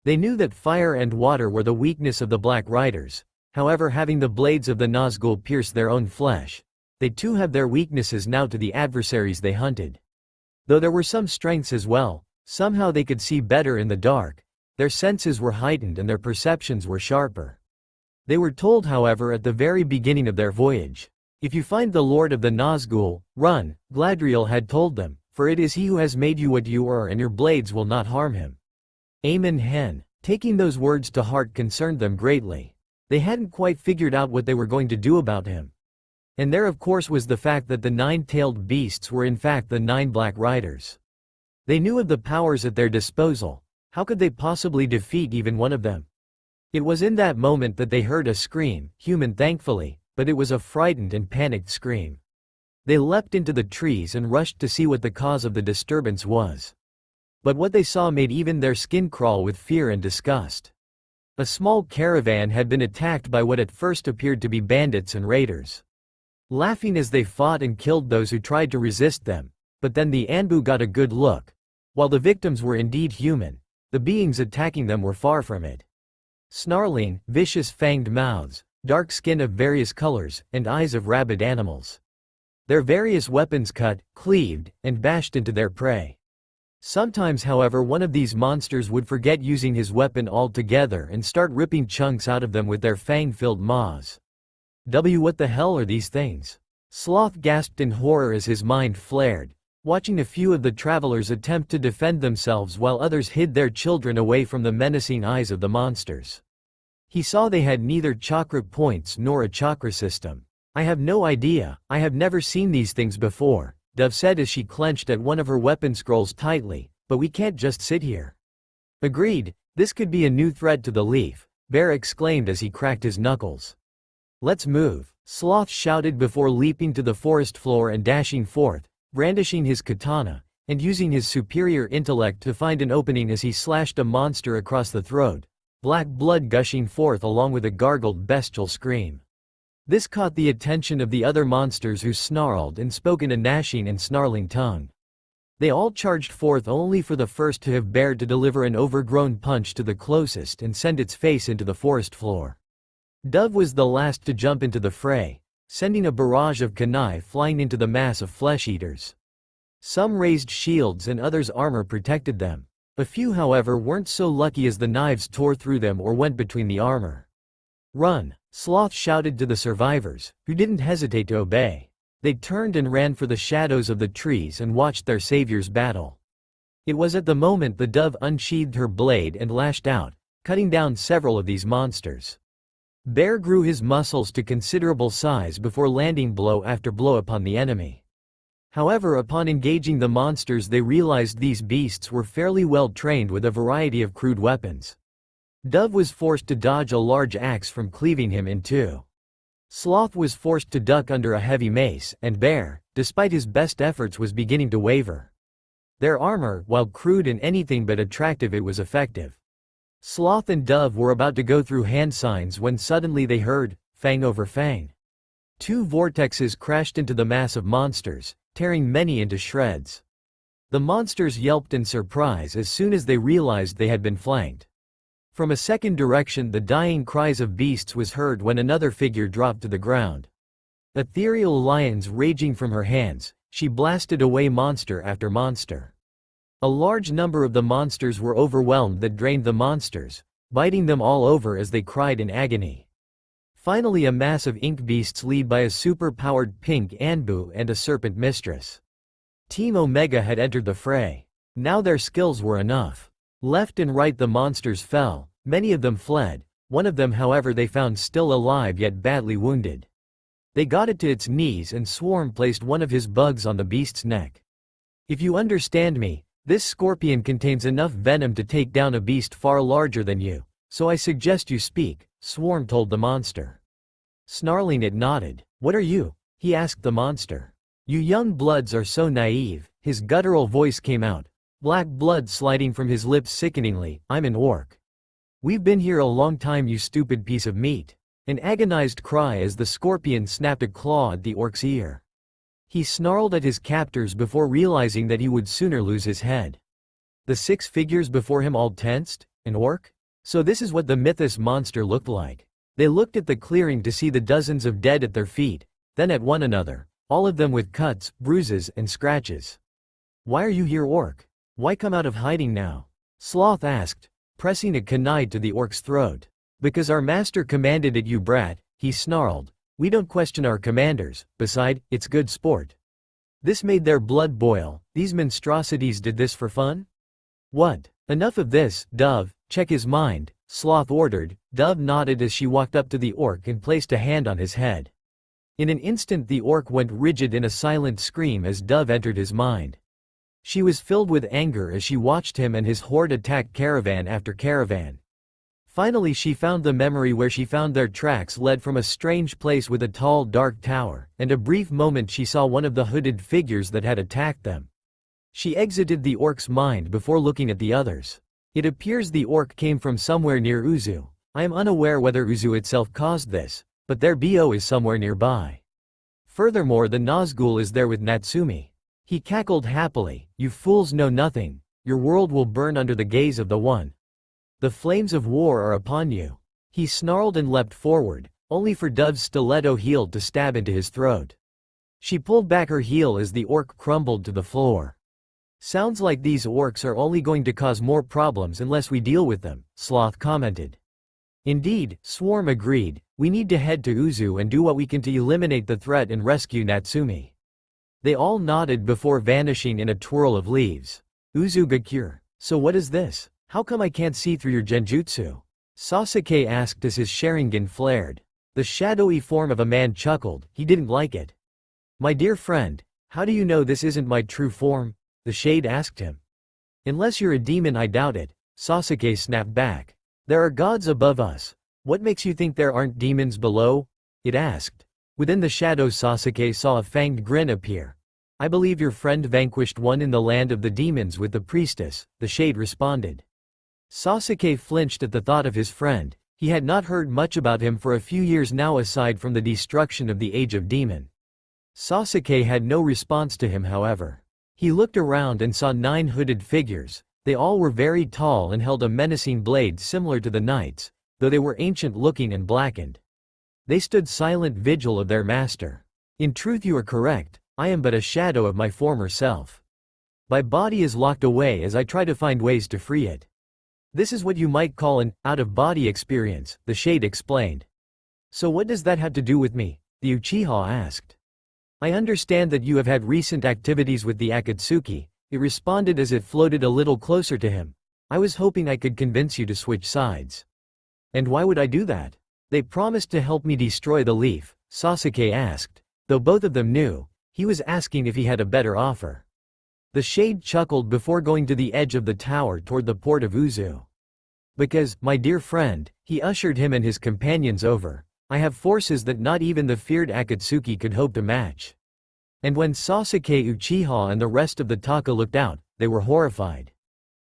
They knew that fire and water were the weakness of the Black Riders. However, having the blades of the Nazgul pierce their own flesh, they too have their weaknesses now to the adversaries they hunted. Though there were some strengths as well, somehow they could see better in the dark, their senses were heightened and their perceptions were sharper. They were told, however, at the very beginning of their voyage, if you find the Lord of the Nazgul, run. Gladriel had told them, for it is he who has made you what you are and your blades will not harm him. Amen Hen, taking those words to heart, concerned them greatly. They hadn't quite figured out what they were going to do about him. And there of course was the fact that the 9-tailed beasts were in fact the 9 Black Riders. They knew of the powers at their disposal. How could they possibly defeat even one of them? It was in that moment that they heard a scream, human thankfully, but it was a frightened and panicked scream. They leapt into the trees and rushed to see what the cause of the disturbance was. But what they saw made even their skin crawl with fear and disgust. A small caravan had been attacked by what at first appeared to be bandits and raiders. Laughing as they fought and killed those who tried to resist them, but then the Anbu got a good look. While the victims were indeed human, the beings attacking them were far from it. Snarling, vicious fanged mouths, dark skin of various colors, and eyes of rabid animals. Their various weapons cut, cleaved, and bashed into their prey. Sometimes, however, one of these monsters would forget using his weapon altogether and start ripping chunks out of them with their fang-filled maws. What the hell are these things? Sloth gasped in horror as his mind flared, watching a few of the travelers attempt to defend themselves while others hid their children away from the menacing eyes of the monsters. He saw they had neither chakra points nor a chakra system. I have no idea, I have never seen these things before, Dove said as she clenched at one of her weapon scrolls tightly, but we can't just sit here. Agreed, this could be a new threat to the leaf, Bear exclaimed as he cracked his knuckles. Let's move, Sloth shouted before leaping to the forest floor and dashing forth, brandishing his katana, and using his superior intellect to find an opening as he slashed a monster across the throat, black blood gushing forth along with a gargled bestial scream. This caught the attention of the other monsters who snarled and spoke in a gnashing and snarling tongue. They all charged forth only for the first to have dared to deliver an overgrown punch to the closest and send its face into the forest floor. Dove was the last to jump into the fray, sending a barrage of kunai flying into the mass of flesh-eaters. Some raised shields and others' armor protected them. A few, however, weren't so lucky as the knives tore through them or went between the armor. Run! Sloth shouted to the survivors, who didn't hesitate to obey. They turned and ran for the shadows of the trees and watched their saviors battle. It was at the moment the Dove unsheathed her blade and lashed out, cutting down several of these monsters. Bear grew his muscles to considerable size before landing blow after blow upon the enemy. However, upon engaging the monsters, they realized these beasts were fairly well trained with a variety of crude weapons. Dove was forced to dodge a large axe from cleaving him in two. Sloth was forced to duck under a heavy mace, and Bear, despite his best efforts, was beginning to waver. Their armor, while crude and anything but attractive, it was effective. Sloth and Dove were about to go through hand signs when suddenly they heard, fang over fang. Two vortexes crashed into the mass of monsters, tearing many into shreds. The monsters yelped in surprise as soon as they realized they had been flanked. From a second direction, the dying cries of beasts was heard when another figure dropped to the ground. Ethereal lions raging from her hands, she blasted away monster after monster. A large number of the monsters were overwhelmed that drained the monsters, biting them all over as they cried in agony. Finally, a mass of ink beasts led by a super-powered pink Anbu and a serpent mistress. Team Omega had entered the fray. Now their skills were enough. Left and right the monsters fell, many of them fled, one of them however they found still alive yet badly wounded. They got it to its knees and Swarm placed one of his bugs on the beast's neck. If you understand me, this scorpion contains enough venom to take down a beast far larger than you, so I suggest you speak, Swarm told the monster. Snarling, it nodded. What are you? He asked the monster. You young bloods are so naive, his guttural voice came out, black blood sliding from his lips sickeningly. I'm an orc. We've been here a long time, you stupid piece of meat. An agonized cry as the scorpion snapped a claw at the orc's ear. He snarled at his captors before realizing that he would sooner lose his head. The six figures before him all tensed. An orc? So this is what the Mythos monster looked like. They looked at the clearing to see the dozens of dead at their feet, then at one another, all of them with cuts, bruises, and scratches. Why are you here, orc? Why come out of hiding now? Sloth asked, pressing a kunai to the orc's throat. Because our master commanded it, you brat, he snarled. We don't question our commanders, beside, it's good sport. This made their blood boil. These monstrosities did this for fun? What? Enough of this, Dove, check his mind, Sloth ordered. Dove nodded as she walked up to the orc and placed a hand on his head. In an instant the orc went rigid in a silent scream as Dove entered his mind. She was filled with anger as she watched him and his horde attack caravan after caravan. Finally she found the memory where she found their tracks led from a strange place with a tall dark tower, and a brief moment she saw one of the hooded figures that had attacked them. She exited the orc's mind before looking at the others. It appears the orc came from somewhere near Uzu. I am unaware whether Uzu itself caused this, but their BO is somewhere nearby. Furthermore, the Nazgul is there with Natsumi. He cackled happily. You fools know nothing. Your world will burn under the gaze of the One. The flames of war are upon you. He snarled and leapt forward, only for Dove's stiletto heel to stab into his throat. She pulled back her heel as the orc crumbled to the floor. Sounds like these orcs are only going to cause more problems unless we deal with them, Sloth commented. Indeed, Swarm agreed, we need to head to Uzu and do what we can to eliminate the threat and rescue Natsumi. They all nodded before vanishing in a twirl of leaves. Uzu Gakure. So what is this? How come I can't see through your genjutsu? Sasuke asked as his Sharingan flared. The shadowy form of a man chuckled, he didn't like it. My dear friend, how do you know this isn't my true form? The shade asked him. Unless you're a demon, I doubt it, Sasuke snapped back. There are gods above us. What makes you think there aren't demons below? It asked. Within the shadows Sasuke saw a fanged grin appear. I believe your friend vanquished one in the land of the demons with the priestess, the shade responded. Sasuke flinched at the thought of his friend. He had not heard much about him for a few years now aside from the destruction of the Age of Demon. Sasuke had no response to him however. He looked around and saw 9 hooded figures. They all were very tall and held a menacing blade similar to the knights, though they were ancient looking and blackened. They stood silent vigil of their master. In truth you are correct, I am but a shadow of my former self. My body is locked away as I try to find ways to free it. This is what you might call an out-of-body experience, the shade explained. So what does that have to do with me? The Uchiha asked. I understand that you have had recent activities with the Akatsuki, it responded as it floated a little closer to him. I was hoping I could convince you to switch sides. And why would I do that? They promised to help me destroy the leaf, Sasuke asked. Though both of them knew, he was asking if he had a better offer. The shade chuckled before going to the edge of the tower toward the port of Uzu. Because, my dear friend, he ushered him and his companions over, I have forces that not even the feared Akatsuki could hope to match. And when Sasuke Uchiha and the rest of the Taka looked out, they were horrified.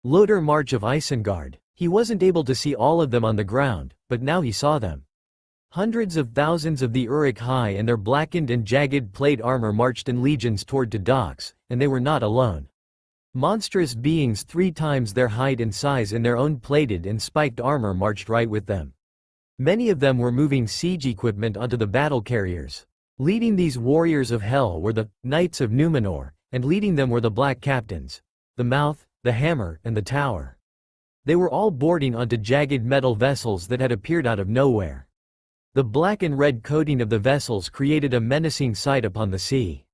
Loader March of Isengard. He wasn't able to see all of them on the ground, but now he saw them. Hundreds of thousands of the Uruk-hai and their blackened and jagged plate armor marched in legions toward the docks, and they were not alone. Monstrous beings 3 times their height and size in their own plated and spiked armor marched right with them. Many of them were moving siege equipment onto the battle carriers. Leading these warriors of hell were the Knights of Numenor, and leading them were the Black Captains, the Mouth, the Hammer, and the Tower. They were all boarding onto jagged metal vessels that had appeared out of nowhere. The black and red coating of the vessels created a menacing sight upon the sea.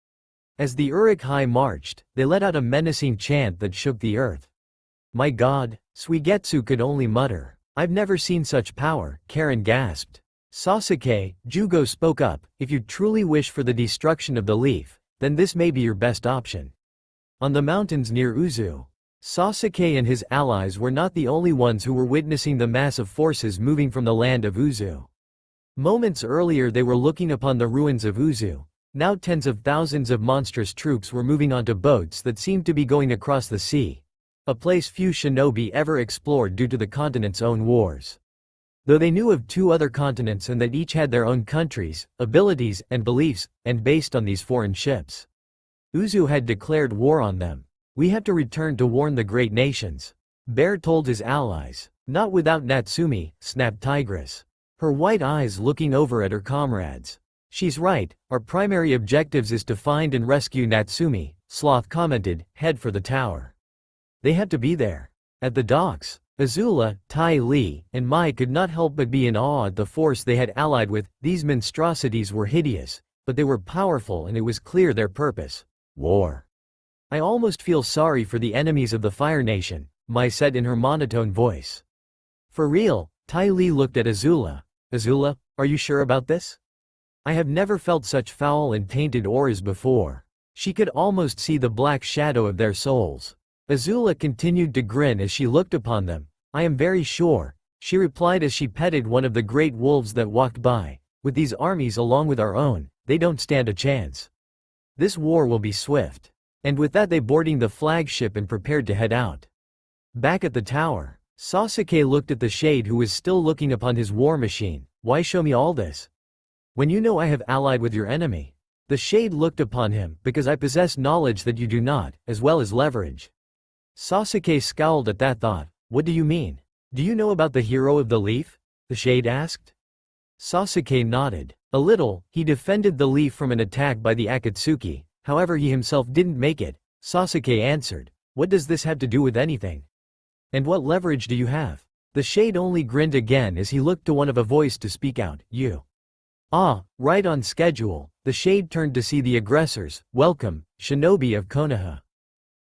As the Uruk-hai marched, they let out a menacing chant that shook the earth. My god, Suigetsu could only mutter. I've never seen such power, Karen gasped. Sasuke, Jugo spoke up, if you truly wish for the destruction of the leaf, then this may be your best option. On the mountains near Uzu, Sasuke and his allies were not the only ones who were witnessing the massive forces moving from the land of Uzu. Moments earlier they were looking upon the ruins of Uzu. Now tens of thousands of monstrous troops were moving onto boats that seemed to be going across the sea, a place few shinobi ever explored due to the continent's own wars. Though they knew of 2 other continents and that each had their own countries, abilities, and beliefs, and based on these foreign ships. Uzu had declared war on them. We have to return to warn the great nations. Bear told his allies. Not without Natsumi, snapped Tigress. Her white eyes looking over at her comrades. She's right, our primary objectives is to find and rescue Natsumi, Sloth commented, head for the tower. They had to be there. At the docks, Azula, Tai Li, and Mai could not help but be in awe at the force they had allied with. These monstrosities were hideous, but they were powerful and it was clear their purpose. War. I almost feel sorry for the enemies of the Fire Nation, Mai said in her monotone voice. For real, Tai Li looked at Azula. Azula, are you sure about this? I have never felt such foul and tainted auras before. She could almost see the black shadow of their souls. Azula continued to grin as she looked upon them. I am very sure, she replied as she petted one of the great wolves that walked by. With these armies along with our own, they don't stand a chance. This war will be swift. And with that they boarding the flagship and prepared to head out. Back at the tower, Sasuke looked at the shade who was still looking upon his war machine. Why show me all this? When you know I have allied with your enemy. The shade looked upon him, because I possess knowledge that you do not, as well as leverage. Sasuke scowled at that thought. What do you mean? Do you know about the hero of the leaf? The shade asked. Sasuke nodded. A little. He defended the leaf from an attack by the Akatsuki, however he himself didn't make it. Sasuke answered. What does this have to do with anything? And what leverage do you have? The shade only grinned again as he looked to one of a voice to speak out. You. Ah, right on schedule. The shade turned to see the aggressors. Welcome, shinobi of Konoha.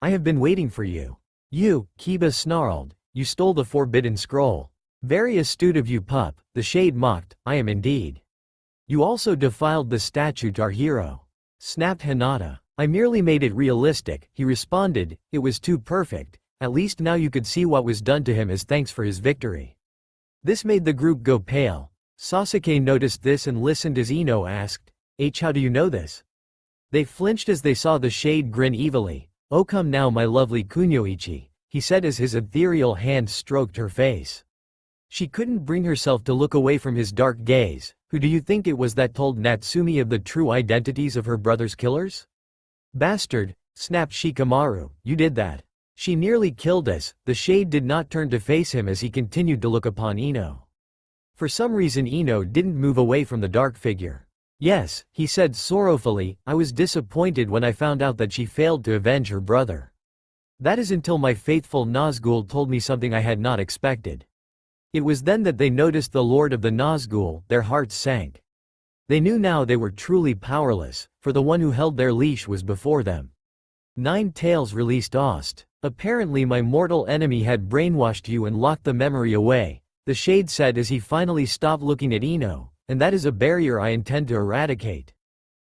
I have been waiting for you. You, Kiba snarled. You stole the forbidden scroll. Very astute of you, pup, the shade mocked. I am indeed. You also defiled the statue to our hero. Snapped Hinata. I merely made it realistic, he responded. It was too perfect. At least now you could see what was done to him as thanks for his victory. This made the group go pale. Sasuke noticed this and listened as Ino asked, how do you know this? They flinched as they saw the shade grin evilly. Oh come now my lovely Kunoichi, he said as his ethereal hand stroked her face. She couldn't bring herself to look away from his dark gaze. Who do you think it was that told Natsumi of the true identities of her brother's killers? Bastard, snapped Shikamaru, you did that. She nearly killed us. The shade did not turn to face him as he continued to look upon Ino. For some reason Ino didn't move away from the dark figure. Yes, he said sorrowfully, I was disappointed when I found out that she failed to avenge her brother. That is until my faithful Nazgul told me something I had not expected. It was then that they noticed the Lord of the Nazgul, their hearts sank. They knew now they were truly powerless, for the one who held their leash was before them. Nine Tails released Ost. Apparently my mortal enemy had brainwashed you and locked the memory away, the shade said as he finally stopped looking at Ino, and that is a barrier I intend to eradicate.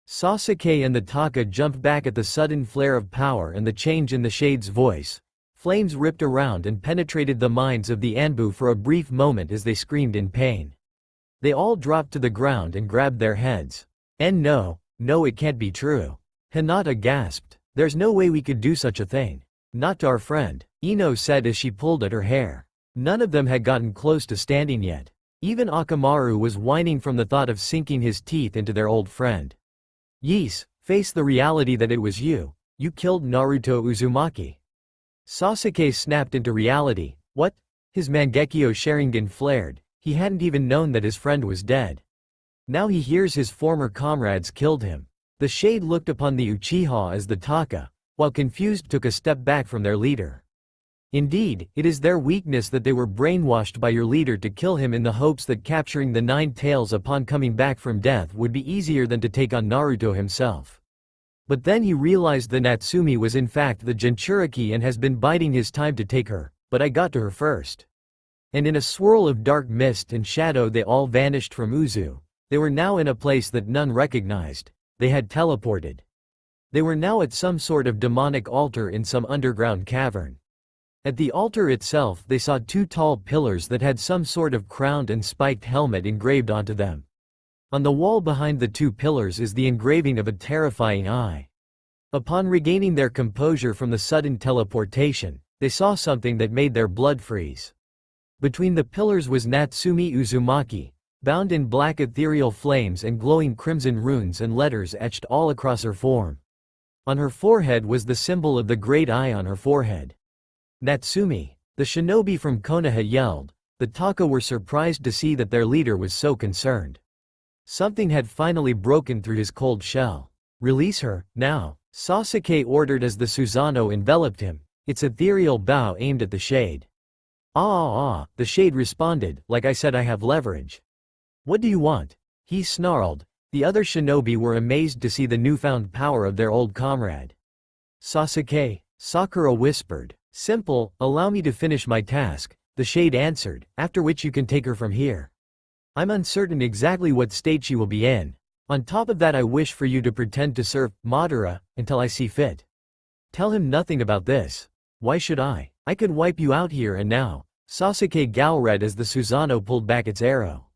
Sasuke and the Taka jumped back at the sudden flare of power and the change in the shade's voice. Flames ripped around and penetrated the minds of the Anbu for a brief moment as they screamed in pain. They all dropped to the ground and grabbed their heads. And no, it can't be true. Hinata gasped. There's no way we could do such a thing. Not to our friend, Ino said as she pulled at her hair. None of them had gotten close to standing yet. Even Akamaru was whining from the thought of sinking his teeth into their old friend. Yees, face the reality that it was you. You killed Naruto Uzumaki. Sasuke snapped into reality. What? His Mangekyo Sharingan flared. He hadn't even known that his friend was dead. Now he hears his former comrades killed him. The shade looked upon the Uchiha as the Taka, while confused took a step back from their leader. Indeed, it is their weakness that they were brainwashed by your leader to kill him in the hopes that capturing the Nine Tails upon coming back from death would be easier than to take on Naruto himself. But then he realized that Natsumi was in fact the Jinchuriki and has been biding his time to take her, but I got to her first. And in a swirl of dark mist and shadow they all vanished from Uzu. They were now in a place that none recognized. They had teleported. They were now at some sort of demonic altar in some underground cavern. At the altar itself they saw two tall pillars that had some sort of crowned and spiked helmet engraved onto them. On the wall behind the two pillars is the engraving of a terrifying eye. Upon regaining their composure from the sudden teleportation, they saw something that made their blood freeze. Between the pillars was Natsumi Uzumaki, bound in black ethereal flames and glowing crimson runes and letters etched all across her form. On her forehead was the symbol of the great eye on her forehead. Natsumi, the shinobi from Konoha yelled. The Taka were surprised to see that their leader was so concerned. Something had finally broken through his cold shell. Release her, now, Sasuke ordered as the Susanoo enveloped him, its ethereal bow aimed at the shade. The shade responded, like I said I have leverage. What do you want? He snarled. The other shinobi were amazed to see the newfound power of their old comrade. Sasuke, Sakura whispered. Simple, allow me to finish my task, the shade answered, after which you can take her from here. I'm uncertain exactly what state she will be in. On top of that I wish for you to pretend to serve Madara until I see fit. Tell him nothing about this. Why should I? I could wipe you out here and now. Sasuke glowered as the Susanoo pulled back its arrow.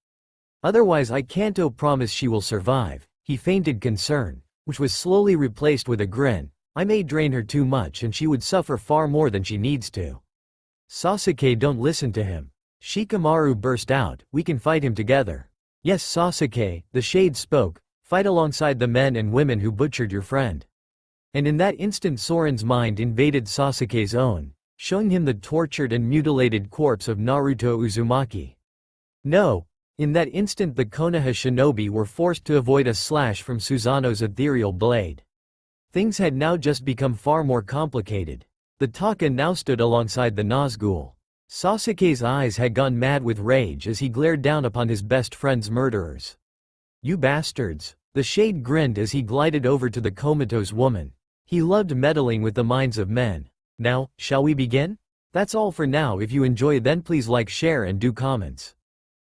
Otherwise I can't promise she will survive. He feinted concern, which was slowly replaced with a grin. I may drain her too much and she would suffer far more than she needs to. Sasuke, don't listen to him. Shikamaru burst out, we can fight him together. Yes Sasuke, the shade spoke, fight alongside the men and women who butchered your friend. And in that instant Soren's mind invaded Sasuke's own, showing him the tortured and mutilated corpse of Naruto Uzumaki. No, In that instant the Konoha shinobi were forced to avoid a slash from Susanoo's ethereal blade. Things had now just become far more complicated. The Taka now stood alongside the Nazgul. Sasuke's eyes had gone mad with rage as he glared down upon his best friend's murderers. "You bastards." The Shade grinned as he glided over to the comatose woman. He loved meddling with the minds of men. "Now, shall we begin? That's all for now. If you enjoy then please like, share and do comments.